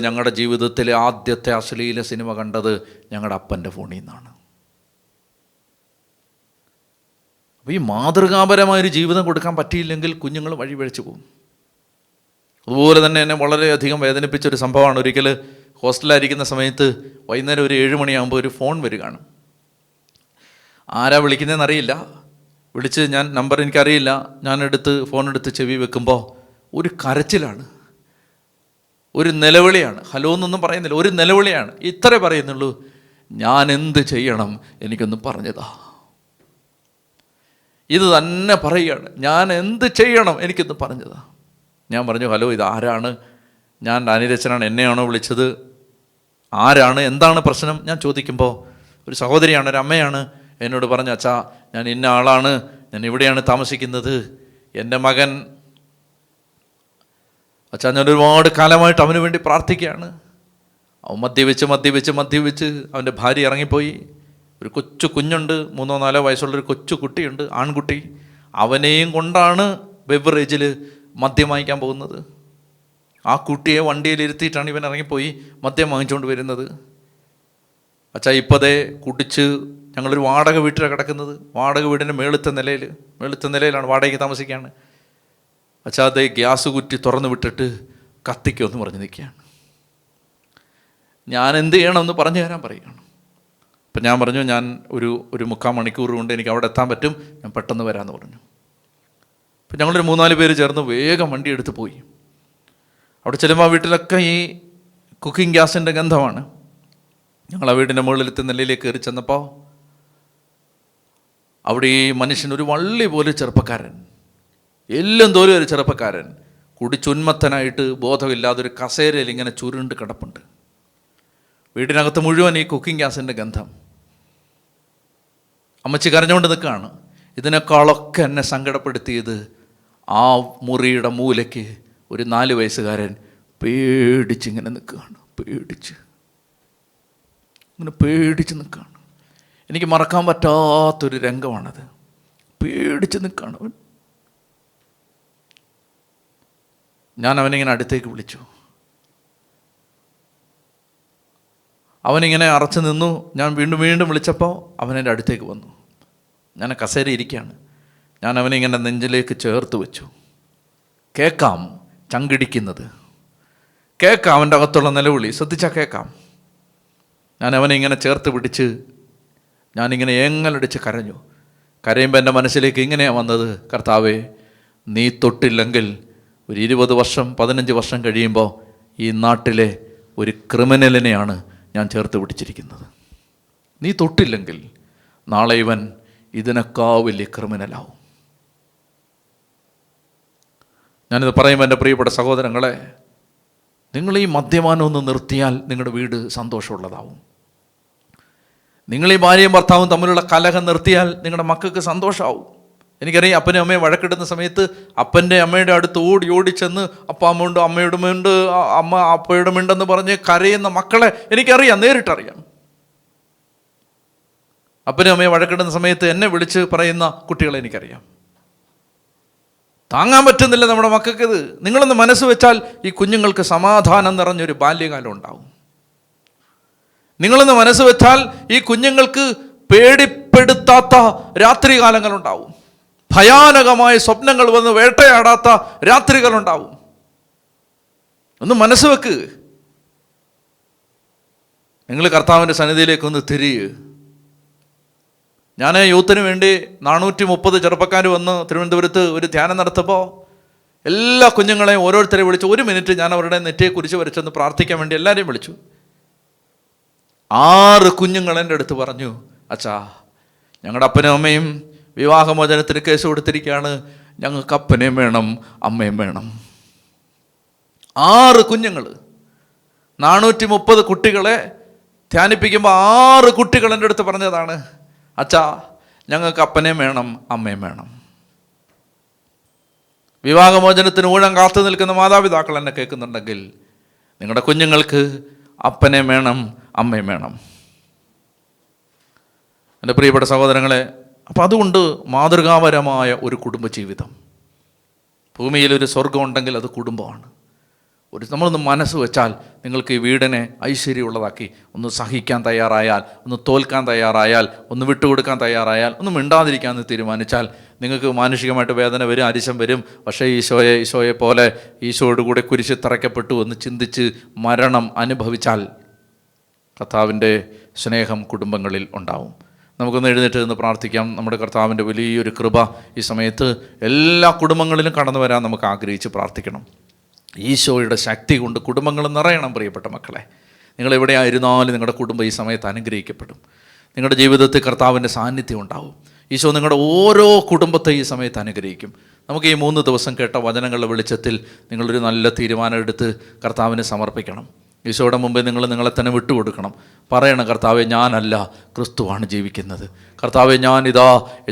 ഞങ്ങളുടെ ജീവിതത്തിലെ ആദ്യത്തെ അശ്ലീല സിനിമ കണ്ടത് ഞങ്ങളുടെ അപ്പൻ്റെ ഫോണിൽ നിന്നാണ്. അപ്പോൾ ഈ മാതൃകാപരമായൊരു ജീവിതം കൊടുക്കാൻ പറ്റിയില്ലെങ്കിൽ കുഞ്ഞുങ്ങൾ വഴിവഴിച്ചു പോകും. അതുപോലെ തന്നെ എന്നെ വളരെയധികം വേദനിപ്പിച്ചൊരു സംഭവമാണ്. ഒരിക്കൽ ഹോസ്റ്റലിലായിരിക്കുന്ന സമയത്ത് വൈകുന്നേരം ഒരു 7 മണിയാകുമ്പോൾ ഒരു ഫോൺ വരികയാണ്. ആരാ വിളിക്കുന്നതെന്ന് അറിയില്ല. വിളിച്ച് ഞാൻ നമ്പർ എനിക്കറിയില്ല. ഫോൺ എടുത്ത് ചെവി വെക്കുമ്പോൾ ഒരു കരച്ചിലാണ്, ഒരു നിലവിളിയാണ്. ഹലോ എന്നൊന്നും പറയുന്നില്ല, ഒരു നിലവിളിയാണ്. ഇത്രേ പറയുന്നുള്ളൂ, ഞാൻ എന്ത് ചെയ്യണം എനിക്കൊന്ന് പറഞ്ഞതാ. ഇത് തന്നെ പറയുകയാണ്, ഞാൻ എന്ത് ചെയ്യണം എനിക്കൊന്ന് പറഞ്ഞതാ. ഞാൻ പറഞ്ഞു, ഹലോ ഇത് ആരാണ്? ഞാൻ ഡാനിയലച്ചനാണ്, എന്നെയാണോ വിളിച്ചത്? ആരാണ്, എന്താണ് പ്രശ്നം? ഞാൻ ചോദിക്കുമ്പോൾ ഒരു സഹോദരിയാണ്, ഒരു അമ്മയാണ് എന്നോട് പറഞ്ഞു, അച്ഛാ ഞാൻ ഇന്ന ആളാണ്, ഞാൻ ഇവിടെയാണ് താമസിക്കുന്നത്, എൻ്റെ മകൻ അച്ഛാ ഞാൻ ഒരുപാട് കാലമായിട്ട് അവന് വേണ്ടി പ്രാർത്ഥിക്കുകയാണ്. അവൻ മദ്യപിച്ച് അവൻ്റെ ഭാര്യ ഇറങ്ങിപ്പോയി. ഒരു കൊച്ചു കുഞ്ഞുണ്ട്, 3-4 വയസ്സുള്ളൊരു കൊച്ചു കുട്ടിയുണ്ട്, ആൺകുട്ടി. അവനെയും കൊണ്ടാണ് ബെവറേജിൽ മദ്യം വാങ്ങിക്കാൻ പോകുന്നത്. ആ കുട്ടിയെ വണ്ടിയിലിരുത്തിയിട്ടാണ് ഇവൻ ഇറങ്ങിപ്പോയി മദ്യം വാങ്ങിച്ചുകൊണ്ട് വരുന്നത്. അച്ഛാ ഇപ്പതേ കുടിച്ച് ഞങ്ങളൊരു വാടക വീട്ടിലാണ് കിടക്കുന്നത്. വാടക വീടിൻ്റെ മേളത്തെ നിലയിലാണ്, വാടകയ്ക്ക് താമസിക്കുകയാണ്. അച്ഛാ അതേ ഗ്യാസ് കുറ്റി തുറന്നു വിട്ടിട്ട് കത്തിക്കുമെന്ന് പറഞ്ഞ് നിൽക്കുകയാണ്. ഞാൻ എന്ത് ചെയ്യണമെന്ന് പറഞ്ഞു തരാൻ പറയുകയാണ്. അപ്പം ഞാൻ പറഞ്ഞു, ഞാൻ ഒരു 3/4 മണിക്കൂർ കൊണ്ട് എനിക്ക് അവിടെ എത്താൻ പറ്റും, ഞാൻ പെട്ടെന്ന് വരാമെന്ന് പറഞ്ഞു. അപ്പം ഞങ്ങളൊരു 3-4 പേര് ചേർന്ന് വേഗം വണ്ടി എടുത്ത് പോയി. അവിടെ ചെല്ലുമ്പോൾ ആ വീട്ടിലൊക്കെ ഈ കുക്കിംഗ് ഗ്യാസിൻ്റെ ഗന്ധമാണ്. ഞങ്ങൾ ആ വീടിൻ്റെ മുകളിലത്തെ നിലയിലേക്ക് കയറി ചെന്നപ്പോൾ അവിടെ ഈ മനുഷ്യൻ ഒരു വള്ളി പോലെ ചെറുപ്പക്കാരൻ, എല്ലാം തോലും ഒരു ചെറുപ്പക്കാരൻ, കുടിച്ചുന്മത്തനായിട്ട് ബോധമില്ലാതൊരു കസേരയിൽ ഇങ്ങനെ ചുരുണ്ട് കിടപ്പുണ്ട്. വീടിനകത്ത് മുഴുവൻ ഈ കുക്കിംഗ് ഗ്യാസിൻ്റെ ഗന്ധം. അമ്മച്ചി കരഞ്ഞുകൊണ്ട് നിൽക്കുകയാണ്. ഇതിനേക്കാളൊക്കെ എന്നെ സങ്കടപ്പെടുത്തിയത് ആ മുറിയുടെ മൂലയ്ക്ക് ഒരു 4 വയസ്സുകാരൻ പേടിച്ചിങ്ങനെ നിൽക്കുകയാണ്. പേടിച്ച് നിൽക്കുകയാണ്. എനിക്ക് മറക്കാൻ പറ്റാത്തൊരു രംഗമാണത്. പേടിച്ച് നിൽക്കുകയാണ് അവൻ. ഞാൻ അവനിങ്ങനെ അടുത്തേക്ക് വിളിച്ചു. അവനിങ്ങനെ അറച്ചു നിന്നു. ഞാൻ വീണ്ടും വിളിച്ചപ്പോൾ അവൻ എൻ്റെ അടുത്തേക്ക് വന്നു. ഞാൻ കസേര ഇരിക്കുകയാണ്. ഞാൻ അവനിങ്ങനെ നെഞ്ചിലേക്ക് ചേർത്ത് വെച്ചു. കേൾക്കാം ചങ്കിടിക്കുന്നത്, കേൾക്കാം അവൻ്റെ അകത്തുള്ള നിലവിളി, ശ്രദ്ധിച്ചാൽ കേൾക്കാം. ഞാൻ അവനെ ഇങ്ങനെ ചേർത്ത് പിടിച്ച് ഞാനിങ്ങനെ ഏങ്ങലടിച്ച് കരഞ്ഞു. കരയുമ്പോൾ എൻ്റെ മനസ്സിലേക്ക് ഇങ്ങനെയാണ് വന്നത്, കർത്താവേ നീ തൊട്ടില്ലെങ്കിൽ ഒരു 20 വർഷം 15 വർഷം കഴിയുമ്പോൾ ഈ നാട്ടിലെ ഒരു ക്രിമിനലിനെയാണ് ഞാൻ ചേർത്ത് പിടിച്ചിരിക്കുന്നത്. നീ തൊട്ടില്ലെങ്കിൽ നാളെ ഇവൻ ഇതിനേക്കാൾ വലിയ ക്രിമിനലാവും. ഞാനിത് പറയുമ്പോൾ എൻ്റെ പ്രിയപ്പെട്ട സഹോദരങ്ങളെ, നിങ്ങൾ ഈ മദ്യപാനം ഒന്ന് നിർത്തിയാൽ നിങ്ങളുടെ വീട് സന്തോഷമുള്ളതാവും. നിങ്ങൾ ഈ ഭാര്യയും ഭർത്താവും തമ്മിലുള്ള കലഹം നിർത്തിയാൽ നിങ്ങളുടെ മക്കൾക്ക് സന്തോഷമാവും. എനിക്കറിയാം, അപ്പനും അമ്മയും വഴക്കിടുന്ന സമയത്ത് അപ്പൻ്റെ അമ്മയുടെ അടുത്ത് ഓടി ചെന്ന് അപ്പ അമ്മയുണ്ട്, അമ്മയുടെ മുണ്ട്, അമ്മ അപ്പയുടെ മുണ്ടെന്ന് പറഞ്ഞ് കരയുന്ന മക്കളെ എനിക്കറിയാം, നേരിട്ടറിയാം. അപ്പനും അമ്മയെ വഴക്കിടുന്ന സമയത്ത് എന്നെ വിളിച്ച് പറയുന്ന കുട്ടികളെ എനിക്കറിയാം. താങ്ങാൻ പറ്റുന്നില്ല നമ്മുടെ മക്കൾക്ക് ഇത്. നിങ്ങളൊന്ന് മനസ്സ് വെച്ചാൽ ഈ കുഞ്ഞുങ്ങൾക്ക് സമാധാനം നിറഞ്ഞൊരു ബാല്യകാലം ഉണ്ടാവും. നിങ്ങളൊന്ന് മനസ്സ് വെച്ചാൽ ഈ കുഞ്ഞുങ്ങൾക്ക് പേടിപ്പെടുത്താത്ത രാത്രികാലങ്ങളുണ്ടാവും. ഭയാനകമായ സ്വപ്നങ്ങൾ വന്ന് വേട്ടയാടാത്ത രാത്രികളുണ്ടാവും. ഒന്ന് മനസ്സ് വെക്ക്. നിങ്ങൾ കർത്താവിൻ്റെ സന്നിധിയിലേക്കൊന്ന് തിരിയ്. ഞാൻ യൂത്തിന് വേണ്ടി 430 ചെറുപ്പക്കാർ വന്ന് തിരുവനന്തപുരത്ത് ഒരു ധ്യാനം നടത്തപ്പോൾ എല്ലാ കുഞ്ഞുങ്ങളെയും ഓരോരുത്തരെ വിളിച്ച് 1 മിനിറ്റ് ഞാൻ അവരുടെ നെറ്റിയെ കുരിശ് വരച്ചൊന്ന് പ്രാർത്ഥിക്കാൻ വേണ്ടി എല്ലാവരെയും വിളിച്ചു. 6 കുഞ്ഞുങ്ങൾ എൻ്റെ അടുത്ത് പറഞ്ഞു, അച്ഛാ, ഞങ്ങളുടെ അപ്പനും അമ്മയും വിവാഹമോചനത്തിന് കേസ് കൊടുത്തിരിക്കുകയാണ്, ഞങ്ങൾക്ക് അപ്പനെയും വേണം അമ്മയും വേണം. 6 കുഞ്ഞുങ്ങൾ. 430 കുട്ടികളെ ധ്യാനിപ്പിക്കുമ്പോൾ 6 കുട്ടികൾ എൻ്റെ അടുത്ത് പറഞ്ഞതാണ്, അച്ഛാ, ഞങ്ങൾക്ക് അപ്പനെയും വേണം അമ്മയും വേണം. വിവാഹമോചനത്തിന് ഊഴം കാത്തു നിൽക്കുന്ന മാതാപിതാക്കൾ എന്നെ കേൾക്കുന്നുണ്ടെങ്കിൽ നിങ്ങളുടെ കുഞ്ഞുങ്ങൾക്ക് അപ്പനെയും വേണം അമ്മയും വേണം. എൻ്റെ പ്രിയപ്പെട്ട സഹോദരങ്ങളെ, അപ്പം അതുകൊണ്ട് മാതൃകാപരമായ ഒരു കുടുംബജീവിതം, ഭൂമിയിലൊരു സ്വർഗം ഉണ്ടെങ്കിൽ അത് കുടുംബമാണ്. നമ്മളൊന്ന് മനസ്സ് വെച്ചാൽ നിങ്ങൾക്ക് ഈ വീടിനെ ഐശ്വര്യമുള്ളതാക്കി, ഒന്ന് സഹിക്കാൻ തയ്യാറായാൽ, ഒന്ന് തോൽക്കാൻ തയ്യാറായാൽ, ഒന്ന് വിട്ടുകൊടുക്കാൻ തയ്യാറായാൽ, ഒന്ന് മിണ്ടാതിരിക്കാമെന്ന് തീരുമാനിച്ചാൽ നിങ്ങൾക്ക് മാനുഷികമായിട്ട് വേദന വരും, അരിശം വരും. പക്ഷേ ഈശോയെ പോലെ ഈശോയോട് കൂടെ കുരിശ് തറയ്ക്കപ്പെട്ടു എന്ന് ചിന്തിച്ച് മരണം അനുഭവിച്ചാൽ കർത്താവിൻ്റെ സ്നേഹം കുടുംബങ്ങളിൽ ഉണ്ടാവും. നമുക്കൊന്ന് എഴുന്നേറ്റ് നിന്ന് പ്രാർത്ഥിക്കാം. നമ്മുടെ കർത്താവിൻ്റെ വലിയൊരു കൃപ ഈ സമയത്ത് എല്ലാ കുടുംബങ്ങളിലും കടന്നു വരാൻ നമുക്ക് ആഗ്രഹിച്ച് പ്രാർത്ഥിക്കണം. ഈശോയുടെ ശക്തി കൊണ്ട് കുടുംബങ്ങൾ നിറയണം. പ്രിയപ്പെട്ട മക്കളെ, നിങ്ങളെവിടെയായിരുന്നാലും നിങ്ങളുടെ കുടുംബം ഈ സമയത്ത് അനുഗ്രഹിക്കപ്പെടും. നിങ്ങളുടെ ജീവിതത്തിൽ കർത്താവിൻ്റെ സാന്നിധ്യം ഉണ്ടാവും. ഈശോ നിങ്ങളുടെ ഓരോ കുടുംബത്തെ ഈ സമയത്ത് അനുഗ്രഹിക്കും. നമുക്ക് ഈ 3 ദിവസം കേട്ട വചനങ്ങളുടെ വെളിച്ചത്തിൽ നിങ്ങളൊരു നല്ല തീരുമാനം എടുത്ത് കർത്താവിനെ സമർപ്പിക്കണം. ഈശോയുടെ മുമ്പേ നിങ്ങളെ തന്നെ വിട്ടുകൊടുക്കണം. പറയണം, കർത്താവെ, ഞാനല്ല, ക്രിസ്തുവാണ് ജീവിക്കുന്നത്. കർത്താവെ,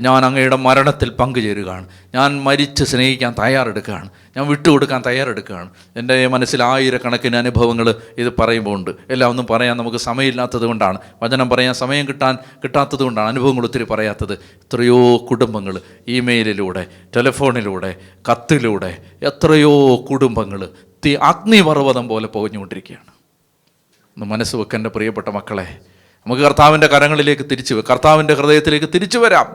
ഞാൻ അങ്ങയുടെ മരണത്തിൽ പങ്കുചേരുകയാണ്. ഞാൻ മരിച്ച് സ്നേഹിക്കാൻ തയ്യാറെടുക്കുകയാണ്. ഞാൻ വിട്ടുകൊടുക്കാൻ തയ്യാറെടുക്കുകയാണ്. എൻ്റെ മനസ്സിൽ 1000കണക്കിന് അനുഭവങ്ങൾ ഇത് പറയുമ്പോൾ ഉണ്ട്. എല്ലാം ഒന്നും പറയാൻ നമുക്ക് സമയമില്ലാത്തത് കൊണ്ടാണ്, വചനം പറയാൻ സമയം കിട്ടാത്തത് കൊണ്ടാണ് അനുഭവങ്ങൾ ഒത്തിരി പറയാത്തത്. എത്രയോ കുടുംബങ്ങൾ ഇമെയിലിലൂടെ, ടെലിഫോണിലൂടെ, കത്തിലൂടെ എത്രയോ കുടുംബങ്ങൾ അഗ്നിപർവ്വതം പോലെ പോകഞ്ഞുകൊണ്ടിരിക്കുകയാണ്. ഒന്ന് മനസ്സ് വെക്കേണ്ട പ്രിയപ്പെട്ട മക്കളെ, നമുക്ക് കർത്താവിൻ്റെ കരങ്ങളിലേക്ക് കർത്താവിൻ്റെ ഹൃദയത്തിലേക്ക് തിരിച്ചു വരാം.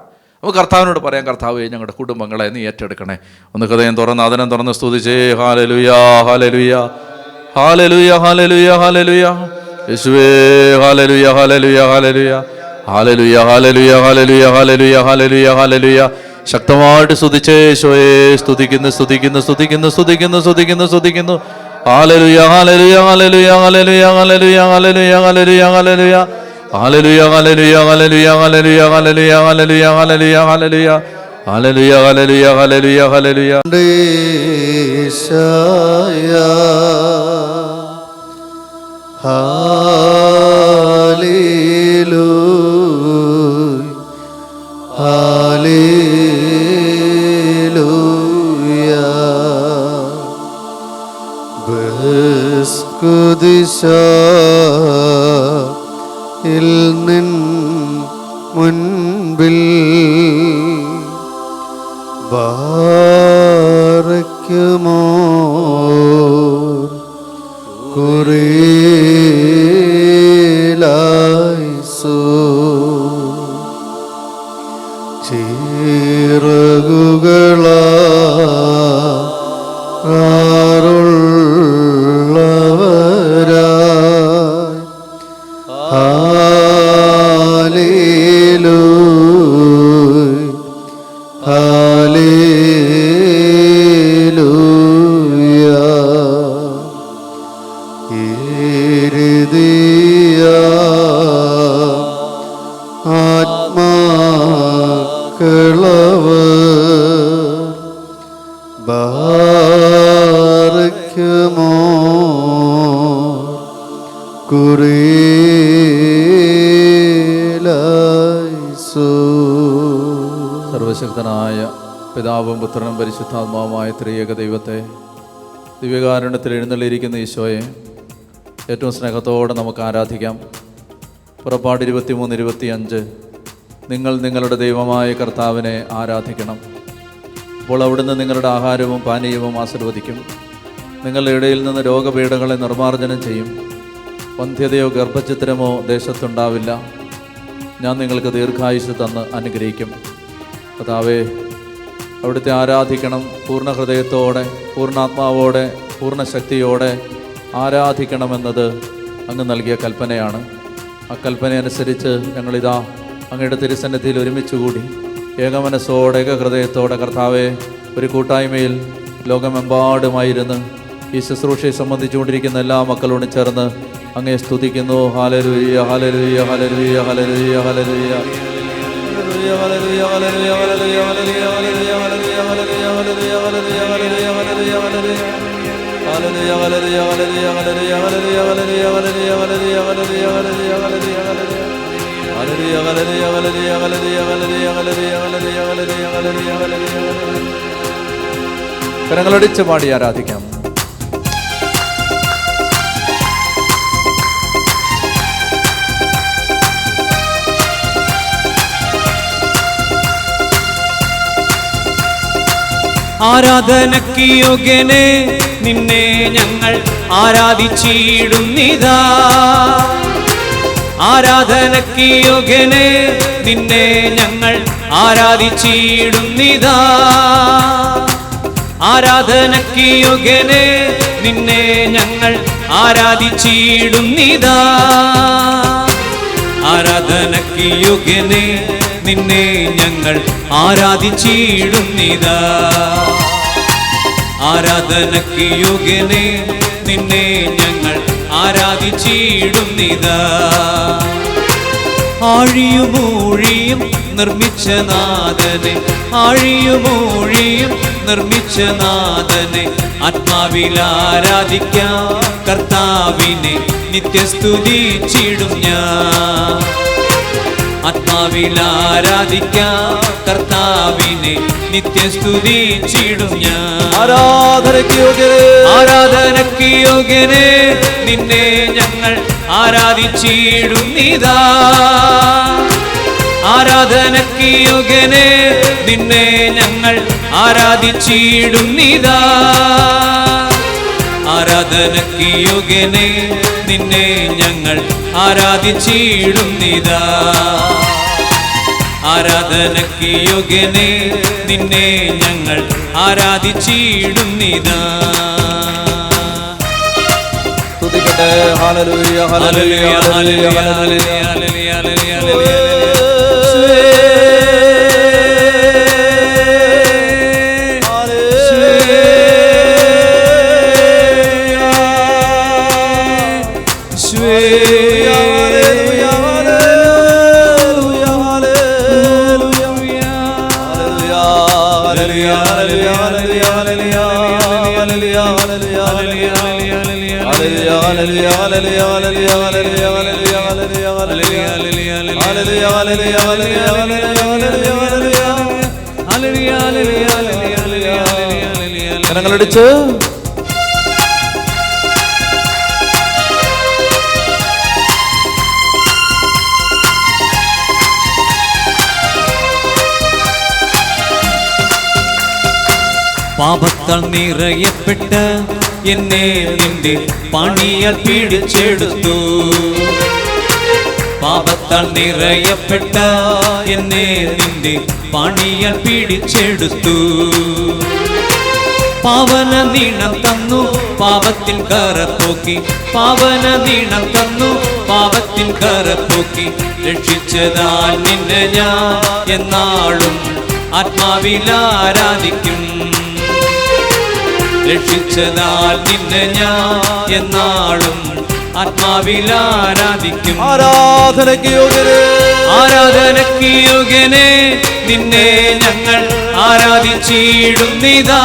നമുക്ക് കർത്താവിനോട് പറയാം, കർത്താവേ, ഞങ്ങളുടെ കുടുംബങ്ങളെ നീ ഏറ്റെടുക്കണേ. ഒന്ന് ഹൃദയം തുറന്ന് അതിനം തുറന്ന് സ്തുതിച്ചേ. ഹല്ലേലൂയാ, ഹല്ലേലൂയാ, ഹല്ലേലൂയാ, ഹല്ലേലൂയാ, ഹല്ലേലൂയാ. യേശുവേ, ഹല്ലേലൂയാ, ഹല്ലേലൂയാ, ഹല്ലേലൂയാ, ഹല്ലേലൂയാ, ഹല്ലേലൂയാ, ഹല്ലേലൂയാ, ഹല്ലേലൂയാ, ഹല്ലേലൂയാ, ഹല്ലേലൂയാ. ശക്തമായിട്ട് സ്തുതിച്ചേ. യേശുവേ, സ്തുതിക്കുന്നു, സ്തുതിക്കുന്നു, സ്തുതിക്കുന്നു, സ്തുതിക്കുന്നു, സ്തുതിക്കുന്നു, സ്തുതിക്കുന്നു. ഹല്ലേലൂയാ, ഹല്ലേലൂയാ, ഹല്ലേലൂയാ, ഹല്ലേലൂയാ, ഹല്ലേലൂയാ, ഹല്ലേലൂയാ, ഹല്ലേലൂയാ, ഹല്ലേലൂയാ, ഹല്ലേലൂയാ, ഹല്ലേലൂയാ, ഹല്ലേലൂയാ, ഹല്ലേലൂയാ, ഹല്ലേലൂയാ, ഹല്ലേലൂയാ, ഹല്ലേലൂയാ, ഹല്ലേലൂയാ, ഹല്ലേലൂയാ, ഹല്ലേലൂയാ, ഹല്ലേലൂയാ, ഹല്ലേലൂയാ. കുദിശയിൽ നിൻ മുൻപിൽ ബാറയ്ക്കുമോ കുറിയിലായിസു ചിറകുകളാ സർവശക്തനായ പിതാവും പുത്രനും പരിശുദ്ധാത്മാവുമായ ത്രിയേക ദൈവത്തെ, ദിവ്യകാരുണ്യത്തിൽ എഴുന്നള്ളിയിരിക്കുന്ന ഈശോയെ ഏറ്റവും സ്നേഹത്തോടെ നമുക്ക് ആരാധിക്കാം. പുറപ്പാട് 23-25 നിങ്ങൾ നിങ്ങളുടെ ദൈവമായ കർത്താവിനെ ആരാധിക്കണം. അപ്പോൾ അവിടുന്ന് നിങ്ങളുടെ ആഹാരവും പാനീയവും ആശീർവദിക്കും. നിങ്ങളുടെ ഇടയിൽ നിന്ന് രോഗപീഠകളെ നിർമ്മാർജ്ജനം ചെയ്യും. വന്ധ്യതയോ ഗർഭഛിദ്രമോ ദേശത്തുണ്ടാവില്ല. ഞാൻ നിങ്ങൾക്ക് ദീർഘായുസ്സ് തന്ന് അനുഗ്രഹിക്കും. കർത്താവേ, അവിടുത്തെ ആരാധിക്കണം. പൂർണ്ണ ഹൃദയത്തോടെ, പൂർണ്ണാത്മാവോടെ, പൂർണ്ണ ശക്തിയോടെ ആരാധിക്കണമെന്നത് അങ്ങ് നൽകിയ കൽപ്പനയാണ്. ആ കൽപ്പനയനുസരിച്ച് ഞങ്ങളിതാ അങ്ങയുടെ തിരുസന്നിധിയിൽ ഒരുമിച്ചുകൂടി ഏകമനസ്സോടെ, ഏകഹൃദയത്തോടെ കർത്താവെ ഒരു കൂട്ടായ്മയിൽ ലോകമെമ്പാടുമായിരുന്ന് ഈ ശുശ്രൂഷയെ സംബന്ധിച്ചുകൊണ്ടിരിക്കുന്ന എല്ലാ മക്കളോടും ചേർന്ന് അങ്ങയെ സ്തുതിക്കുന്നു. ഹല്ലേലൂയ, ഹല്ലേലൂയ, ഹല്ലേലൂയ, ഹല്ലേലൂയ, ഹല്ലേലൂയ. കരങ്ങളടിച്ച് പാടി ആരാധിക്കാം. ആരാധനയ്ക്ക് യോഗ്യനെ നിന്നെ ഞങ്ങൾ ആരാധിച്ചിടുന്നിതാ. ആരാധനയ്ക്ക് യോഗ്യനെ നിന്നെ ഞങ്ങൾ ആരാധിച്ചിടുന്നിതാ. ആരാധനയ്ക്ക് യോഗ്യനെ നിന്നെ ഞങ്ങൾ ആരാധിച്ചിടുന്നിതാ. ആരാധനയ്ക്ക് യോഗ്യനെ നിന്നെ ഞങ്ങൾ ആരാധിച്ചിടുന്നിതാ. ആരാധനയ്ക്ക് യോഗ്യനെ നിന്നെ ഞങ്ങൾ ആരാധിച്ചിടുന്നിതാ. ആഴിയുമൂഴിയും നിർമ്മിച്ച നാഥനെ, ആഴിയുമൂഴിയും നിർമ്മിച്ച നാഥനെ ആത്മാവിൽ ആരാധിക്കാം. കർത്താവിനെ നിത്യസ്തുതിച്ചിടും ഞാൻ. ആത്മാവിൽ ആരാധിക്കാം. കർത്താവിനെ നിത്യസ്തുതിച്ചിടും ഞാൻ. ആരാധനയ്ക്ക് യോഗ്യനെ നിന്നെ ഞങ്ങൾ ആരാധിച്ചിടുന്നിതാ. ആരാധനയ്ക്ക് യോഗ്യനെ നിന്നെ ഞങ്ങൾ ആരാധിച്ചിടുന്നിതാ. ആരാധനയ്ക്ക് യോഗ്യനെ നിന്നെ ഞങ്ങൾ ആരാധിച്ചിടുന്നിതാ. ആരാധനയ്ക്ക് യോഗ്യനെ നിന്നെ ഞങ്ങൾ ആരാധിച്ചിടുന്നിതാ. സ്തുതിക്കട്ടെ. ഹല്ലേലൂയ, ഹല്ലേലൂയ, ഹല്ലേലൂയ, ഹല്ലേലൂയ, ഹല്ലേലൂയ, ഹല്ലേലൂയ. കരങ്ങളടിച്ച് പാപത്താൽ നിറയപ്പെട്ട എന്നെ നിന്റെ പണിയാൽ പിടിച്ചെടുത്തു. പാപത്താൽ നിറയപ്പെട്ട എന്നെ നിന്റെ പണിയാൽ പിടിച്ചെടുത്തു. പാവന നീണം തന്നു പാപത്തിൻ കറപ്പോക്കി. പാവന നീണം തന്നു പാപത്തിൻ കറപ്പോക്കി. രക്ഷിച്ചതാൽ നിന്നെ ഞാൻ എന്നാളും ആത്മാവിൽ ആരാധിക്കും. രക്ഷിച്ചതാൽ നിന്നെ ഞാൻ എന്നാളും ആത്മാവിൽ ആരാധിക്കും. ആരാധനയ്ക്ക് യോഗ്യനെ, ആരാധനയ്ക്ക് യോഗ്യനെ നിന്നെ ഞങ്ങൾ ആരാധിച്ചിടുന്നിതാ.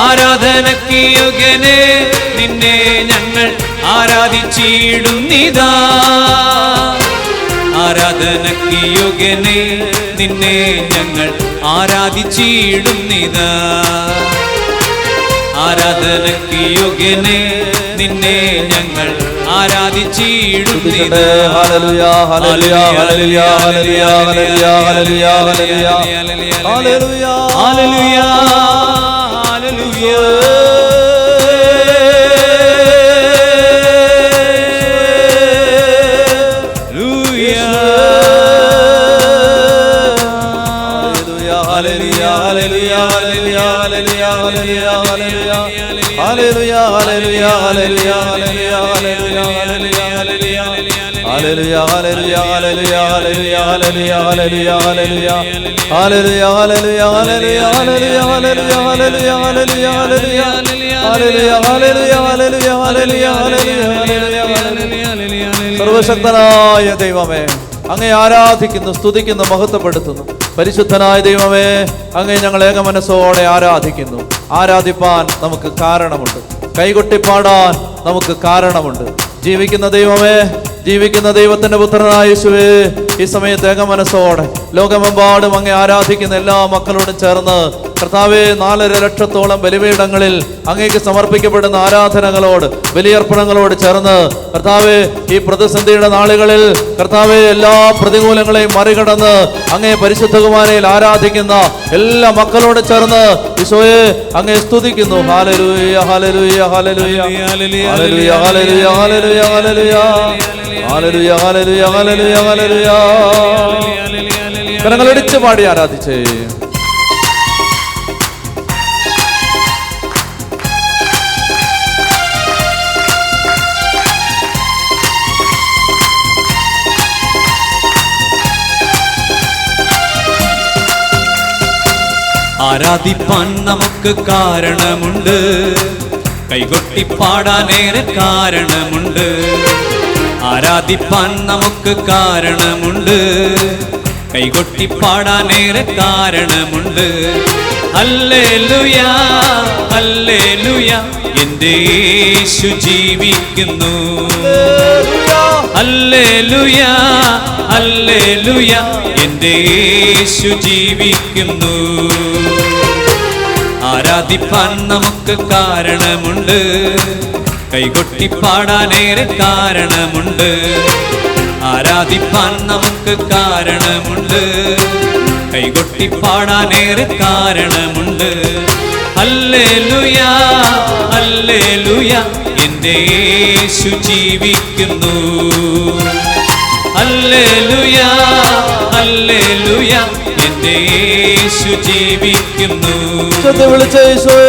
ആരാധനയ്ക്ക് യോഗ്യനെ നിന്നെ ഞങ്ങൾ ആരാധിച്ചിടുന്നിതാ. ആരാധനയ്ക്ക് യോഗ്യനെ നിന്നെ ഞങ്ങൾ ആരാധിച്ചിടുന്നിതാ. ആരാധനയ്ക്ക് യോഗ്യനെ നിന്നെ ഞങ്ങൾ ആരാധിച്ചിടുന്നിതാ. ഹല്ലേലൂയ ഹല്ലേലൂയ ഹല്ലേലൂയ ഹല്ലേലൂയ ഹല്ലേലൂയ ഹല്ലേലൂയ ഹല്ലേലൂയ ഹല്ലേലൂയ ഹല്ലേലൂയ. സർവശക്തനായ ദൈവമേ, അങ്ങേ ആരാധിക്കുന്നു, സ്തുതിക്കുന്നു, മഹത്വപ്പെടുത്തുന്നു. പരിശുദ്ധനായ ദൈവമേ, അങ്ങേ ഞങ്ങൾ ഏകമനസ്സോടെ ആരാധിക്കുന്നു. ആരാധിപ്പാൻ നമുക്ക് കാരണമുണ്ട്, കൈകൊട്ടിപ്പാടാൻ നമുക്ക് കാരണമുണ്ട്. ജീവിക്കുന്ന ദൈവമേ, ജീവിക്കുന്ന ദൈവത്തിന്റെ പുത്രനായ യേശുവേ, ഈ സമയത്ത് ഏകമനസ്സോടെ ലോകമെമ്പാടും അങ്ങേ ആരാധിക്കുന്ന എല്ലാ മക്കളോടും ചേർന്ന് കർത്താവേ, 4.5 ലക്ഷത്തോളം ബലിപീഠങ്ങളിൽ അങ്ങേക്ക് സമർപ്പിക്കപ്പെടുന്ന ആരാധനകളോട്, ബലിയർപ്പണങ്ങളോട് ചേർന്ന് കർത്താവേ, ഈ പ്രതിസന്ധിയുടെ നാളുകളിൽ കർത്താവേ, എല്ലാ പ്രതികൂലങ്ങളെയും മറികടന്ന് അങ്ങേ പരിശുദ്ധ കുമാരയിൽ ആരാധിക്കുന്ന എല്ലാ മക്കളോട് ചേർന്ന് ഈശോയെ അങ്ങേ സ്തുതിക്കുന്നു. ഹല്ലേലൂയ ഹല്ലേലൂയ ഹല്ലേലൂയ ഹല്ലേലൂയ ഹല്ലേലൂയ ഹല്ലേലൂയ ഹല്ലേലൂയ ഹല്ലേലൂയ ഹല്ലേലൂയ ഹല്ലേലൂയ ഹല്ലേലൂയ. കരങ്ങളടിച്ച് പാടി ആരാധിച്ചേ. ആരാധിപ്പാൻ നമുക്ക് കാരണമുണ്ട്, കൈകൊട്ടിപ്പാടാനേറെ കാരണമുണ്ട്. ആരാധിപ്പാൻ നമുക്ക് കാരണമുണ്ട്, കൈകൊട്ടിപ്പാടാനേറെ കാരണമുണ്ട്. ഹല്ലേലൂയ ഹല്ലേലൂയ, എൻ്റെ യേശു ജീവിക്കുന്നു. ഹല്ലേലൂയ ഹല്ലേലൂയ, എൻ്റെ യേശു ജീവിക്കുന്നു. ആരാധിപ്പാൻ നമുക്ക് കാരണമുണ്ട്, കൈകൊട്ടിപ്പാടാനേറെ കാരണമുണ്ട്. ആരാധിപ്പാൻ നമുക്ക് കാരണമുണ്ട്, കൈകൊട്ടിപ്പാടാനേറെ കാരണമുണ്ട്. ഹല്ലേലൂയ ഹല്ലേലൂയ, എൻ്റെ യേശു ജീവിക്കുന്നു. ഹല്ലേലൂയ ഹല്ലേലൂയ, എൻ്റെ യേശു ജീവിക്കുന്നു. വിളിച്ച യേശുവേ,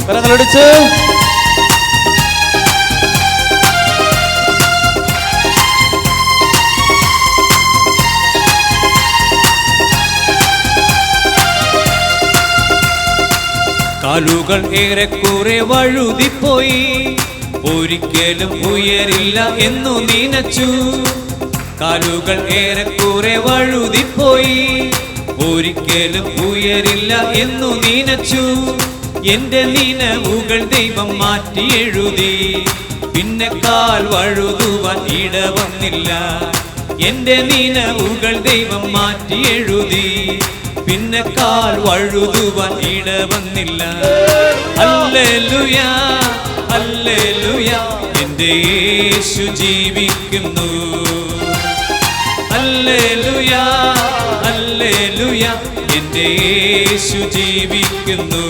കരങ്ങളടിച്ച് കാലുകൾ ഏറെക്കുറെ വഴുതിപ്പോയി, ഒരിക്കലും ഉയരില്ല എന്നു നനച്ചു. കാലുകൾ ഏറെക്കുറെ വഴുതിപ്പോയി, ഒരിക്കലും ഉയരില്ല എന്നു നനച്ചു. എന്റെ നിനവുകൾ ദൈവം മാറ്റി എഴുതി, പിന്നെ കാൽ വഴുതുവാൻ ഇടവന്നില്ല. എന്റെ നിനവുകൾ ദൈവം മാറ്റി എഴുതി, പിന്നെ കാൽ വഴുതുവാൻ ഇടവന്നില്ല. ഹല്ലേലൂയ ഹല്ലേലൂയ, എൻ്റെ യേശു ജീവിക്കുന്നു. ഹല്ലേലൂയ ഹല്ലേലൂയ, എൻ്റെ യേശു ജീവിക്കുന്നു.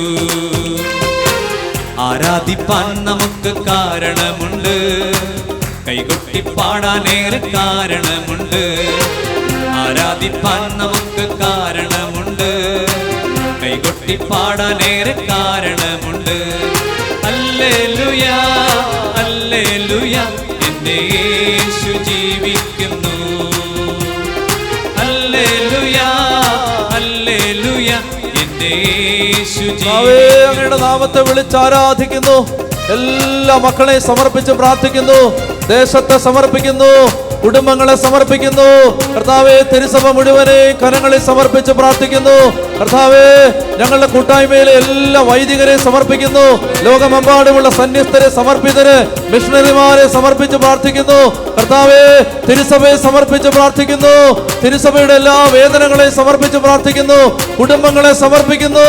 ആരാധിപ്പാൻ നമുക്ക് കാരണമുണ്ട്, കൈകൊട്ടിപ്പാടാനേറെ കാരണമുണ്ട്. ആരാധിപ്പാൻ നമുക്ക് കാരണമുണ്ട്, കൈകൊട്ടിപ്പാടാനേറെ കാരണമുണ്ട്. ഹല്ലേലൂയ ഹല്ലേലൂയ, എൻ്റെ യേശു ജീവിക്കുന്നു. ഹല്ലേലൂയ ഹല്ലേലൂയ, എൻ്റെ യേശു അങ്ങയുടെ നാമത്തെ വിളിച്ച് ആരാധിക്കുന്നു. എല്ലാ മക്കളെയും സമർപ്പിച്ച് പ്രാർത്ഥിക്കുന്നു. ദേശത്തെ സമർപ്പിക്കുന്നു, കുടുംബങ്ങളെ സമർപ്പിക്കുന്നു. കർത്താവേ, തിരുസഭ മുഴുവനെ കരങ്ങളിൽ സമർപ്പിച്ച് പ്രാർത്ഥിക്കുന്നു. കർത്താവേ, ഞങ്ങളുടെ കൂട്ടായ്മയിലെ എല്ലാ വൈദികരെ സമർപ്പിക്കുന്നു. ലോകമെമ്പാടുമുള്ള സന്യസ്തരെ, സമർപ്പിതരെ, മിഷണറിമാരെ സമർപ്പിച്ച് പ്രാർത്ഥിക്കുന്നു. കർത്താവേ, തിരുസഭയെ സമർപ്പിച്ച് പ്രാർത്ഥിക്കുന്നു. തിരുസഭയുടെ എല്ലാ വേദനകളെ സമർപ്പിച്ച് പ്രാർത്ഥിക്കുന്നു. കുടുംബങ്ങളെ സമർപ്പിക്കുന്നു,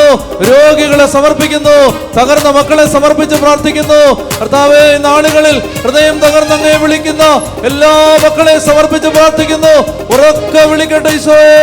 രോഗികളെ സമർപ്പിക്കുന്നു, തകർന്ന മക്കളെ സമർപ്പിച്ച് പ്രാർത്ഥിക്കുന്നു. കർത്താവേ, നാളുകളിൽ ഹൃദയം തകർന്നങ്ങേ വിളിക്കുന്ന എല്ലാ മക്കളെ സമർപ്പിച്ച് പ്രാർത്ഥിക്കുന്നു. ഉറക്കെ വിളിക്കട്ടെ, ഈശോയേ.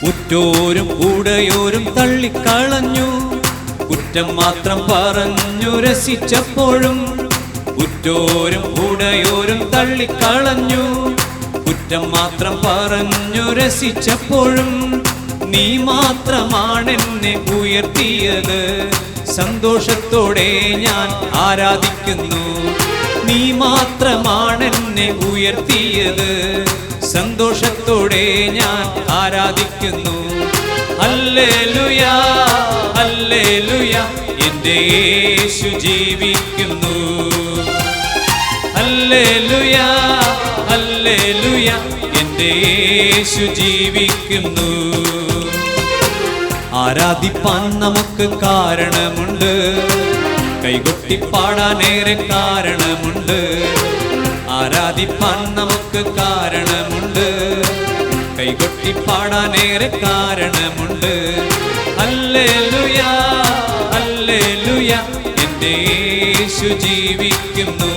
ഉറ്റോരും ഉടയോരും തള്ളിക്കളഞ്ഞു, കുറ്റം മാത്രം പറഞ്ഞു രസിച്ചപ്പോഴും. ഉറ്റോരും ഉടയോരും തള്ളിക്കളഞ്ഞു, കുറ്റം മാത്രം പറഞ്ഞു രസിച്ചപ്പോഴും. നീ മാത്രമാണെന്നെ ഉയർത്തിയത്, സന്തോഷത്തോടെ ഞാൻ ആരാധിക്കുന്നു. നീ മാത്രമാണെന്നെ ഉയർത്തിയത്, സന്തോഷത്തോടെ ഞാൻ ആരാധിക്കുന്നു. ഹല്ലേലൂയ, ഹല്ലേലൂയ, എൻ്റെ യേശു ജീവിക്കുന്നു. ഹല്ലേലൂയ, ഹല്ലേലൂയ, എൻ്റെ യേശു ജീവിക്കുന്നു. ആരാധിപ്പാൻ നമുക്ക് കാരണമുണ്ട്, കൈകൊട്ടിപ്പാടാനേറെ കാരണമുണ്ട്. ആരാധിപ്പാൻ നമുക്ക് കാരണമുണ്ട്, കൈകൊട്ടിപ്പാടാനേറെ കാരണമുണ്ട്. ഹല്ലേലൂയ, ഹല്ലേലൂയ, എൻ്റെ യേശു ജീവിക്കുന്നു.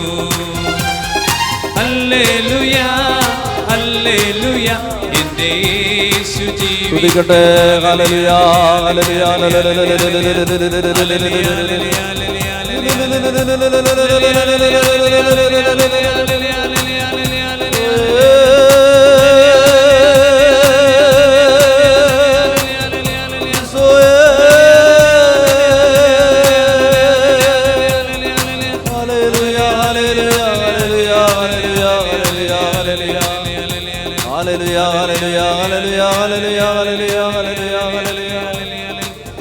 ഹല്ലേലൂയ, ഹല്ലേലൂയ, എൻ്റെ യേശു ജീവിക്കുന്നു. ഹല്ലേലൂയ, ഹല്ലേലൂയ,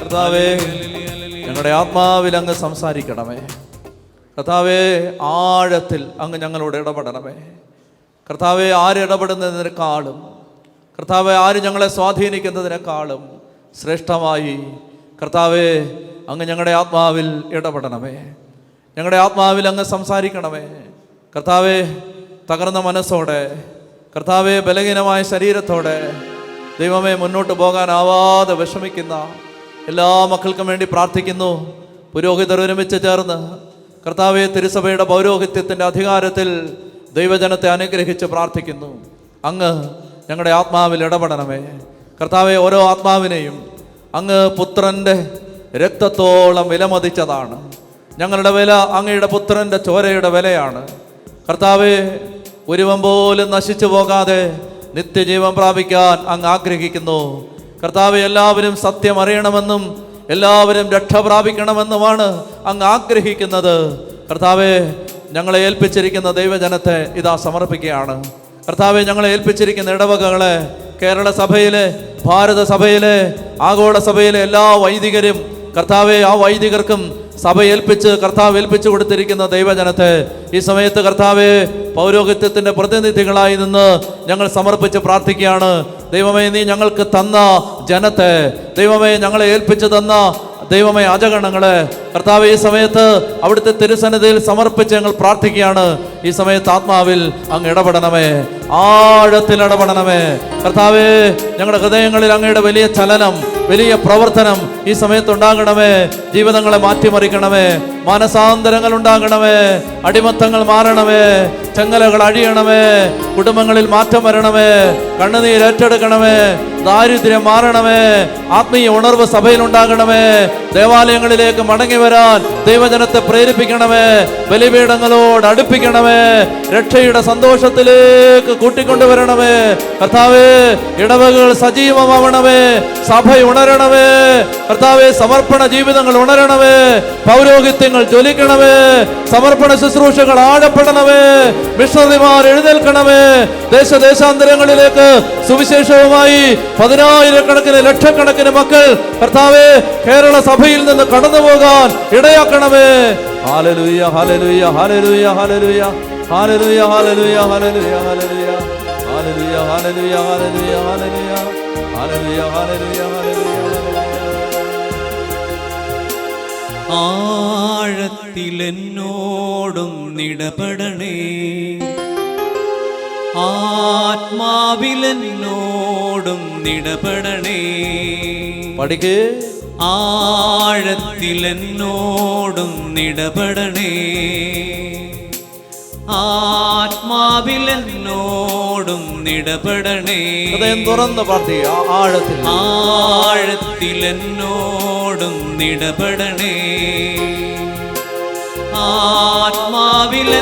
കർത്താവേ, ഞങ്ങളുടെ ആത്മാവിൽ അങ്ങ് സംസാരിക്കണമേ. കർത്താവേ, ആഴത്തിൽ അങ്ങ് ഞങ്ങളോട് ഇടപെടണമേ. കർത്താവെ, ആര് ഇടപെടുന്നതിനേക്കാളും, കർത്താവെ, ആര് ഞങ്ങളെ സ്വാധീനിക്കുന്നതിനേക്കാളും ശ്രേഷ്ഠമായി കർത്താവെ അങ്ങ് ഞങ്ങളുടെ ആത്മാവിൽ ഇടപെടണമേ. ഞങ്ങളുടെ ആത്മാവിൽ അങ്ങ് സംസാരിക്കണമേ. കർത്താവെ, തകർന്ന മനസ്സോടെ, കർത്താവെ, ബലഹീനമായ ശരീരത്തോടെ ദൈവമേ, മുന്നോട്ട് പോകാനാവാതെ വിഷമിക്കുന്ന എല്ലാ മക്കൾക്കും വേണ്ടി പ്രാർത്ഥിക്കുന്നു. പുരോഹിതർ ഒരുമിച്ച് ചേർന്ന് കർത്താവെ, തിരുസഭയുടെ പൗരോഹിത്യത്തിൻ്റെ അധികാരത്തിൽ ദൈവജനത്തെ അനുഗ്രഹിച്ച് പ്രാർത്ഥിക്കുന്നു. അങ്ങ് ഞങ്ങളുടെ ആത്മാവിൽ ഇടപെടണമേ. കർത്താവെ, ഓരോ ആത്മാവിനെയും അങ്ങ് പുത്രൻ്റെ രക്തത്തോളം വിലമതിച്ചതാണ്. ഞങ്ങളുടെ വില അങ്ങയുടെ പുത്രൻ്റെ ചോരയുടെ വിലയാണ്. കർത്താവെ, ഒരുവൻ പോലും നശിച്ചു പോകാതെ നിത്യജീവൻ പ്രാപിക്കാൻ അങ്ങ് ആഗ്രഹിക്കുന്നു. കർത്താവെ, എല്ലാവരും സത്യം അറിയണമെന്നും എല്ലാവരും രക്ഷ പ്രാപിക്കണമെന്നുമാണ് അങ്ങ് ആഗ്രഹിക്കുന്നത്. കർത്താവെ, ഞങ്ങളെ ഏൽപ്പിച്ചിരിക്കുന്ന ദൈവജനത്തെ ഇതാ സമർപ്പിക്കുകയാണ്. കർത്താവെ, ഞങ്ങളെ ഏൽപ്പിച്ചിരിക്കുന്ന ഇടവകകളെ, കേരള സഭയിലെ, ഭാരത സഭയിലെ, ആഗോള സഭയിലെ എല്ലാ വൈദികരും, കർത്താവെ, ആ വൈദികർക്കും സഭ ഏൽപ്പിച്ച് കർത്താവ് ഏൽപ്പിച്ചു കൊടുത്തിരിക്കുന്ന ദൈവജനത്തെ ഈ സമയത്ത് കർത്താവെ, പൗരോഹിത്യത്തിൻ്റെ പ്രതിനിധികളായി നിന്ന് ഞങ്ങൾ സമർപ്പിച്ച് പ്രാർത്ഥിക്കുകയാണ്. ദൈവമേ, നീ ഞങ്ങൾക്ക് തന്ന ജനത്തെ, ദൈവമേ, ഞങ്ങളെ ഏൽപ്പിച്ചു തന്ന ദൈവമേ അജഗണങ്ങളെ കർത്താവ് ഈ സമയത്ത് അവിടുത്തെ തിരുസന്നിധിയിൽ സമർപ്പിച്ച് ഞങ്ങൾ പ്രാർത്ഥിക്കുകയാണ്. ഈ സമയത്ത് ആത്മാവിൽ അങ്ങ് ഇടപെടണമേ, ആഴത്തിൽ ഇടപെടണമേ. കർത്താവേ, ഞങ്ങളുടെ ഹൃദയങ്ങളിൽ അങ്ങയുടെ വലിയ ചലനം, വലിയ പ്രവർത്തനം ഈ സമയത്ത് ഉണ്ടാകണമേ. ജീവിതങ്ങളെ മാറ്റിമറിക്കണമേ, മാനസാന്തരങ്ങൾ ഉണ്ടാകണമേ, അടിമത്തങ്ങൾ മാറണമേ, ചെങ്ങലകൾ അഴിയണമേ, കുടുംബങ്ങളിൽ മാറ്റം വരണമേ, കണ്ണുനീർ ഏറ്റെടുക്കണമേ. ദാരിദ്ര്യം മാറണമേ. ആത്മീയ ഉണർവ് സഭയിൽ ഉണ്ടാകണമേ. ദേവാലയങ്ങളിലേക്ക് മടങ്ങി വരാൻ ദൈവജനത്തെ പ്രേരിപ്പിക്കണമേ. ബലിപീഠങ്ങളോട് അടുപ്പിക്കണമേ. രക്ഷയുടെ സന്തോഷത്തിലേക്ക് കൂട്ടിക്കൊണ്ടുവരണമേ. കർത്താവേ, ഇടവകൾ സജീവമാവണമേ. സഭ ഉണരണമേ. കർത്താവേ, സമർപ്പണ ജീവിതങ്ങൾ ഉണരണമേ. പൗരോഹിത്യങ്ങൾ ജ്വലിക്കണമേ. സമർപ്പണ ശുശ്രൂഷകൾ ആഴപ്പെടണമേ. മിഷണറിമാർ എഴുന്നേൽക്കണമേ. ദേശാന്തരങ്ങളിലേക്ക് സുവിശേഷവുമായി 10,000-കണക്കിന് ലക്ഷക്കണക്കിന് മക്കൾ കർത്താവേ കേരള സഭയിൽ നിന്ന് കടന്നു പോകാൻ ഇടയാക്കണമേ. ഹല്ലേലൂയ, ഹല്ലേലൂയ, ഹല്ലേലൂയ, ഹല്ലേലൂയ, ഹല്ലേലൂയ, ഹല്ലേലൂയ, ഹല്ലേലൂയ, ഹല്ലേലൂയ, ഹല്ലേലൂയ, ഹല്ലേലൂയ, ഹല്ലേലൂയ, ഹല്ലേലൂയ, ഹല്ലേലൂയ, ഹല്ലേലൂയ, ഹല്ലേലൂയ. ആഴത്തിലെന്നോടും നിടപെടണേ, ആത്മാവിലെന്നോടും നിടപെടണേ. പഠിക്കേ. ആഴത്തിലെന്നോടും നിടപെടണേ, ആത്മാവിലെന്നോടും നിടപെടണേ. ഹൃദയം തുറന്ന് പ്രാർത്ഥിക്കുക. ആഴത്തിലെന്നോടും നിടപെടണേ, ആത്മാവിലെന്നോടും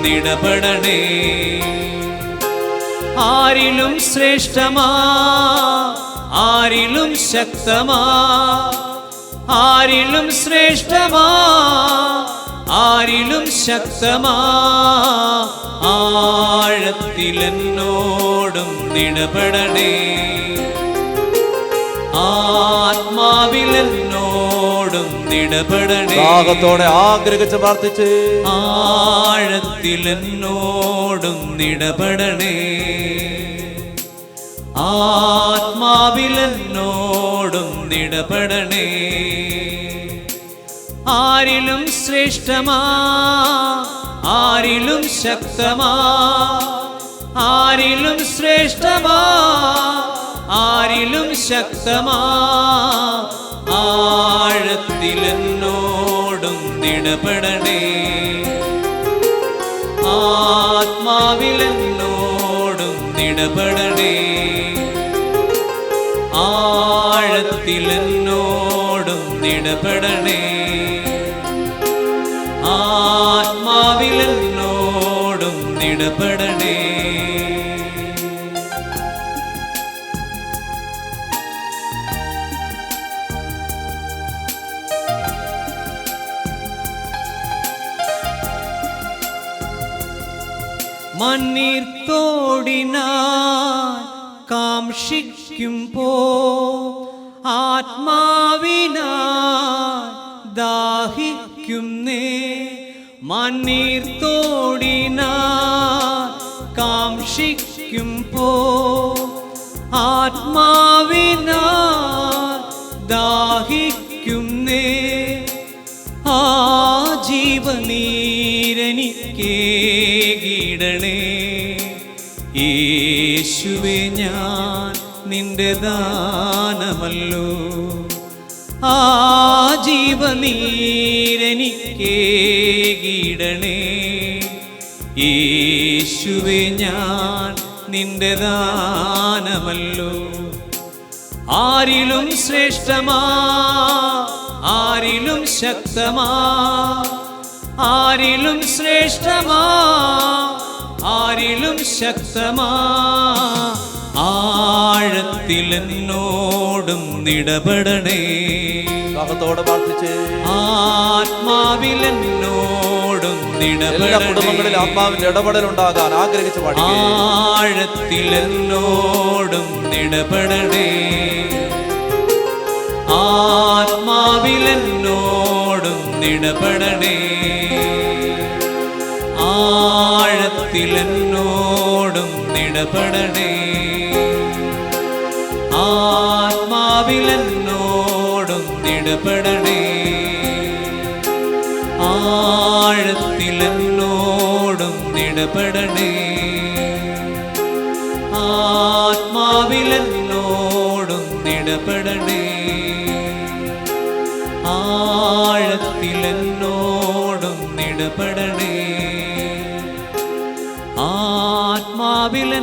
നിടപെടണേ. ആരിലും ശ്രേഷ്ഠമാ, ആരിലും ശക്തമാ, ആരിലും ശ്രേഷ്ഠമാ, ആരിലും ശക്തമാ. ആഴത്തിലെന്നോടും നിടപെടണേ, ആത്മാവിലെന്നോടും നിടപെടണേ. ദാഹത്തോടെ ആഗ്രഹിച്ച് പ്രാർത്ഥിച്ച്. ആഴത്തിലെന്നോടും നിടപെടണേ, ആത്മാവിലെന്നോടും നിടപെടണേ. ആരിലും ശ്രേഷ്ഠമാ, ആരിലും ശക്തമാ, ആരിലും ശ്രേഷ്ഠമാ, ആരിലും ശക്തമാ. ആഴത്തിലെന്നോടും നിടപെടണേ, ആത്മാവിലെന്നോടും നിടപെടണേ. ആഴത്തിലെന്നോടും നിടപെടണേ, ആത്മാവിലെന്നോടും നിടപെടണേ. മണ്ണീർത്തോടിനാൻ കാംക്ഷിക്കുമ്പോ ആത്മാവിനാൻ ദാഹിക്കുന്നേ. മണ്ണീർത്തോടിനാൻ കാംക്ഷിക്കുമ്പോ ആത്മാവിനാൻ ദാഹിക്കുന്നേ. ആ ജീവനീരെനിക്കേകിടണേ യേശുവേ, ഞാൻ നിന്റെ ദാനമല്ലോ. ആ ജീവനീരെനിക്കേകിടണേ യേശുവേ, ഞാൻ നിന്റെ ദാനമല്ലോ. ആരിലും ശ്രേഷ്ഠമാ, ആരിലും ശക്തമാ, ആരിലും ശ്രേഷ്ഠമാ, ആരിലും ശക്തമാ. ആഴത്തിലെന്നോടും നിടപെടണേ, ദാഹത്തോടെ പ്രാർത്ഥിച്ച്. ആത്മാവിലെന്നോടും നിടപെടണേ. എല്ലാ കുടുംബങ്ങളിൽ ആത്മാവിന്റെ ഇടപെടൽ ഉണ്ടാകാൻ ആഗ്രഹിച്ച് പാടിക്കേ. ആഴത്തിലെന്നോടും നിടപെടണേ, ആത്മാവിലെന്നോടും നിടപെടണേ. ആഴത്തിലെന്നോടും നിടപെടണേ, ആത്മാവിലെന്നോടും നിടപെടണേ. ആഴത്തിലെന്നോടും നിടപെടണേ, ആത്മാവിലെന്നോടും നിടപെടണേ. ആഴത്തിലെന്നോടും നിടപെടണേ, ആത്മാവിലെന്നോടും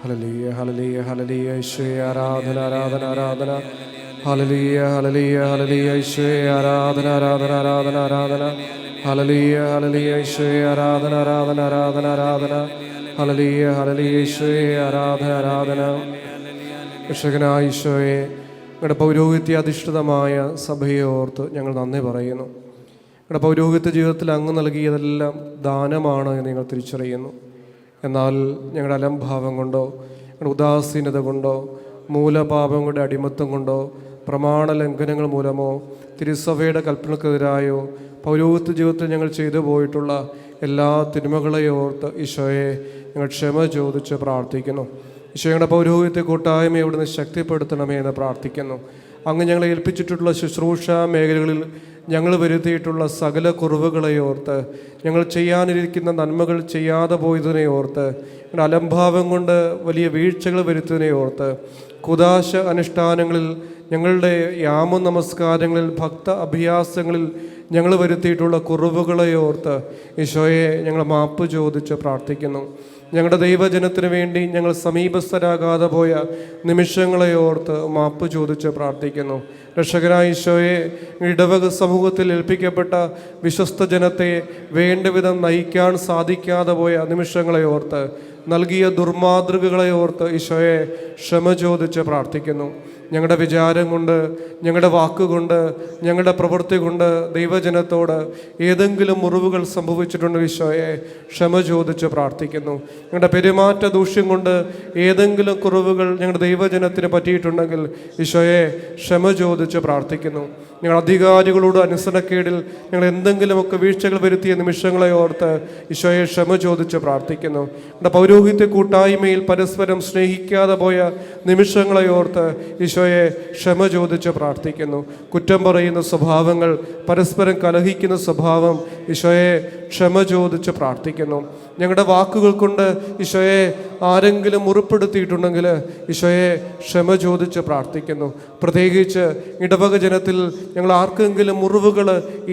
ഹല്ലേലൂയ ഹല്ലേലൂയ ഹല്ലേലൂയ യേശുവേ ആരാധന ആരാധന ആരാധന ഹല്ലേലൂയ ഹല്ലേലൂയ ഹല്ലേലൂയ യേശുവേ ആരാധന ആരാധന ആരാധന ആരാധന ഹല്ലേലൂയ ഹല്ലേലൂയ യേശുവേ ആരാധന ആരാധന ആരാധന ആരാധന ഹല്ലേലൂയ ഹല്ലേലൂയ യേശുവേ ആരാധന ആരാധന. രക്ഷകനായ ഈശോയെ, ഞങ്ങളുടെ പൗരോഹിത്യ അധിഷ്ഠിതമായ സഭയെ ഓർത്ത് ഞങ്ങൾ നന്ദി പറയുന്നു. ഞങ്ങളുടെ പൗരോഹിത്യ ജീവിതത്തിൽ അങ്ങ് നൽകിയതെല്ലാം ദാനമാണ് എന്ന് ഞങ്ങൾ തിരിച്ചറിയുന്നു. എന്നാൽ ഞങ്ങളുടെ അലംഭാവം കൊണ്ടോ ഞങ്ങളുടെ ഉദാസീനത കൊണ്ടോ മൂലപാപങ്ങളുടെ അടിമത്തം കൊണ്ടോ പ്രമാണ ലംഘനങ്ങൾ മൂലമോ തിരുസഭയുടെ കൽപ്പനക്കെതിരായോ പൗരോഹിത്യ ജീവിതത്തിൽ ഞങ്ങൾ ചെയ്തു പോയിട്ടുള്ള എല്ലാ തിന്മകളെയും ഓർത്ത് ഈശോയെ ഞങ്ങൾ ക്ഷമ ചോദിച്ച് പ്രാർത്ഥിക്കുന്നു. ഈശോ, ഞങ്ങളുടെ പൗരോഹിത്യ കൂട്ടായ്മയെ അവിടുന്ന് ശക്തിപ്പെടുത്തണമേ എന്ന് പ്രാർത്ഥിക്കുന്നു. അങ്ങ് ഞങ്ങളെ ഏൽപ്പിച്ചിട്ടുള്ള ശുശ്രൂഷ മേഖലകളിൽ ഞങ്ങൾ വരുത്തിയിട്ടുള്ള സകല കുറവുകളെ ഓർത്ത്, ഞങ്ങൾ ചെയ്യാനിരിക്കുന്ന നന്മകൾ ചെയ്യാതെ പോയതിനെ ഓർത്ത്, ഞങ്ങളുടെ അലംഭാവം കൊണ്ട് വലിയ വീഴ്ചകൾ വരുത്തുന്നതിനെ ഓർത്ത്, കുദാശ അനുഷ്ഠാനങ്ങളിൽ, ഞങ്ങളുടെ യാമ നമസ്കാരങ്ങളിൽ, ഭക്ത അഭ്യാസങ്ങളിൽ ഞങ്ങൾ വരുത്തിയിട്ടുള്ള കുറവുകളെ ഓർത്ത് ഈശോയെ ഞങ്ങൾ മാപ്പ് ചോദിച്ച് പ്രാർത്ഥിക്കുന്നു. ഞങ്ങളുടെ ദൈവജനത്തിന് വേണ്ടി ഞങ്ങൾ സമീപസ്ഥരാകാതെ പോയ നിമിഷങ്ങളെ ഓർത്ത് മാപ്പ് ചോദിച്ച് പ്രാർത്ഥിക്കുന്നു. രക്ഷകനായ ഈശോയെ, ഇടവക സമൂഹത്തിൽ ഏൽപ്പിക്കപ്പെട്ട വിശ്വസ്ത ജനത്തെ വേണ്ട വിധം നയിക്കാൻ സാധിക്കാതെ പോയ നിമിഷങ്ങളെ ഓർത്ത്, നൽകിയ ദുർമാതൃകകളെ ഓർത്ത് ഈശോയെ ക്ഷമ ചോദിച്ച് പ്രാർത്ഥിക്കുന്നു. ഞങ്ങളുടെ വിചാരം കൊണ്ട്, ഞങ്ങളുടെ വാക്കുകൊണ്ട്, ഞങ്ങളുടെ പ്രവൃത്തി കൊണ്ട് ദൈവജനത്തോട് ഏതെങ്കിലും മുറിവുകൾ സംഭവിച്ചിട്ടുണ്ടോ ഈശോയെ ക്ഷമ ചോദിച്ച് പ്രാർത്ഥിക്കുന്നു. ഞങ്ങളുടെ പെരുമാറ്റ ദൂഷ്യം കൊണ്ട് ഏതെങ്കിലും കുറവുകൾ ഞങ്ങളുടെ ദൈവജനത്തിന് പറ്റിയിട്ടുണ്ടെങ്കിൽ ഈശോയെ ക്ഷമ ചോദിച്ച് പ്രാർത്ഥിക്കുന്നു. ഞങ്ങൾ അധികാരികളോട് അനുസരണക്കേടിൽ ഞങ്ങൾ എന്തെങ്കിലുമൊക്കെ വീഴ്ചകൾ വരുത്തിയ നിമിഷങ്ങളെ ഓർത്ത് ഈശോയെ ക്ഷമ ചോദിച്ച് പ്രാർത്ഥിക്കുന്നു. ഞങ്ങളുടെ പൗരോഹിത്യ കൂട്ടായ്മയിൽ പരസ്പരം സ്നേഹിക്കാതെ പോയ നിമിഷങ്ങളെ ഓർത്ത് ഈശോയെ ക്ഷമ ചോദിച്ച് പ്രാർത്ഥിക്കുന്നു. കുറ്റം പറയുന്ന സ്വഭാവങ്ങൾ, പരസ്പരം കലഹിക്കുന്ന സ്വഭാവം, ഈശോയെ ക്ഷമ ചോദിച്ച് പ്രാർത്ഥിക്കുന്നു. ഞങ്ങളുടെ വാക്കുകൾ കൊണ്ട് ഈശോയെ ആരെങ്കിലും മുറിപ്പെടുത്തിയിട്ടുണ്ടെങ്കിൽ ഈശോയെ ക്ഷമ ചോദിച്ച് പ്രാർത്ഥിക്കുന്നു. പ്രത്യേകിച്ച് ഇടവക ജനത്തിൽ ഞങ്ങൾ ആർക്കെങ്കിലും മുറിവുകൾ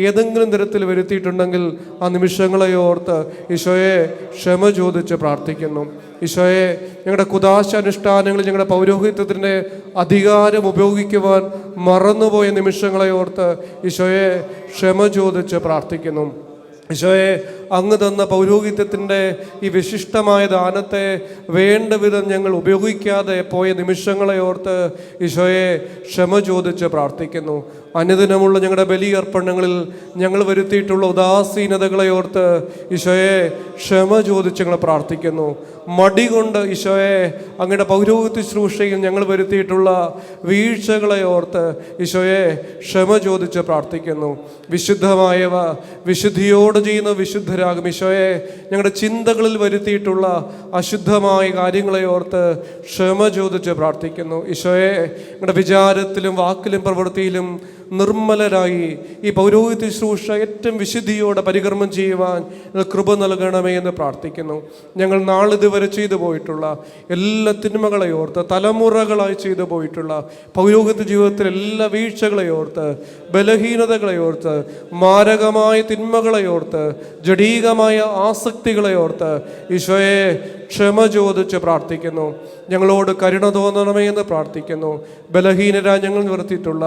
ഏതെങ്കിലും തരത്തിൽ വരുത്തിയിട്ടുണ്ടെങ്കിൽ ആ നിമിഷങ്ങളെ ഓർത്ത് ഈശോയെ ക്ഷമ ചോദിച്ച് പ്രാർത്ഥിക്കുന്നു. ഈശോയെ, ഞങ്ങളുടെ കുദാശ അനുഷ്ഠാനങ്ങളിൽ ഞങ്ങളുടെ പൗരോഹിത്യത്തിൻ്റെ അധികാരം ഉപയോഗിക്കുവാൻ മറന്നുപോയ നിമിഷങ്ങളെ ഓർത്ത് ഈശോയെ ക്ഷമ ചോദിച്ച് പ്രാർത്ഥിക്കുന്നു. ഈശോയെ, അങ്ങ് തന്ന പൗരോഹിത്യത്തിൻ്റെ ഈ വിശിഷ്ടമായ ദാനത്തെ വേണ്ട വിധം ഞങ്ങൾ ഉപയോഗിക്കാതെ പോയ നിമിഷങ്ങളെ ഓർത്ത് ഈശോയെ ക്ഷമ ചോദിച്ച് പ്രാർത്ഥിക്കുന്നു. അനുദിനമുള്ള ഞങ്ങളുടെ ബലിയർപ്പണങ്ങളിൽ ഞങ്ങൾ വരുത്തിയിട്ടുള്ള ഉദാസീനതകളെ ഓർത്ത് ഈശോയെ ക്ഷമ ചോദിച്ച് ഞങ്ങൾ പ്രാർത്ഥിക്കുന്നു. മടി കൊണ്ട് ഈശോയെ അങ്ങയുടെ പൗരോഹിത്യ ശുശ്രൂഷയിൽ ഞങ്ങൾ വരുത്തിയിട്ടുള്ള വീഴ്ചകളെ ഓർത്ത് ഈശോയെ ക്ഷമ ചോദിച്ച് പ്രാർത്ഥിക്കുന്നു. വിശുദ്ധമായവ വിശുദ്ധിയോട് ചെയ്യുന്ന വിശുദ്ധരാകും. ഈശോയെ, ഞങ്ങളുടെ ചിന്തകളിൽ വരുത്തിയിട്ടുള്ള അശുദ്ധമായ കാര്യങ്ങളെ ഓർത്ത് ക്ഷമ ചോദിച്ച് പ്രാർത്ഥിക്കുന്നു. ഈശോയെ, ഞങ്ങളുടെ വിചാരത്തിലും വാക്കിലും പ്രവൃത്തിയിലും നിർമ്മലരായി ഈ പൗരോഹിത്യ ശുശ്രൂഷ ഏറ്റവും വിശുദ്ധിയോടെ പരികർമ്മം ചെയ്യുവാൻ കൃപ നൽകണമേ എന്ന് പ്രാർത്ഥിക്കുന്നു. ഞങ്ങൾ നാളിതുവരെ ചെയ്തു പോയിട്ടുള്ള എല്ലാ തിന്മകളെ ഓർത്ത്, തലമുറകളായി ചെയ്തു പോയിട്ടുള്ള പൗരോഹിത്യ ജീവിതത്തിലെ എല്ലാ വീഴ്ചകളെ ഓർത്ത്, ബലഹീനതകളെ ഓർത്ത്, മാരകമായ തിന്മകളെ ഓർത്ത്, ജഡീകമായ ആസക്തികളെ ഓർത്ത് ഈശോയെ ക്ഷമ ചോദിച്ച് പ്രാർത്ഥിക്കുന്നു. ഞങ്ങളോട് കരുണ തോന്നണമേ എന്ന് പ്രാർത്ഥിക്കുന്നു. ബലഹീനരായി ഞങ്ങൾ നിവർത്തിയിട്ടുള്ള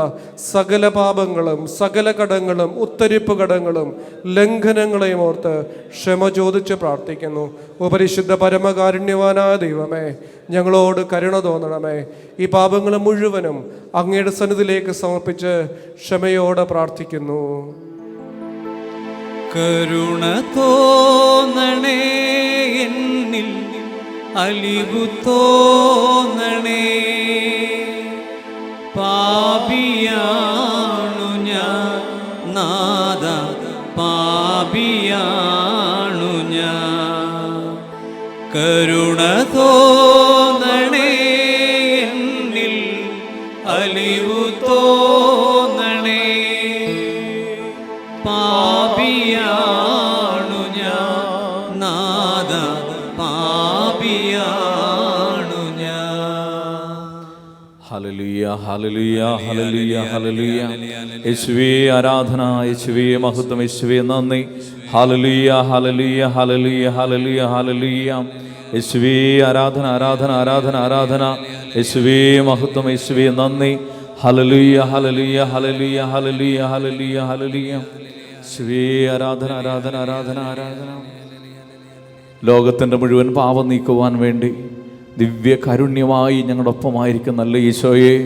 സകല പാപങ്ങളും, സകല കടങ്ങളും, ഉത്തരിപ്പ് കടങ്ങളും, ലംഘനങ്ങളെയും ഓർത്ത് ക്ഷമ ചോദിച്ച് പ്രാർത്ഥിക്കുന്നു. ഓ പരിശുദ്ധ പരമകാരുണ്യവാനായ ദൈവമേ, ഞങ്ങളോട് കരുണ തോന്നണമേ. ഈ പാപങ്ങൾ മുഴുവനും അങ്ങയുടെ സന്നിധിയിലേക്ക് സമർപ്പിച്ച് ക്ഷമയോടെ പ്രാർത്ഥിക്കുന്നു. കരുണ തോന്നണേ, എന്നിൽ അലിവു തോന്നണേ. പാപിയാണു ഞാൻ നാഥ, പാപിയാണു ഞാൻ. കരുണ തോന്നണേ, എന്നിൽ അലിവു തോന്നണേ. പാപിയാണു ഞാൻ നാഥ, പാപിയാണു ഞാൻ. ഹല്ലേലൂയ ഹല്ലേലൂയ ഹല്ലേലൂയ ഹല്ലേലൂയ. യേശുവേ ആരാധന, യേശുവേ മഹത്വം, യേശുവേ നന്ദി. ഹല്ലേലൂയ ഹല്ലേലൂയ ഹല്ലേലൂയ ഹല്ലേലൂയ ഹല്ലേലൂയ. യേശുവേ ആരാധന ആരാധന ആരാധന ആരാധന. യേശുവേ മഹത്വം, യേശുവേ നന്ദി. ഹല്ലേലൂയ ഹല്ലേലൂയ ഹല്ലേലൂയ ഹല്ലേലൂയ ഹല്ലേലൂയ ഹല്ലേലൂയ. യേശുവേ ആരാധന ആരാധന ആരാധന ആരാധന. ലോകത്തിൻ്റെ മുഴുവൻ പാപം നീക്കുവാൻ വേണ്ടി ദിവ്യ കാരുണ്യമായി ഞങ്ങളുടെ ഒപ്പമായിരിക്കും നല്ല ഈശോയെ,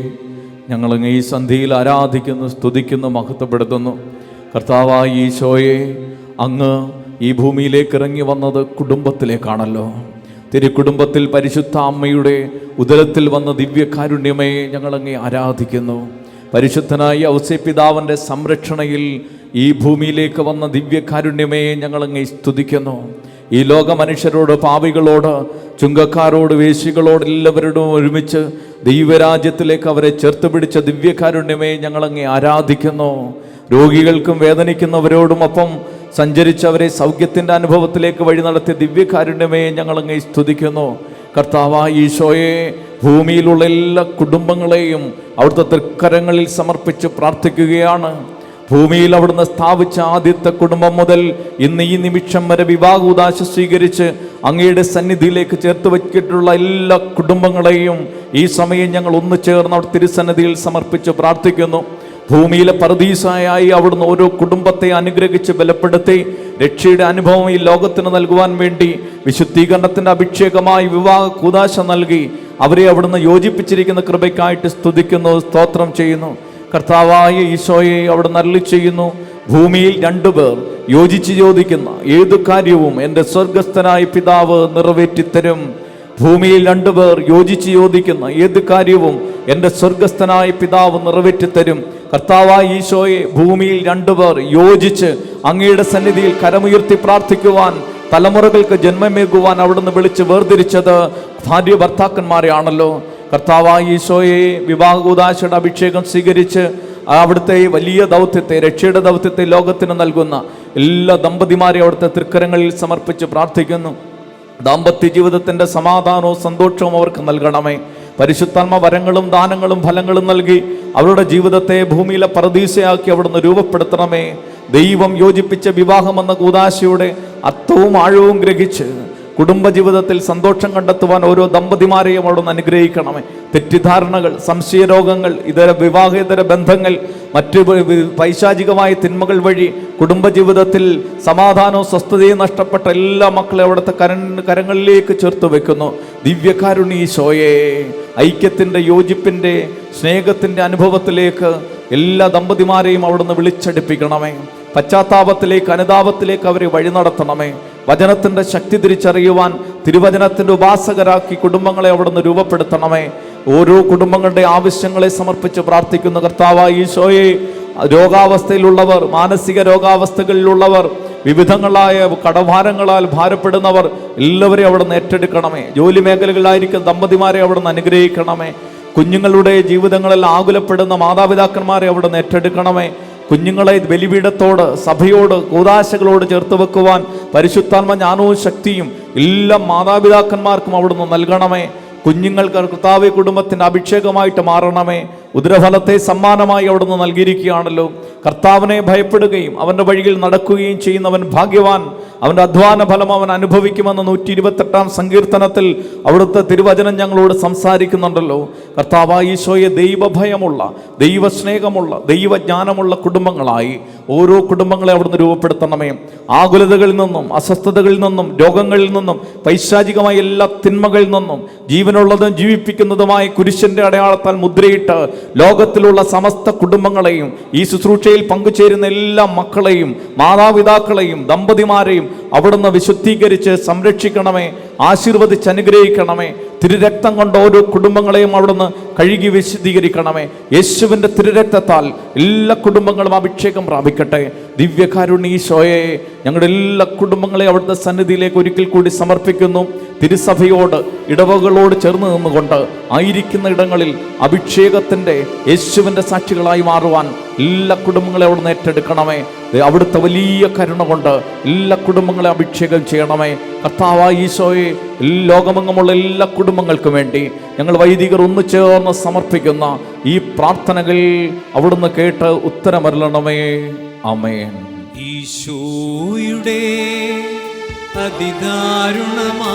ഞങ്ങളങ്ങ് ഈ സന്ധിയിൽ ആരാധിക്കുന്നു, സ്തുതിക്കുന്നു, മഹത്വപ്പെടുത്തുന്നു. കർത്താവായ ഈശോയെ, അങ്ങ് ഈ ഭൂമിയിലേക്ക് ഇറങ്ങി വന്നത് കുടുംബത്തിലേക്കാണല്ലോ. തിരുക്കുടുംബത്തിൽ പരിശുദ്ധ അമ്മയുടെ ഉദരത്തിൽ വന്ന ദിവ്യ കാരുണ്യമേ ഞങ്ങളങ്ങേ ആരാധിക്കുന്നു. പരിശുദ്ധനായ ഔസേപ്പിതാവിൻ്റെ സംരക്ഷണയിൽ ഈ ഭൂമിയിലേക്ക് വന്ന ദിവ്യ കാരുണ്യമേ ഞങ്ങളങ്ങേ സ്തുതിക്കുന്നു. ഈ ലോക മനുഷ്യരോട്, പാപികളോട്, ചുങ്കക്കാരോട്, വേശ്യകളോട് എല്ലാവരോടും ഒരുമിച്ച് ദൈവരാജ്യത്തിലേക്ക് അവരെ ചേർത്ത് പിടിച്ച ദിവ്യകാരുണ്യമേ ഞങ്ങളങ്ങേ ആരാധിക്കുന്നു. രോഗികൾക്കും വേദനിക്കുന്നവരോടുമൊപ്പം സഞ്ചരിച്ചവരെ സൗഖ്യത്തിൻ്റെ അനുഭവത്തിലേക്ക് വഴി നടത്തിയ ദിവ്യകാരുണ്യമേ ഞങ്ങളങ്ങേ സ്തുതിക്കുന്നു. കർത്താവായ ഈശോയെ, ഭൂമിയിലുള്ള എല്ലാ കുടുംബങ്ങളെയും അവിടുത്തെ തൃക്കരങ്ങളിൽ സമർപ്പിച്ച് പ്രാർത്ഥിക്കുകയാണ്. ഭൂമിയിൽ അവിടുന്ന് സ്ഥാപിച്ച ആദ്യത്തെ കുടുംബം മുതൽ ഇന്ന് ഈ നിമിഷം വരെ വിവാഹോദാശ സ്വീകരിച്ച് അങ്ങയുടെ സന്നിധിയിലേക്ക് ചേർത്ത് വയ്ക്കിട്ടുള്ള എല്ലാ കുടുംബങ്ങളെയും ഈ സമയം ഞങ്ങൾ ഒന്ന് ചേർന്ന് അവിടെ തിരുസന്നിധിയിൽ സമർപ്പിച്ച് പ്രാർത്ഥിക്കുന്നു. ഭൂമിയിലെ പറുദീസായി അവിടുന്ന് ഓരോ കുടുംബത്തെ അനുഗ്രഹിച്ച് ബലപ്പെടുത്തി രക്ഷയുടെ അനുഭവം ഈ ലോകത്തിന് നൽകുവാൻ വേണ്ടി വിശുദ്ധീകരണത്തിൻ്റെ അഭിഷേകമായി വിവാഹ കൂദാശ നൽകി അവരെ അവിടുന്ന് യോജിപ്പിച്ചിരിക്കുന്ന കൃപയ്ക്കായിട്ട് സ്തുതിക്കുന്നു, സ്തോത്രം ചെയ്യുന്നു. കർത്താവായ ഈശോയെ അവിടുന്ന് അരുളി ചെയ്യുന്നു, ഭൂമിയിൽ രണ്ടുപേർ യോജിച്ച് ചോദിക്കുന്ന ഏതു കാര്യവും എൻ്റെ സ്വർഗസ്ഥനായ പിതാവ് നിറവേറ്റിത്തരും. ഭൂമിയിൽ രണ്ടുപേർ യോജിച്ച് ചോദിക്കുന്ന ഏത് കാര്യവും എൻ്റെ സ്വർഗസ്ഥനായ പിതാവ് നിറവേറ്റിത്തരും. കർത്താവായ ഈശോയെ, ഭൂമിയിൽ രണ്ടുപേർ യോജിച്ച് അങ്ങയുടെ സന്നിധിയിൽ കരമുയർത്തി പ്രാർത്ഥിക്കുവാൻ, തലമുറകൾക്ക് ജന്മമേകുവാൻ അവിടുന്ന് വിളിച്ച് വേർതിരിച്ചത് ഭാര്യ ഭർത്താക്കന്മാരെയാണല്ലോ. കർത്താവായ ഈശോയെ, വിവാഹ കൂദാശയുടെ അഭിഷേകം സ്വീകരിച്ച് അവിടുത്തെ വലിയ ദൗത്യത്തെ, രക്ഷയുടെ ദൗത്യത്തെ ലോകത്തിന് നൽകുന്ന എല്ലാ ദമ്പതിമാരെ അവിടുത്തെ തൃക്കരങ്ങളിൽ സമർപ്പിച്ച് പ്രാർത്ഥിക്കുന്നു. ദാമ്പത്യ ജീവിതത്തിൻ്റെ സമാധാനവും സന്തോഷവും അവർക്ക് നൽകണമേ. പരിശുദ്ധാത്മ വരങ്ങളും ദാനങ്ങളും ഫലങ്ങളും നൽകി അവരുടെ ജീവിതത്തെ ഭൂമിയിലെ പറുദീസയാക്കി അവിടുന്ന് രൂപപ്പെടുത്തണമേ. ദൈവം യോജിപ്പിച്ച വിവാഹമെന്ന കൂദാശയുടെ അർത്ഥവും ആഴവും ഗ്രഹിച്ച് കുടുംബജീവിതത്തിൽ സന്തോഷം കണ്ടെത്തുവാൻ ഓരോ ദമ്പതിമാരെയും അവിടുന്ന് അനുഗ്രഹിക്കണമേ. തെറ്റിദ്ധാരണകൾ, സംശയരോഗങ്ങൾ, ഇതര വിവാഹേതര ബന്ധങ്ങൾ, മറ്റ് പൈശാചികമായ തിന്മകൾ വഴി കുടുംബജീവിതത്തിൽ സമാധാനവും സ്വസ്ഥതയും നഷ്ടപ്പെട്ട എല്ലാ മക്കളെ അവിടുത്തെ കരങ്ങളിലേക്ക് ചേർത്ത് വെക്കുന്നു. ദിവ്യകാരുണ്യീശോയെ, ഐക്യത്തിൻ്റെ, യോജിപ്പിൻ്റെ, സ്നേഹത്തിൻ്റെ അനുഭവത്തിലേക്ക് എല്ലാ ദമ്പതിമാരെയും അവിടുന്ന് വിളിച്ചടിപ്പിക്കണമേ. പശ്ചാത്താപത്തിലേക്ക്, അനുതാപത്തിലേക്ക് അവരെ വഴി നടത്തണമേ. വചനത്തിൻ്റെ ശക്തി തിരിച്ചറിയുവാൻ തിരുവചനത്തിൻ്റെ ഉപാസകരാക്കി കുടുംബങ്ങളെ അവിടുന്ന് രൂപപ്പെടുത്തണമേ. ഓരോ കുടുംബങ്ങളുടെ ആവശ്യങ്ങളെ സമർപ്പിച്ച് പ്രാർത്ഥിക്കുന്ന കർത്താവായ ഈശോയെ, രോഗാവസ്ഥയിലുള്ളവർ, മാനസിക രോഗാവസ്ഥകളിലുള്ളവർ, വിവിധങ്ങളായ കടഭാരങ്ങളാൽ ഭാരപ്പെടുന്നവർ എല്ലാവരെയും അവിടുന്ന് ഏറ്റെടുക്കണമേ. ജോലി മേഖലകളിലായിരിക്കും ദമ്പതിമാരെ അവിടുന്ന് അനുഗ്രഹിക്കണമേ. കുഞ്ഞുങ്ങളുടെ ജീവിതങ്ങളിൽ ആകുലപ്പെടുന്ന മാതാപിതാക്കന്മാരെ അവിടുന്ന് ഏറ്റെടുക്കണമേ. കുഞ്ഞുങ്ങളെ ബലിപീഠത്തോട്, സഭയോട്, കൂദാശകളോട് ചേർത്ത് വെക്കുവാൻ പരിശുദ്ധാത്മ ജ്ഞാനവും ശക്തിയും എല്ലാ മാതാപിതാക്കന്മാർക്കും അവിടുന്ന് നൽകണമേ. കുഞ്ഞുങ്ങൾക്ക് കർത്താവെ കുടുംബത്തിൻ്റെ അഭിഷേകമായിട്ട് മാറണമേ. ഉദരഫലത്തെ സമ്മാനമായി അവിടുന്ന് നൽകിയിരിക്കുകയാണല്ലോ. കർത്താവിനെ ഭയപ്പെടുകയും അവൻ്റെ വഴിയിൽ നടക്കുകയും ചെയ്യുന്നവൻ ഭാഗ്യവാൻ, അവൻ്റെ അധ്വാന ഫലം അവൻ അനുഭവിക്കുമെന്ന് 128 സങ്കീർത്തനത്തിൽ അവിടുത്തെ തിരുവചനം ഞങ്ങളോട് സംസാരിക്കുന്നുണ്ടല്ലോ. കർത്താവായ ഈശോയെ, ദൈവഭയമുള്ള, ദൈവസ്നേഹമുള്ള, ദൈവജ്ഞാനമുള്ള കുടുംബങ്ങളായി ഓരോ കുടുംബങ്ങളെ അവിടുന്ന് രൂപപ്പെടുത്തണമേ. ആകുലതകളിൽ നിന്നും, അസ്വസ്ഥതകളിൽ നിന്നും, രോഗങ്ങളിൽ നിന്നും, പൈശാചികമായ എല്ലാ തിന്മകളിൽ നിന്നും ജീവനുള്ളതും ജീവിപ്പിക്കുന്നതുമായ കുരിശിൻ്റെ അടയാളത്താൽ മുദ്രയിട്ട് ലോകത്തിലുള്ള സമസ്ത കുടുംബങ്ങളെയും ഈ ശുശ്രൂഷയിൽ പങ്കുചേരുന്ന എല്ലാ മക്കളെയും മാതാപിതാക്കളെയും ദമ്പതിമാരെയും അവിടുന്ന് വിശുദ്ധീകരിച്ച് സംരക്ഷിക്കണമേ. ആശീർവദിച്ച് അനുഗ്രഹിക്കണമേ. തിരുരക്തം കൊണ്ട് ഓരോ കുടുംബങ്ങളെയും അവിടുന്ന് കഴുകി വിശുദ്ധീകരിക്കണമേ. യേശുവിൻ്റെ തിരുരക്തത്താൽ എല്ലാ കുടുംബങ്ങളും അഭിഷേകം പ്രാപിക്കട്ടെ. ദിവ്യകാരുണ്യീശോയെ, ഞങ്ങളുടെ എല്ലാ കുടുംബങ്ങളെയും അവിടുത്തെ സന്നിധിയിലേക്ക് ഒരിക്കൽ കൂടി സമർപ്പിക്കുന്നു. തിരുസഭയോട്, ഇടവകളോട് ചേർന്ന് നിന്നുകൊണ്ട് ആയിരിക്കുന്ന ഇടങ്ങളിൽ അഭിഷേകത്തിൻ്റെ, യേശുവിൻ്റെ സാക്ഷികളായി മാറുവാൻ എല്ലാ കുടുംബങ്ങളെ അവിടുന്ന് ഏറ്റെടുക്കണമേ. അവിടുത്തെ വലിയ കരുണ കൊണ്ട് എല്ലാ കുടുംബങ്ങളെ അഭിഷേകം ചെയ്യണമേ. കർത്താവായ ഈശോയെ, ലോകമെങ്ങുമുള്ള എല്ലാ കുടുംബങ്ങൾക്കും വേണ്ടി ഞങ്ങൾ വൈദികർ ഒന്ന് ചേർന്ന് സമർപ്പിക്കുന്ന ഈ പ്രാർത്ഥനകൾ അവിടുന്ന് കേട്ട് ഉത്തരമരുളണമേ. ആമേൻ. ഈശോയുടെ അതിദാരുണമാ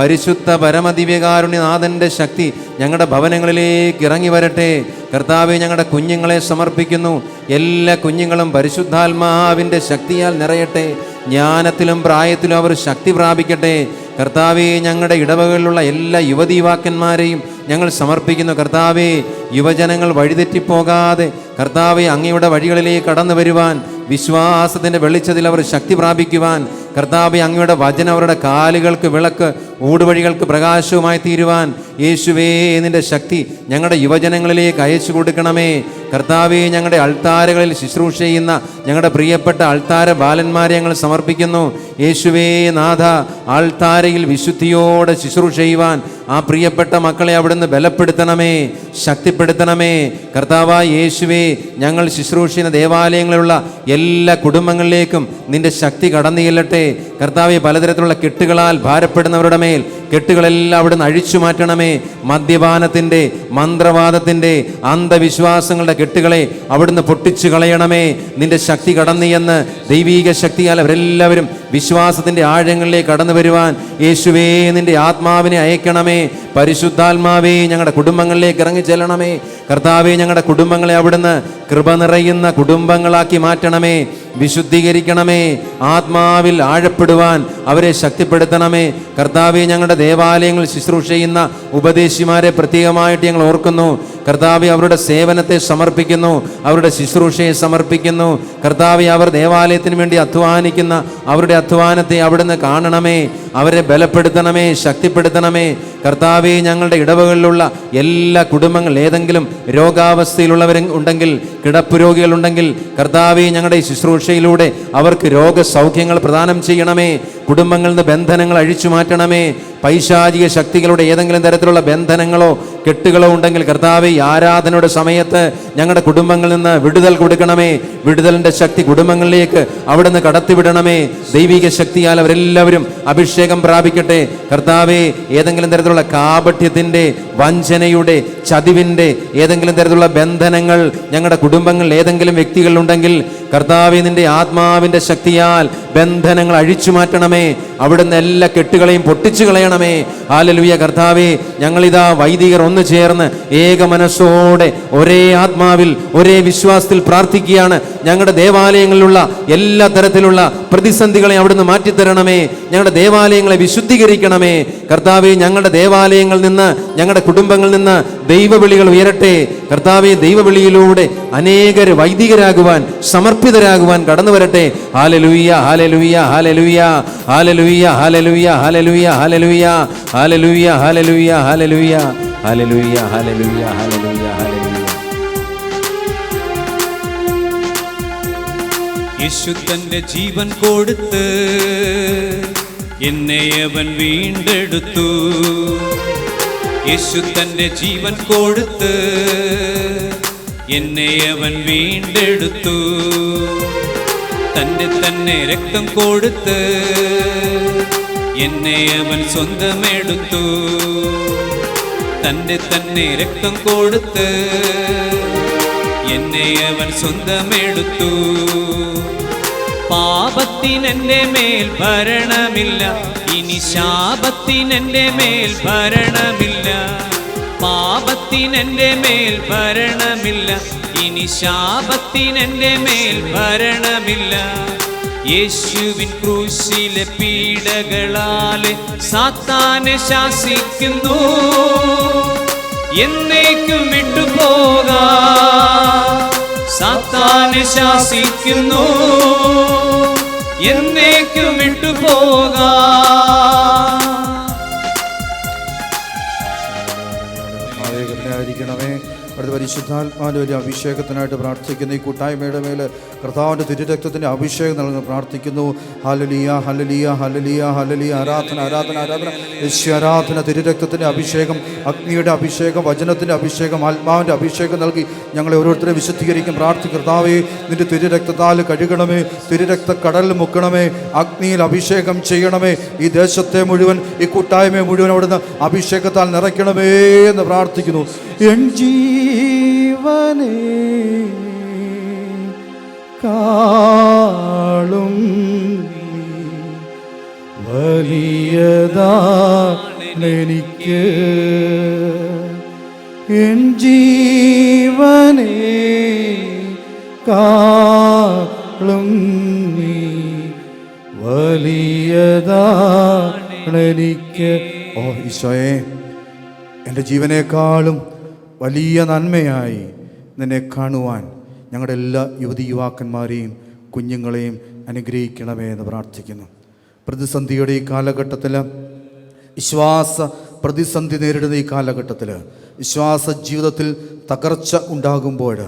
പരിശുദ്ധ പരമദിവ്യകാരുണ്യനാഥൻ്റെ ശക്തി ഞങ്ങളുടെ ഭവനങ്ങളിലേക്ക് ഇറങ്ങി വരട്ടെ. കർത്താവെ, ഞങ്ങളുടെ കുഞ്ഞുങ്ങളെ സമർപ്പിക്കുന്നു. എല്ലാ കുഞ്ഞുങ്ങളും പരിശുദ്ധാത്മാവിൻ്റെ ശക്തിയാൽ നിറയട്ടെ. ജ്ഞാനത്തിലും പ്രായത്തിലും അവർ ശക്തി പ്രാപിക്കട്ടെ. കർത്താവെ, ഞങ്ങളുടെ ഇടവകളിലുള്ള എല്ലാ യുവതീവാക്കന്മാരെയും ഞങ്ങൾ സമർപ്പിക്കുന്നു. കർത്താവെ, യുവജനങ്ങൾ വഴിതെറ്റിപ്പോകാതെ കർത്താവെ അങ്ങയുടെ വഴികളിലേക്ക് കടന്നു വരുവാൻ, വിശ്വാസത്തിൻ്റെ വെളിച്ചത്തിൽ അവർ ശക്തി പ്രാപിക്കുവാൻ, കർത്താവെ അങ്ങയുടെ വചനം അവരുടെ കാലുകൾക്ക് വിളക്ക്, ഊടുവഴികൾക്ക് പ്രകാശവുമായി തീരുവാൻ യേശുവേ നിൻ്റെ ശക്തി ഞങ്ങളുടെ യുവജനങ്ങളിലേക്ക് അയച്ചു കൊടുക്കണമേ. കർത്താവെ, ഞങ്ങളുടെ അൾത്താരകളിൽ ശുശ്രൂഷ ചെയ്യുന്ന ഞങ്ങളുടെ പ്രിയപ്പെട്ട അൾത്താര ബാലന്മാരെ ഞങ്ങൾ സമർപ്പിക്കുന്നു. യേശുവേ നാഥ, ആൾത്താരയിൽ വിശുദ്ധിയോടെ ശുശ്രൂഷ ചെയ്യുവാൻ ആ പ്രിയപ്പെട്ട മക്കളെ അവിടുന്ന് ബലപ്പെടുത്തണമേ, ശക്തിപ്പെടുത്തണമേ. കർത്താവായ യേശുവേ, ഞങ്ങൾ ശുശ്രൂഷ ചെയ്യുന്ന ദേവാലയങ്ങളിലുള്ള എല്ലാ കുടുംബങ്ങളിലേക്കും നിന്റെ ശക്തി കടന്നു ചെല്ലട്ടെ. കർത്താവെ, പലതരത്തിലുള്ള കെട്ടുകളാൽ ഭാരപ്പെടുന്നവരുടെ മേൽ കെട്ടുകളെല്ലാം അവിടുന്ന് അഴിച്ചു മാറ്റണമേ. മദ്യപാനത്തിൻ്റെ, മന്ത്രവാദത്തിൻ്റെ, അന്ധവിശ്വാസങ്ങളുടെ കെട്ടുകളെ അവിടുന്ന് പൊട്ടിച്ചു കളയണമേ. നിന്റെ ശക്തി കടന്നു എന്ന് ദൈവീക ശക്തിയാൽ അവരെല്ലാവരും വിശ്വാസത്തിൻ്റെ ആഴങ്ങളിലേക്ക് കടന്നു വരുവാൻ യേശുവേ നിന്റെ ആത്മാവിനെ അയക്കണമേ. പരിശുദ്ധാത്മാവേ, ഞങ്ങളുടെ കുടുംബങ്ങളിലേക്ക് ഇറങ്ങി ചെല്ലണമേ. കർത്താവേ, ഞങ്ങളുടെ കുടുംബങ്ങളെ അവിടുന്ന് കൃപ നിറയുന്ന കുടുംബങ്ങളാക്കി മാറ്റണമേ, വിശുദ്ധീകരിക്കണമേ. ആത്മാവിൽ ആഴപ്പെടുവാൻ അവരെ ശക്തിപ്പെടുത്തണമേ. കർത്താവേ, ഞങ്ങളുടെ ദേവാലയങ്ങൾ ശുശ്രൂഷ ചെയ്യുന്ന ഉപദേശിമാരെ പ്രത്യേകമായിട്ട് ഞങ്ങൾ ഓർക്കുന്നു. കർത്താവെ, അവരുടെ സേവനത്തെ സമർപ്പിക്കുന്നു, അവരുടെ ശുശ്രൂഷയെ സമർപ്പിക്കുന്നു. കർത്താവെ, അവർ ദേവാലയത്തിന് വേണ്ടി അധ്വാനിക്കുന്ന അവരുടെ അധ്വാനത്തെ അവിടുന്ന് കാണണമേ, അവരെ ബലപ്പെടുത്തണമേ, ശക്തിപ്പെടുത്തണമേ. കർത്താവെ, ഞങ്ങളുടെ ഇടവകളിലുള്ള എല്ലാ കുടുംബങ്ങൾ ഏതെങ്കിലും രോഗാവസ്ഥയിലുള്ളവരും ഉണ്ടെങ്കിൽ, കിടപ്പ് രോഗികളുണ്ടെങ്കിൽ, കർത്താവെ, ഞങ്ങളുടെ ഈ ശുശ്രൂഷയിലൂടെ അവർക്ക് രോഗസൗഖ്യങ്ങൾ പ്രദാനം ചെയ്യണമേ. കുടുംബങ്ങളിൽ നിന്ന് ബന്ധനങ്ങൾ അഴിച്ചു മാറ്റണമേ. പൈശാചിക ശക്തികളുടെ ഏതെങ്കിലും തരത്തിലുള്ള ബന്ധനങ്ങളോ കെട്ടുകളോ ഉണ്ടെങ്കിൽ കർത്താവെ, ഈ ആരാധനയുടെ സമയത്ത് ഞങ്ങളുടെ കുടുംബങ്ങളിൽ നിന്ന് വിടുതൽ കൊടുക്കണമേ. വിടുതലിൻ്റെ ശക്തി കുടുംബങ്ങളിലേക്ക് അവിടുന്ന് കടത്തിവിടണമേ. ദൈവിക ശക്തിയാൽ അവരെല്ലാവരും അഭിഷേകം പ്രാപിക്കട്ടെ. കർത്താവെ, ഏതെങ്കിലും തരത്തിലുള്ള കാപട്യത്തിൻ്റെ, വഞ്ചനയുടെ, ചതിവിൻ്റെ ഏതെങ്കിലും തരത്തിലുള്ള ബന്ധനങ്ങൾ ഞങ്ങളുടെ കുടുംബങ്ങളിൽ ഏതെങ്കിലും വ്യക്തികളുണ്ടെങ്കിൽ കർത്താവെ, നിന്റെ ആത്മാവിൻ്റെ ശക്തിയാൽ ബന്ധനങ്ങൾ അഴിച്ചു മാറ്റണമേ. അവിടുന്ന് എല്ലാ കെട്ടുകളെയും പൊട്ടിച്ചു കളയണമേ. ഹല്ലേലൂയ. കർത്താവെ, ഞങ്ങളിതാ വൈദികർ ഒന്ന് ചേർന്ന് ഏക മനസ്സോടെ ഒരേ ആത്മാവിൽ ഒരേ വിശ്വാസത്തിൽ പ്രാർത്ഥിക്കുകയാണ്. ഞങ്ങളുടെ ദേവാലയങ്ങളിലുള്ള എല്ലാ തരത്തിലുള്ള പ്രതിസന്ധികളെ അവിടുന്ന് മാറ്റിത്തരണമേ. ഞങ്ങളുടെ ദേവാലയങ്ങളെ വിശുദ്ധീകരിക്കണമേ. കർത്താവെ, ഞങ്ങളുടെ ദേവാലയങ്ങളിൽ നിന്ന്, ഞങ്ങളുടെ കുടുംബങ്ങളിൽ നിന്ന് ദൈവവിളികൾ ഉയരട്ടെ. കർത്താവെ, ദൈവവിളിയിലൂടെ അനേകർ വൈദികരാകുവാൻ, സമർപ്പിതരാകുവാൻ കടന്നു വരട്ടെ. ഹല്ലേലൂയ, ഹല്ലേലൂയ, ഹല്ലേലൂയ, ഹല്ലേലൂയ, ഹല്ലേലൂയ, ഹല്ലേലൂയ, ഹല്ലേലൂയ, ഹല്ലേലൂയ, ഹല്ലേലൂയ, ഹല്ലേലൂയ, ഹല്ലേലൂയ, ഹല്ലേലൂയ, ഹല്ലേലൂയ, ഹല്ലേലൂയ. യേശു തന്റെ ജീവൻ കൊടുത്ത് എന്നെ അവൻ വീണ്ടെടുത്തു. യേശു തന്റെ ജീവൻ കൊടുത്ത് എന്നെ അവൻ വീണ്ടെടുത്തു. തന്റെ തന്നെ രക്തം കൊടുത്ത് എന്നെ അവൻ സ്വന്തമെടുത്തു. തന്റെ തന്നെ രക്തം കൊടുത്ത് എന്നെ അവൻ സ്വന്തമെടുത്തു. പാപത്തിനെന്റെ മേൽ ഭരണമില്ല, ഇനി ശാപത്തിനെന്റെ മേൽ ഭരണമില്ല. പാപത്തിനെന്റെ മേൽ ഭരണമില്ല, ഇനി ശാപത്തിനെന്റെ മേൽ ഭരണമില്ല. യേശുവിൻ ക്രൂശിലെ പീഡകളാലെ സാത്താനെ ശാസിക്കുന്നു. എന്നേക്കും വിട്ടുപോകാം, സാത്താനെ ശാസിക്കുന്നു. എന്നേക്കും വിട്ടുപോകാം. ായിരിക്കണമേ. അടുത്ത പരിശുദ്ധാത്മാവിൻ്റെ ഒരു അഭിഷേകത്തിനായിട്ട് പ്രാർത്ഥിക്കുന്നു. ഈ കൂട്ടായ്മയുടെ മേൽ കർത്താവിൻ്റെ തിരുരക്തത്തിൻ്റെ അഭിഷേകം നൽകുന്നു പ്രാർത്ഥിക്കുന്നു. ഹല്ലേലൂയ, ഹല്ലേലൂയ, ഹല്ലേലൂയ, ഹല്ലേലൂയ. ആരാധന, ആരാധന, ആരാധന. യേശുരാധന. തിരുരക്തത്തിൻ്റെ അഭിഷേകം, അഗ്നിയുടെ അഭിഷേകം, വചനത്തിൻ്റെ അഭിഷേകം, ആത്മാവിൻ്റെ അഭിഷേകം നൽകി ഞങ്ങളെ ഓരോരുത്തരെ വിശുദ്ധീകരിക്കും. പ്രാർത്ഥിക്കും. കർത്താവേ, നിന്റെ തിരുരക്തത്താൽ കഴുകണമേ, തിരുരക്ത കടലിൽ മുക്കണമേ, അഗ്നിയിൽ അഭിഷേകം ചെയ്യണമേ. ഈ ദേശത്തെ മുഴുവൻ, ഈ കൂട്ടായ്മയെ മുഴുവൻ അവിടുന്ന് അഭിഷേകത്താൽ നിറയ്ക്കണമേ എന്ന് പ്രാർത്ഥിക്കുന്നു. എൻ ജീവനേ കാളും വലിയതാ എനിക്ക് എൻ ജീവനേ കാളും നീ വലിയതാണെനിക്ക്. ഓ ഈശോയെ, എൻ്റെ ജീവനേക്കാളും വലിയ നന്മയായി നിന്നെ കാണുവാൻ ഞങ്ങളുടെ എല്ലാ യുവതി യുവാക്കന്മാരെയും കുഞ്ഞുങ്ങളെയും അനുഗ്രഹിക്കണമേ എന്ന് പ്രാർത്ഥിക്കുന്നു. പ്രതിസന്ധിയുടെ ഈ കാലഘട്ടത്തിൽ, വിശ്വാസ പ്രതിസന്ധി നേരിടുന്ന ഈ കാലഘട്ടത്തിൽ, വിശ്വാസ ജീവിതത്തിൽ തകർച്ച ഉണ്ടാകുമ്പോൾ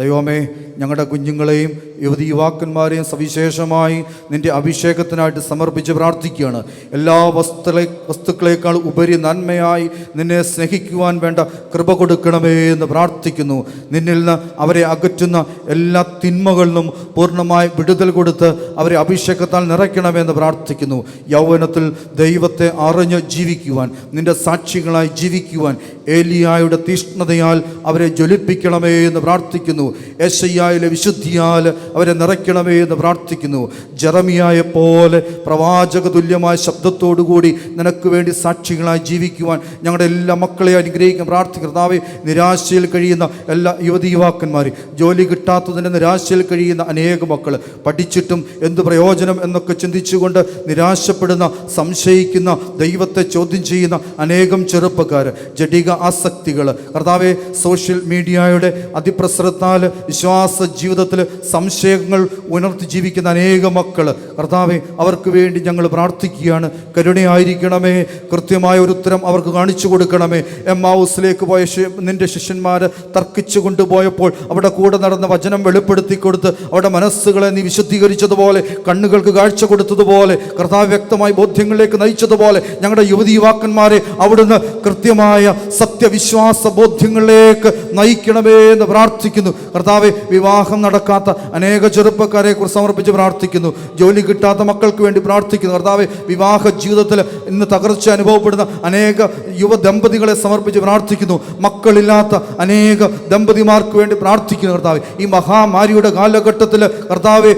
ദൈവമേ, ഞങ്ങളുടെ കുഞ്ഞുങ്ങളെയും യുവതി യുവാക്കന്മാരെയും സവിശേഷമായി നിൻ്റെ അഭിഷേകത്തിനായിട്ട് സമർപ്പിച്ച് പ്രാർത്ഥിക്കുകയാണ്. എല്ലാ വസ്തുക്കളേക്കാൾ ഉപരി നന്മയായി നിന്നെ സ്നേഹിക്കുവാൻ വേണ്ട കൃപ കൊടുക്കണമേ എന്ന് പ്രാർത്ഥിക്കുന്നു. നിന്നിൽ നിന്ന് അവരെ അകറ്റുന്ന എല്ലാ തിന്മകളിലും പൂർണ്ണമായി വിടുതൽ കൊടുത്ത് അവരെ അഭിഷേകത്താൽ നിറയ്ക്കണമെന്ന് പ്രാർത്ഥിക്കുന്നു. യൗവനത്തിൽ ദൈവത്തെ അറിഞ്ഞ് ജീവിക്കുവാൻ, നിൻ്റെ സാക്ഷികളായി ജീവിക്കുവാൻ ഏലിയായുടെ തീഷ്ണതയാൽ അവരെ ജ്വലിപ്പിക്കണമേ എന്ന് പ്രാർത്ഥിക്കുന്നു. യെശയ്യായിലെ വിശുദ്ധിയാൽ അവരെ നിറയ്ക്കണമേ എന്ന് പ്രാർത്ഥിക്കുന്നു. ജെറമിയായെ പോലെ പ്രവാചക തുല്യമായ ശബ്ദത്തോടുകൂടി നിനക്ക് വേണ്ടി സാക്ഷികളായി ജീവിക്കുവാൻ ഞങ്ങളുടെ എല്ലാ മക്കളെ അനുഗ്രഹിക്കാൻ പ്രാർത്ഥിക്കുന്നു. കർത്താവേ, നിരാശയിൽ കഴിയുന്ന എല്ലാ യുവതി യുവാക്കന്മാരെ, ജോലി കിട്ടാത്തതിൻ്റെ നിരാശയിൽ കഴിയുന്ന അനേക മക്കൾ, പഠിച്ചിട്ടും എന്ത് പ്രയോജനം എന്നൊക്കെ ചിന്തിച്ചുകൊണ്ട് നിരാശപ്പെടുന്ന, സംശയിക്കുന്ന, ദൈവത്തെ ചോദ്യം ചെയ്യുന്ന അനേകം ചെറുപ്പക്കാർ, ജഡിക ആസക്തികൾ, കർത്താവെ, സോഷ്യൽ മീഡിയയുടെ അതിപ്രസരത്താൽ വിശ്വാസ ജീവിതത്തിൽ സംശയങ്ങൾ ഉണർത്തി ജീവിക്കുന്ന അനേക മക്കൾ, കർത്താവെ, അവർക്ക് വേണ്ടി ഞങ്ങൾ പ്രാർത്ഥിക്കുകയാണ്. കരുണയായിരിക്കണമേ. കൃത്യമായ ഒരു ഉത്തരം അവർക്ക് കാണിച്ചു കൊടുക്കണമേ. എമ്മാവൂസിലേക്ക് പോയ നിന്റെ ശിഷ്യന്മാർ തർക്കിച്ചു കൊണ്ടുപോയപ്പോൾ അവിടെ കൂടെ നടന്ന വചനം വെളിപ്പെടുത്തി കൊടുത്ത് അവരുടെ മനസ്സുകളെ നീ വിശുദ്ധീകരിച്ചതുപോലെ, കണ്ണുകൾക്ക് കാഴ്ച കൊടുത്തതുപോലെ, കർത്താവ് വ്യക്തമായ ബോധ്യങ്ങളിലേക്ക് നയിച്ചതുപോലെ ഞങ്ങളുടെ യുവതി യുവാക്കന്മാരെ അവിടുന്ന് കൃത്യമായ സത്യവിശ്വാസ ബോധ്യങ്ങളിലേക്ക് നയിക്കണമേ എന്ന് പ്രാർത്ഥിക്കുന്നു. കർത്താവെ, വിവാഹം നടക്കാത്ത അനേക ചെറുപ്പക്കാരെ കുറിച്ച് സമർപ്പിച്ച് പ്രാർത്ഥിക്കുന്നു. ജോലി കിട്ടാത്ത മക്കൾക്ക് വേണ്ടി പ്രാർത്ഥിക്കുന്നു. കർത്താവെ, വിവാഹ ജീവിതത്തിൽ ഇന്ന് തകർച്ച അനുഭവപ്പെടുന്ന അനേക യുവ ദമ്പതികളെ സമർപ്പിച്ച് പ്രാർത്ഥിക്കുന്നു. മക്കളില്ലാത്ത അനേക ദമ്പതിമാർക്ക് വേണ്ടി പ്രാർത്ഥിക്കുന്നു. കർത്താവെ, ഈ മഹാമാരിയുടെ കാലഘട്ടത്തിൽ കർത്താവെ,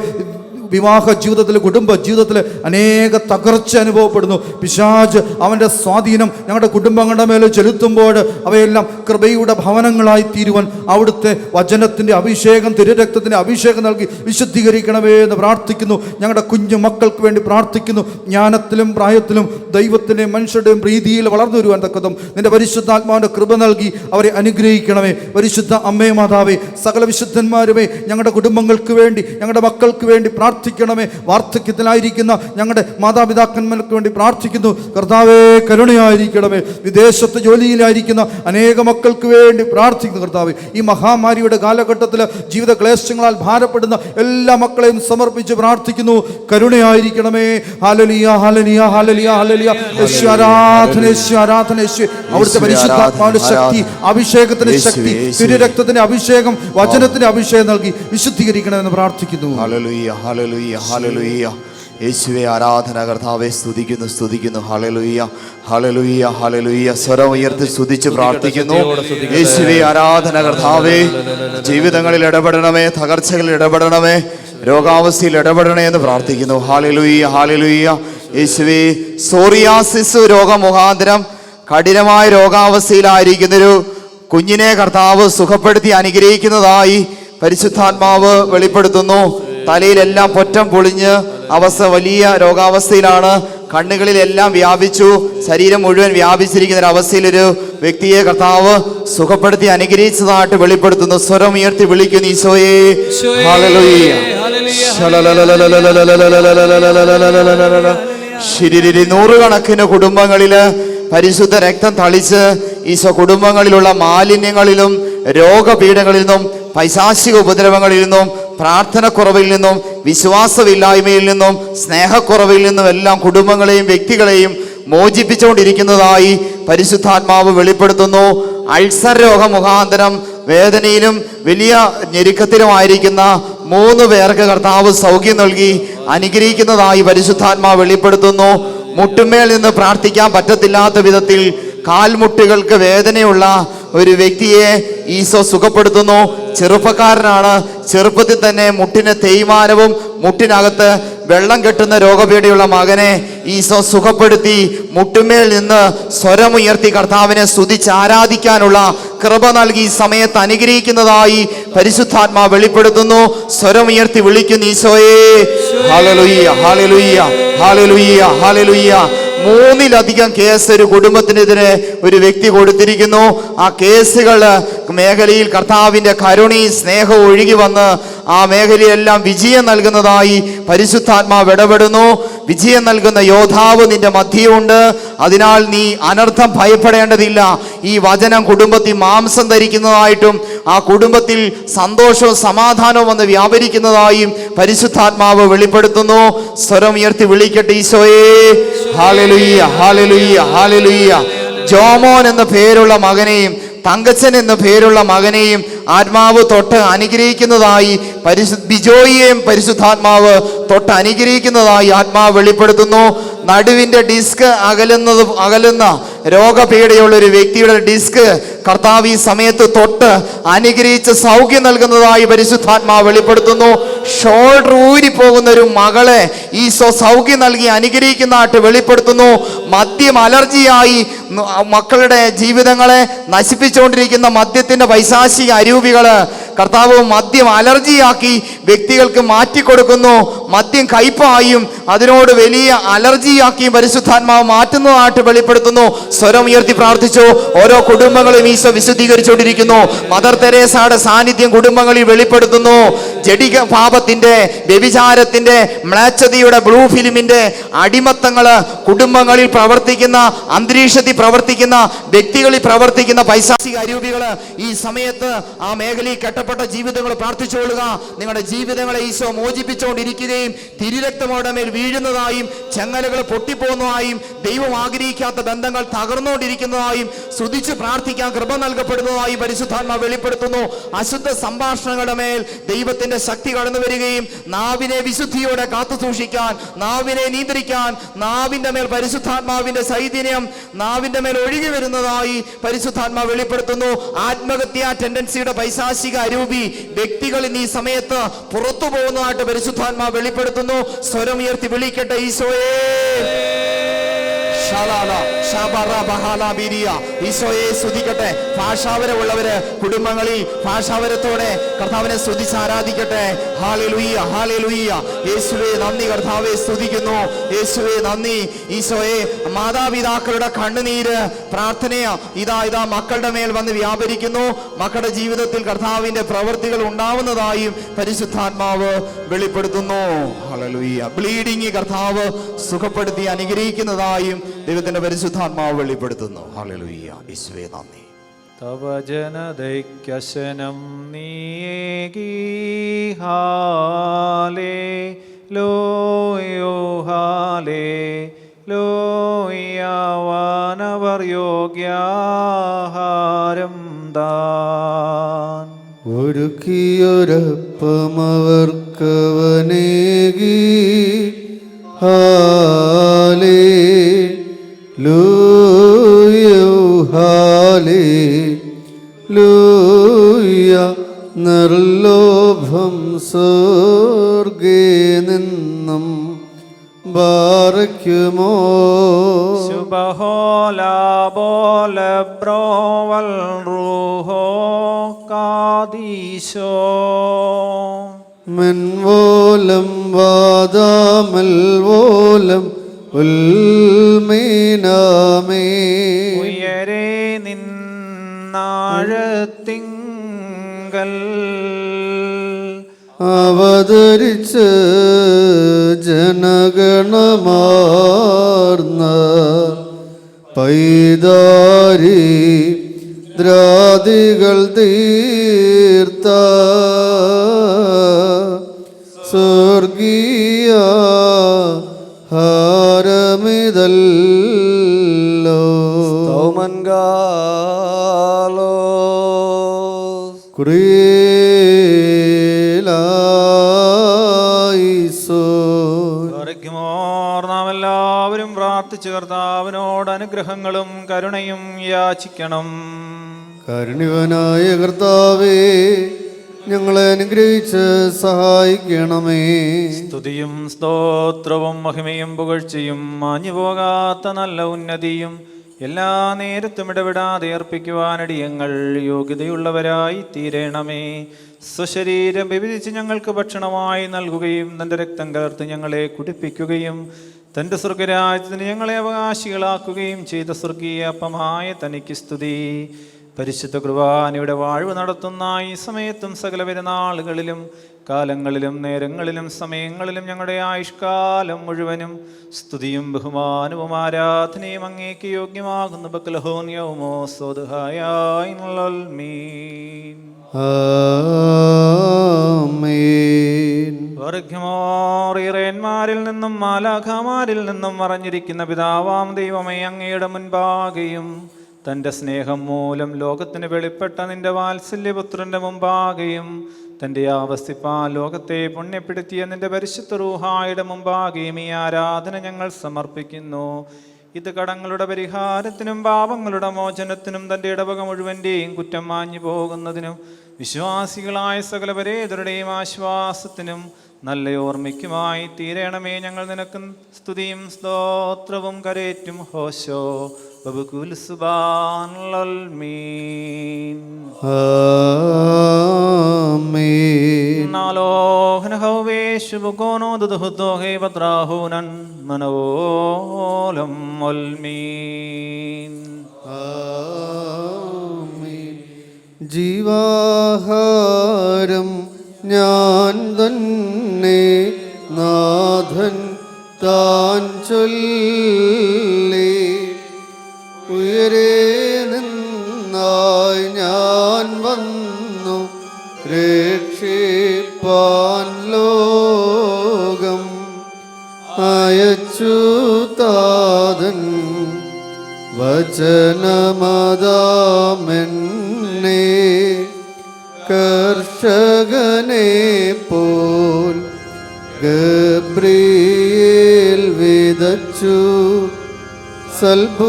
വിവാഹ ജീവിതത്തിൽ, കുടുംബ ജീവിതത്തിൽ അനേക തകർച്ച അനുഭവപ്പെടുന്നു. പിശാച് അവൻ്റെ സ്വാധീനം ഞങ്ങളുടെ കുടുംബങ്ങളുടെ മേലെ ചെലുത്തുമ്പോൾ അവയെല്ലാം കൃപയുടെ ഭവനങ്ങളായി തീരുവാൻ അവിടുത്തെ വചനത്തിൻ്റെ അഭിഷേകം, തിരുരക്തത്തിൻ്റെ അഭിഷേകം നൽകി വിശുദ്ധീകരിക്കണമേ എന്ന് പ്രാർത്ഥിക്കുന്നു. ഞങ്ങളുടെ കുഞ്ഞു മക്കൾക്ക് വേണ്ടി പ്രാർത്ഥിക്കുന്നു. ജ്ഞാനത്തിലും പ്രായത്തിലും ദൈവത്തിൻ്റെയും മനുഷ്യരുടെയും പ്രീതിയിൽ വളർന്നു വരുവാൻ തക്കതും നിൻ്റെ പരിശുദ്ധാത്മാവിൻ്റെ കൃപ നൽകി അവരെ അനുഗ്രഹിക്കണമേ. പരിശുദ്ധ അമ്മേ മാതാവേ, സകല വിശുദ്ധന്മാരുമേ, ഞങ്ങളുടെ കുടുംബങ്ങൾക്ക് വേണ്ടി, ഞങ്ങളുടെ മക്കൾക്ക് വേണ്ടി പ്രാർത്ഥിക്കണമേ. വാർദ്ധക്യത്തിലായിരിക്കുന്ന ഞങ്ങളുടെ മാതാപിതാക്കന്മാർക്ക് വേണ്ടി പ്രാർത്ഥിക്കുന്നു. കർത്താവേ, കരുണയായിരിക്കണമേ. വിദേശത്ത് ജോലിയിലായിരിക്കുന്ന അനേക മക്കൾക്ക് വേണ്ടി പ്രാർത്ഥിക്കുന്നു. കർത്താവേ, ഈ മഹാമാരിയുടെ കാലഘട്ടത്തിൽ ജീവിത ക്ലേശങ്ങളാൽ ഭാരപ്പെടുന്ന എല്ലാ മക്കളെയും സമർപ്പിച്ച് പ്രാർത്ഥിക്കുന്നു. കരുണയായിരിക്കണമേ. ഹല്ലേലൂയ, ഹല്ലേലൂയ, ഹല്ലേലൂയ, ഹല്ലേലൂയ. യേശു ആരാധന, യേശു ആരാധന, യേശു. അവിടുത്തെ പരിശുദ്ധാത്മാവിന്റെ ശക്തി, അഭിഷേകത്തിന്റെ ശക്തി, തിരുരക്തത്തിന്റെ അഭിഷേകം, വചനത്തിന്റെ അഭിഷേകം നൽകി വിശുദ്ധീകരിക്കണമെന്ന് പ്രാർത്ഥിക്കുന്നു. ഹല്ലേലൂയ, ഹല്ലേലൂയ, ഹല്ലേലൂയ. യേശുവേ ആരാധന. കർത്താവെ, സ്തുതിക്കുന്നു, സ്തുതിക്കുന്നു. ഹല്ലേലൂയ, ഹല്ലേലൂയ, ഹല്ലേലൂയ. സ്വരം ഉയർത്തി സ്തുതിച്ച് പ്രാർത്ഥിക്കുന്നു. യേശുവേ ആരാധന. കർത്താവേ, ജീവിതങ്ങളിൽ ഇടപെടണമേ, തകർച്ചകളിൽ ഇടപെടണമേ, രോഗാവസ്ഥയിൽ ഇടപെടണേ എന്ന് പ്രാർത്ഥിക്കുന്നു. ഹല്ലേലൂയ, ഹല്ലേലൂയ. യേശുവേ, സോറിയാസിസ് രോഗമുഖാന്തരം കഠിനമായ രോഗാവസ്ഥയിലായിരിക്കുന്നൊരു കുഞ്ഞിനെ കർത്താവ് സുഖപ്പെടുത്തി അനുഗ്രഹിക്കുന്നതായി പരിശുദ്ധാത്മാവ് വെളിപ്പെടുത്തുന്നു. തലയിലെല്ലാം പൊറ്റം പൊളിഞ്ഞ് അവസ്ഥ വലിയ രോഗാവസ്ഥയിലാണ്. കണ്ണുകളിലെല്ലാം വ്യാപിച്ചു, ശരീരം മുഴുവൻ വ്യാപിച്ചിരിക്കുന്ന ഒരു അവസ്ഥയിലൊരു വ്യക്തിയെ കർത്താവ് സുഖപ്പെടുത്തി അനുഗ്രഹിച്ചതായിട്ട് വെളിപ്പെടുത്തുന്നു. സ്വരം ഉയർത്തി വിളിക്കുന്നു, ഈശോയേ. ഹല്ലേലൂയ. നൂറുകണക്കിന് കുടുംബങ്ങളില് പരിശുദ്ധ രക്തം തളിച്ച് ഈശോ കുടുംബങ്ങളിലുള്ള മാലിന്യങ്ങളിലും രോഗപീഠങ്ങളിൽ നിന്നും പൈശാചിക ഉപദ്രവങ്ങളിൽ നിന്നും പ്രാർത്ഥനക്കുറവിൽ നിന്നും വിശ്വാസമില്ലായ്മയിൽ നിന്നും സ്നേഹക്കുറവിൽ നിന്നും എല്ലാം കുടുംബങ്ങളെയും വ്യക്തികളെയും മോചിപ്പിച്ചുകൊണ്ടിരിക്കുന്നതായി പരിശുദ്ധാത്മാവ് വെളിപ്പെടുത്തുന്നു. അൾസർ രോഗം മുഖാന്തരം വേദനയിലും വലിയ ഞെരുക്കത്തിലുമായിരിക്കുന്ന 3 പേർക്ക് കർത്താവ് സൗഖ്യം നൽകി അനുഗ്രഹിക്കുന്നതായി പരിശുദ്ധാത്മാവ് വെളിപ്പെടുത്തുന്നു. മുട്ടുമേൽ നിന്ന് പ്രാർത്ഥിക്കാൻ പറ്റത്തില്ലാത്ത വിധത്തിൽ കാൽമുട്ടുകൾക്ക് വേദനയുള്ള ഒരു വ്യക്തിയെ ഈശോ സുഖപ്പെടുത്തുന്നു. ചെറുപ്പക്കാരനാണ്. ചെറുപ്പത്തിൽ തന്നെ മുട്ടിന് തേയ്മാനവും മുട്ടിനകത്ത് വെള്ളം കെട്ടുന്ന രോഗപീഠയുള്ള മകനെ ഈശോ സുഖപ്പെടുത്തി മുട്ടുമേൽ നിന്ന് സ്വരമുയർത്തി കർത്താവിനെ സ്തുതിച്ച് ആരാധിക്കാനുള്ള കൃപ നൽകി സമയത്ത് അനുഗ്രഹിക്കുന്നതായി പരിശുദ്ധാത്മാ വെളിപ്പെടുത്തുന്നു. സ്വരമുയർത്തി വിളിക്കുന്നു ഈശോയെ. ഹല്ലേലൂയ, ഹല്ലേലൂയ, ഹല്ലേലൂയ, ഹല്ലേലൂയ. 3-ലധികം കേസ് ഒരു കുടുംബത്തിനെതിരെ ഒരു വ്യക്തി കൊടുത്തിരിക്കുന്നു. ആ കേസുകൾ മേഖലയിൽ കർത്താവിൻ്റെ കരുണയും സ്നേഹവും ഒഴുകി വന്ന് ആ മേഖലയിലെല്ലാം വിജയം നൽകുന്നതായി പരിശുദ്ധാത്മാവ് ഇടപെടുന്നു. വിജയം നൽകുന്ന യോദ്ധാവ് നിന്റെ മധ്യയുണ്ട്. അതിനാൽ നീ അനർത്ഥം ഭയപ്പെടേണ്ടതില്ല. ഈ വചനം കുടുംബത്തിൽ മാംസം ധരിക്കുന്നതായിട്ടും ആ കുടുംബത്തിൽ സന്തോഷവും സമാധാനവും വന്ന് വ്യാപരിക്കുന്നതായും പരിശുദ്ധാത്മാവ് വെളിപ്പെടുത്തുന്നു. സ്വരം ഉയർത്തി വിളിക്കട്ടെ ഈശോയെ. ഹല്ലേലൂയ, ഹല്ലേലൂയ, ഹല്ലേലൂയ. ജോമോൻ എന്ന പേരുള്ള മകനെയും തങ്കച്ചൻ എന്ന പേരുള്ള മകനെയും ആത്മാവ് തൊട്ട് അനുഗ്രഹിക്കുന്നതായി ബിജോയിയെയും പരിശുദ്ധാത്മാവ് തൊട്ട് അനുഗ്രഹിക്കുന്നതായി ആത്മാവ് വെളിപ്പെടുത്തുന്നു. നടുവിൻ്റെ ഡിസ്ക് അകലുന്ന രോഗപീഠയുള്ള ഒരു വ്യക്തിയുടെ ഡിസ്ക് കർത്താവ് ഈ സമയത്ത് തൊട്ട് അനുഗ്രഹിച്ച് സൗഖ്യം നൽകുന്നതായി പരിശുദ്ധാത്മാവ് വെളിപ്പെടുത്തുന്നു. ഷോൾഡർ ഊരിപ്പോകുന്ന ഒരു മകളെ ഈശോ സൗഖ്യം നൽകി അനുഗ്രഹിക്കുന്നതായിട്ട് വെളിപ്പെടുത്തുന്നു. മദ്യം അലർജിയായി മക്കളുടെ ജീവിതങ്ങളെ നശിപ്പിച്ചുകൊണ്ടിരിക്കുന്ന മദ്യത്തിന്റെ പൈശാചിക അരൂപികള് കർത്താവ് മദ്യം അലർജിയാക്കി വ്യക്തികൾക്ക് മാറ്റിക്കൊടുക്കുന്നു. മദ്യം കയ്പായും അതിനോട് വലിയ അലർജിയാക്കിയും പരിശുദ്ധാത്മാവ് മാറ്റുന്നതായിട്ട് വെളിപ്പെടുത്തുന്നു. സ്വരം ഉയർത്തി പ്രാർത്ഥിച്ചു. ഓരോ കുടുംബങ്ങളും ഈശോ വിശുദ്ധീകരിച്ചുകൊണ്ടിരിക്കുന്നു. മദർ തെരേസയുടെ സാന്നിധ്യം കുടുംബങ്ങളിൽ വെളിപ്പെടുത്തുന്നു. ജഡിക പാപത്തിന്റെ, വ്യഭിചാരത്തിന്റെ, മ്ലേച്ഛതയുടെ, ബ്ലൂ ഫിലിമിന്റെ അടിമത്തങ്ങള് കുടുംബങ്ങളിൽ പ്രവർത്തിക്കുന്ന, അന്തരീക്ഷത്തിൽ പ്രവർത്തിക്കുന്ന, വ്യക്തികളിൽ പ്രവർത്തിക്കുന്ന പൈശാചിക അരൂപികള് ഈ സമയത്ത് ആ മേഖലയിൽ കെട്ടപ്പെട്ട ജീവിതങ്ങൾ പ്രാർത്ഥിച്ചുകൊള്ളുക. നിങ്ങളുടെ ജീവിതങ്ങളെ ഈശോ മോചിപ്പിച്ചുകൊണ്ടിരിക്കുകയും തിരുരക്തമോടെ മേൽ വീഴുന്നതായും ചെങ്ങലകൾ പൊട്ടിപ്പോകുന്നതായും ദൈവം ആഗ്രഹിക്കാത്ത ബന്ധങ്ങൾ തകർന്നുകൊണ്ടിരിക്കുന്നതായും സ്തുതിച്ച് പ്രാർത്ഥിക്കാൻ കൃപ നൽകപ്പെടുന്നതായും പരിശുദ്ധാത്മാവ് വെളിപ്പെടുത്തുന്നു. അശുദ്ധ സംഭാഷണങ്ങളുടെ മേൽ ദൈവത്തിന്റെ ശക്തി കടന്നു വരികയും നാവിനെ വിശുദ്ധിയോടെ കാത്തു സൂക്ഷിക്കാൻ, നാവിനെ നിയന്ത്രിക്കാൻ നാവിന്റെ മേൽ പരിശുദ്ധാത്മാവിന്റെ ചൈതന്യം നാവിന്റെ മേൽ ഒഴുകി വരുന്നതായി പരിശുദ്ധാത്മാവ് വെളിപ്പെടുത്തുന്നു. ആത്മഹത്യാ ടെൻഡൻസിയുടെ പൈശാചിക അരൂപി വ്യക്തികൾ ഈ സമയത്ത് പുറത്തു പോകുന്നതായിട്ട് പരിശുദ്ധാത്മാവ് വെളിപ്പെടുത്തുന്നു. സ്വരം ഉയർത്തി വിളിക്കട്ടെ ഈശോയെ. ഈശോയെ സ്തുതിക്കട്ടെ. ഭാഷാവരമുള്ളവര് കുടുംബങ്ങളിൽ ഭാഷാവരത്തോടെ കർത്താവിനെ സ്തുതിച്ച് ആരാധിക്കട്ടെ. ഹല്ലേലൂയ, ഹല്ലേലൂയ. യേശുവേ നന്ദി, കർത്താവെ സ്തുതിക്കുന്നു. യേശുവേ നന്ദി. ഈശോയെ മാതാപിതാക്കളുടെ കണ്ണുനീര് പ്രാർത്ഥനയാ ഇതാ മക്കളുടെ മേൽ വന്ന് വ്യാപരിക്കുന്നു. മക്കളുടെ ജീവിതത്തിൽ കർത്താവിന്റെ പ്രവൃത്തികൾ ഉണ്ടാവുന്നതായും പരിശുദ്ധാത്മാവ് വെളിപ്പെടുത്തുന്നു. ഹല്ലേലൂയ. ബ്ലീഡിങ് കർത്താവ് സുഖപ്പെടുത്തി അനുഗ്രഹിക്കുന്നതായും ദൈവത്തിന്റെ പരിശുദ്ധാത്മാവ് വെളിപ്പെടുത്തുന്നു. ഹല്ലേലൂയ. യേശുവേ നന്ദി. തവ ജനതൈക്യശനം നീയേകി ഹല്ലേലൂയ, ഹല്ലേലൂയ. വാനവർ യോഗ്യാഹാരം താൻ ഒരുക്കിയൊരപ്പം അവർക്കവനേകി ഹല്ലേലൂയ, ഹല്ലേലൂയ. നിർലോഭം സ്വർഗേ നിന്നും ബാറയ്ക്കുമോ ശുഭഹോല ബോല ബ്രോവൽ റൂഹോ കാദീശോ മെൻവോലം വാദാമൽവോലം ഉൽമീനാമേ. ഉയരെ നിന്നാഴത്തിങ്കൽ അവതരിച്ച് ജനഗണമാർന്ന പൈതാരി ദ്രാദികൾ തീർത്ത സ്വർഗീയ ഹാരമിതല്ലോ. നാം എല്ലാവരും പ്രാർത്ഥിച്ചു കർത്താവിനോട് അനുഗ്രഹങ്ങളും കരുണയും യാചിക്കണം. കാരുണ്യവാനായ കർത്താവേ, ഞങ്ങളെ അനുഗ്രഹിച്ച് സഹായിക്കണമേ. സ്തുതിയും സ്തോത്രവും മഹിമയും പുകഴ്ചയും മാഞ്ഞുപോകാത്ത നല്ല ഉന്നതിയും എല്ലാ നേരത്തും ഇടപെടാതെ അർപ്പിക്കുവാനടിയങ്ങൾ യോഗ്യതയുള്ളവരായി തീരണമേ. സ്വശരീരം വിഭജിച്ച് ഞങ്ങൾക്ക് ഭക്ഷണമായി നൽകുകയും തൻ്റെ രക്തം കലർത്ത് ഞങ്ങളെ കുടിപ്പിക്കുകയും തൻ്റെ സ്വർഗരാജ്യത്തിന് ഞങ്ങളെ അവകാശികളാക്കുകയും ചെയ്ത സ്വർഗീയ അപ്പമായ തനിക്ക് സ്തുതി. പരിശുദ്ധ കുർബാനയുടെ വാഴ്വ് നടത്തുന്ന ഈ സമയത്തും സകല പെരുന്നാളുകളിലും കാലങ്ങളിലും നേരങ്ങളിലും സമയങ്ങളിലും ഞങ്ങളുടെ ആയുഷ്കാലം മുഴുവനും സ്തുതിയും ബഹുമാനവും ആരാധനയും അങ്ങേക്ക് യോഗ്യമാകുന്നു. ബക്കലഹോന്യവുമോ സ്വദഹായമീൻ. ആമേൻ. വർഗ്യമോറിയന്മാരിൽ നിന്നും മാലാഖമാരിൽ നിന്നും മറഞ്ഞിരിക്കുന്ന പിതാവാം ദൈവമേ, അങ്ങയുടെ മുൻപാകെയും തൻ്റെ സ്നേഹം മൂലം ലോകത്തിന് വെളിപ്പെട്ട നിന്റെ വാത്സല്യപുത്രൻ്റെ മുമ്പാകെയും തൻ്റെ ആവസ്തിപ്പാൽ ലോകത്തെ പുണ്യപ്പെടുത്തിയ നിന്റെ പരിശുദ്ധ റൂഹായുടെ മുമ്പാകെയും ഈ ആരാധന ഞങ്ങൾ സമർപ്പിക്കുന്നു. ഇത് കടങ്ങളുടെ പരിഹാരത്തിനും പാപങ്ങളുടെ മോചനത്തിനും തൻ്റെ ഇടവക മുഴുവൻ്റെയും കുറ്റം മാഞ്ഞു പോകുന്നതിനും വിശ്വാസികളായ സകല പരേതരുടെയും ആശ്വാസത്തിനും നല്ല ഓർമ്മയ്ക്കുമായി തീരണമേ. ഞങ്ങൾ നിനക്ക് സ്തുതിയും സ്തോത്രവും കരേറ്റും. ഹോശോ ബബുകുൽ സുബ്ഹാനൽ മീൻ. ആമേൻ. നാലോഹന ഹവേഷു ബുകോനോ ദുദുഹുദോഹേ ബദ്രാഹുനൻ മനവോലം മൽമീൻ. ആമേൻ. ജീവാഹാരം ഞാൻ തന്നെ നാഥൻ താൻ ചൊല്ലി, ഉയരെ നിന്നായി ഞാൻ വന്നു രക്ഷിപ്പാൻ ലോകം അയച്ചു താതൻ വചനമതാമെന്നെ കർഷകനെ പോൽ ഗബ്രിയേൽ വിതച്ചു. സൽഭൂമറിയാം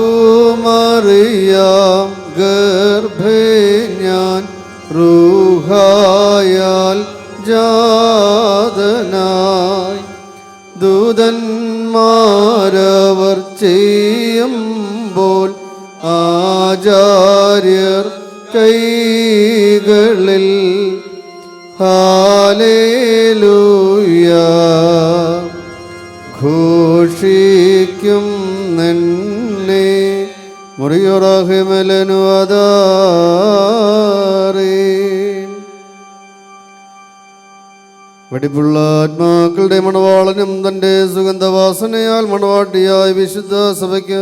ഗർഭേ ഞാൻ റൂഹായാൽ ജാതനായി. ദൂതന്മാരവർ ചെയ്യുമ്പോൾ ആചാര്യർ കൈകളിൽ ഹാലേലൂയ ഘോഷിക്കും നിന്നെ. മുറിയൊറാഹിമലനു അതാറീൻ. വെടിപ്പുള്ള ആത്മാക്കളുടെ മണവാളനും തൻ്റെ സുഗന്ധവാസനയാൽ മണവാട്ടിയായ വിശുദ്ധ സഭയ്ക്ക്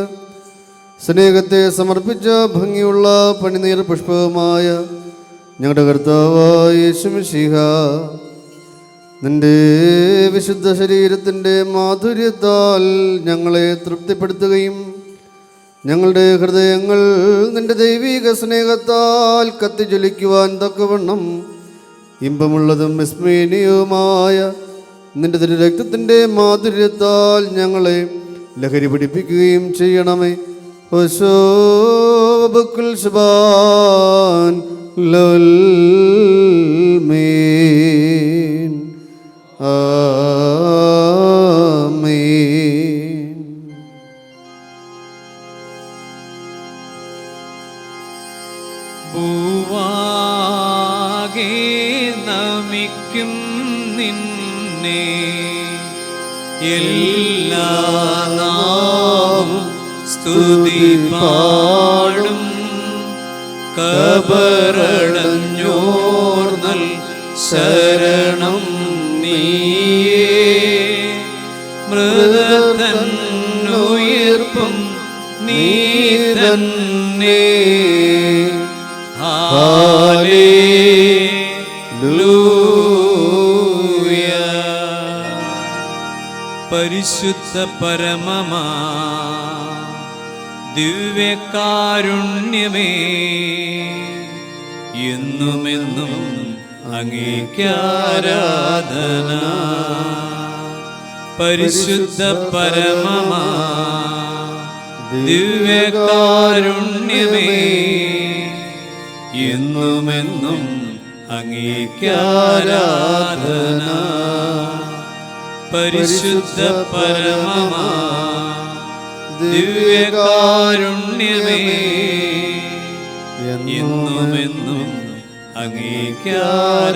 സ്നേഹത്തെ സമർപ്പിച്ച ഭംഗിയുള്ള പണിനീർ പുഷ്പവുമായ ഞങ്ങളുടെ കർത്താവായ യേശു മിശിഹ, നിന്റെ വിശുദ്ധ ശരീരത്തിൻ്റെ മാധുര്യത്താൽ ഞങ്ങളെ തൃപ്തിപ്പെടുത്തുകയും ഞങ്ങളുടെ ഹൃദയങ്ങൾ നിന്റെ ദൈവിക സ്നേഹത്താൽ കത്തിജ്വലിക്കുവാൻ തക്കവണ്ണം ഇമ്പമുള്ളതും വിസ്മരണീയവുമായ നിന്റെ തിരു രക്തത്തിൻ്റെ മാധുര്യത്താൽ ഞങ്ങളെ ലഹരി പിടിപ്പിക്കുകയും ചെയ്യണമേ. ഓശോ ബുക്കുൽ ശുബാൻ ലോൽമീൻ. ആമീൻ. ഭൂവാകെ നമിക്കും നിന്നെ എല്ലാ നാവും സ്തുതി പാടും. കബറടഞ്ഞോർന്നൽ ശരണം നീയേ, മൃതനുയിർപ്പും നീ തന്നെ. ഹല്ലേലൂയ. പരിശുദ്ധ പരമമാ ദിവ്യകാരുണ്യമേ, എന്നുമെന്നും അങ്ങേക്കാരാധന. പരിശുദ്ധ പരമമാ ദിവ്യകാരുണ്യമേ, എന്നുമെന്നും അങ്ങേക്കാരാധന. പരിശുദ്ധ പരമമാ ദിവ്യകാരുണ്യമേ, എന്നുമെന്നും അങ്ങേക്കാരാധന.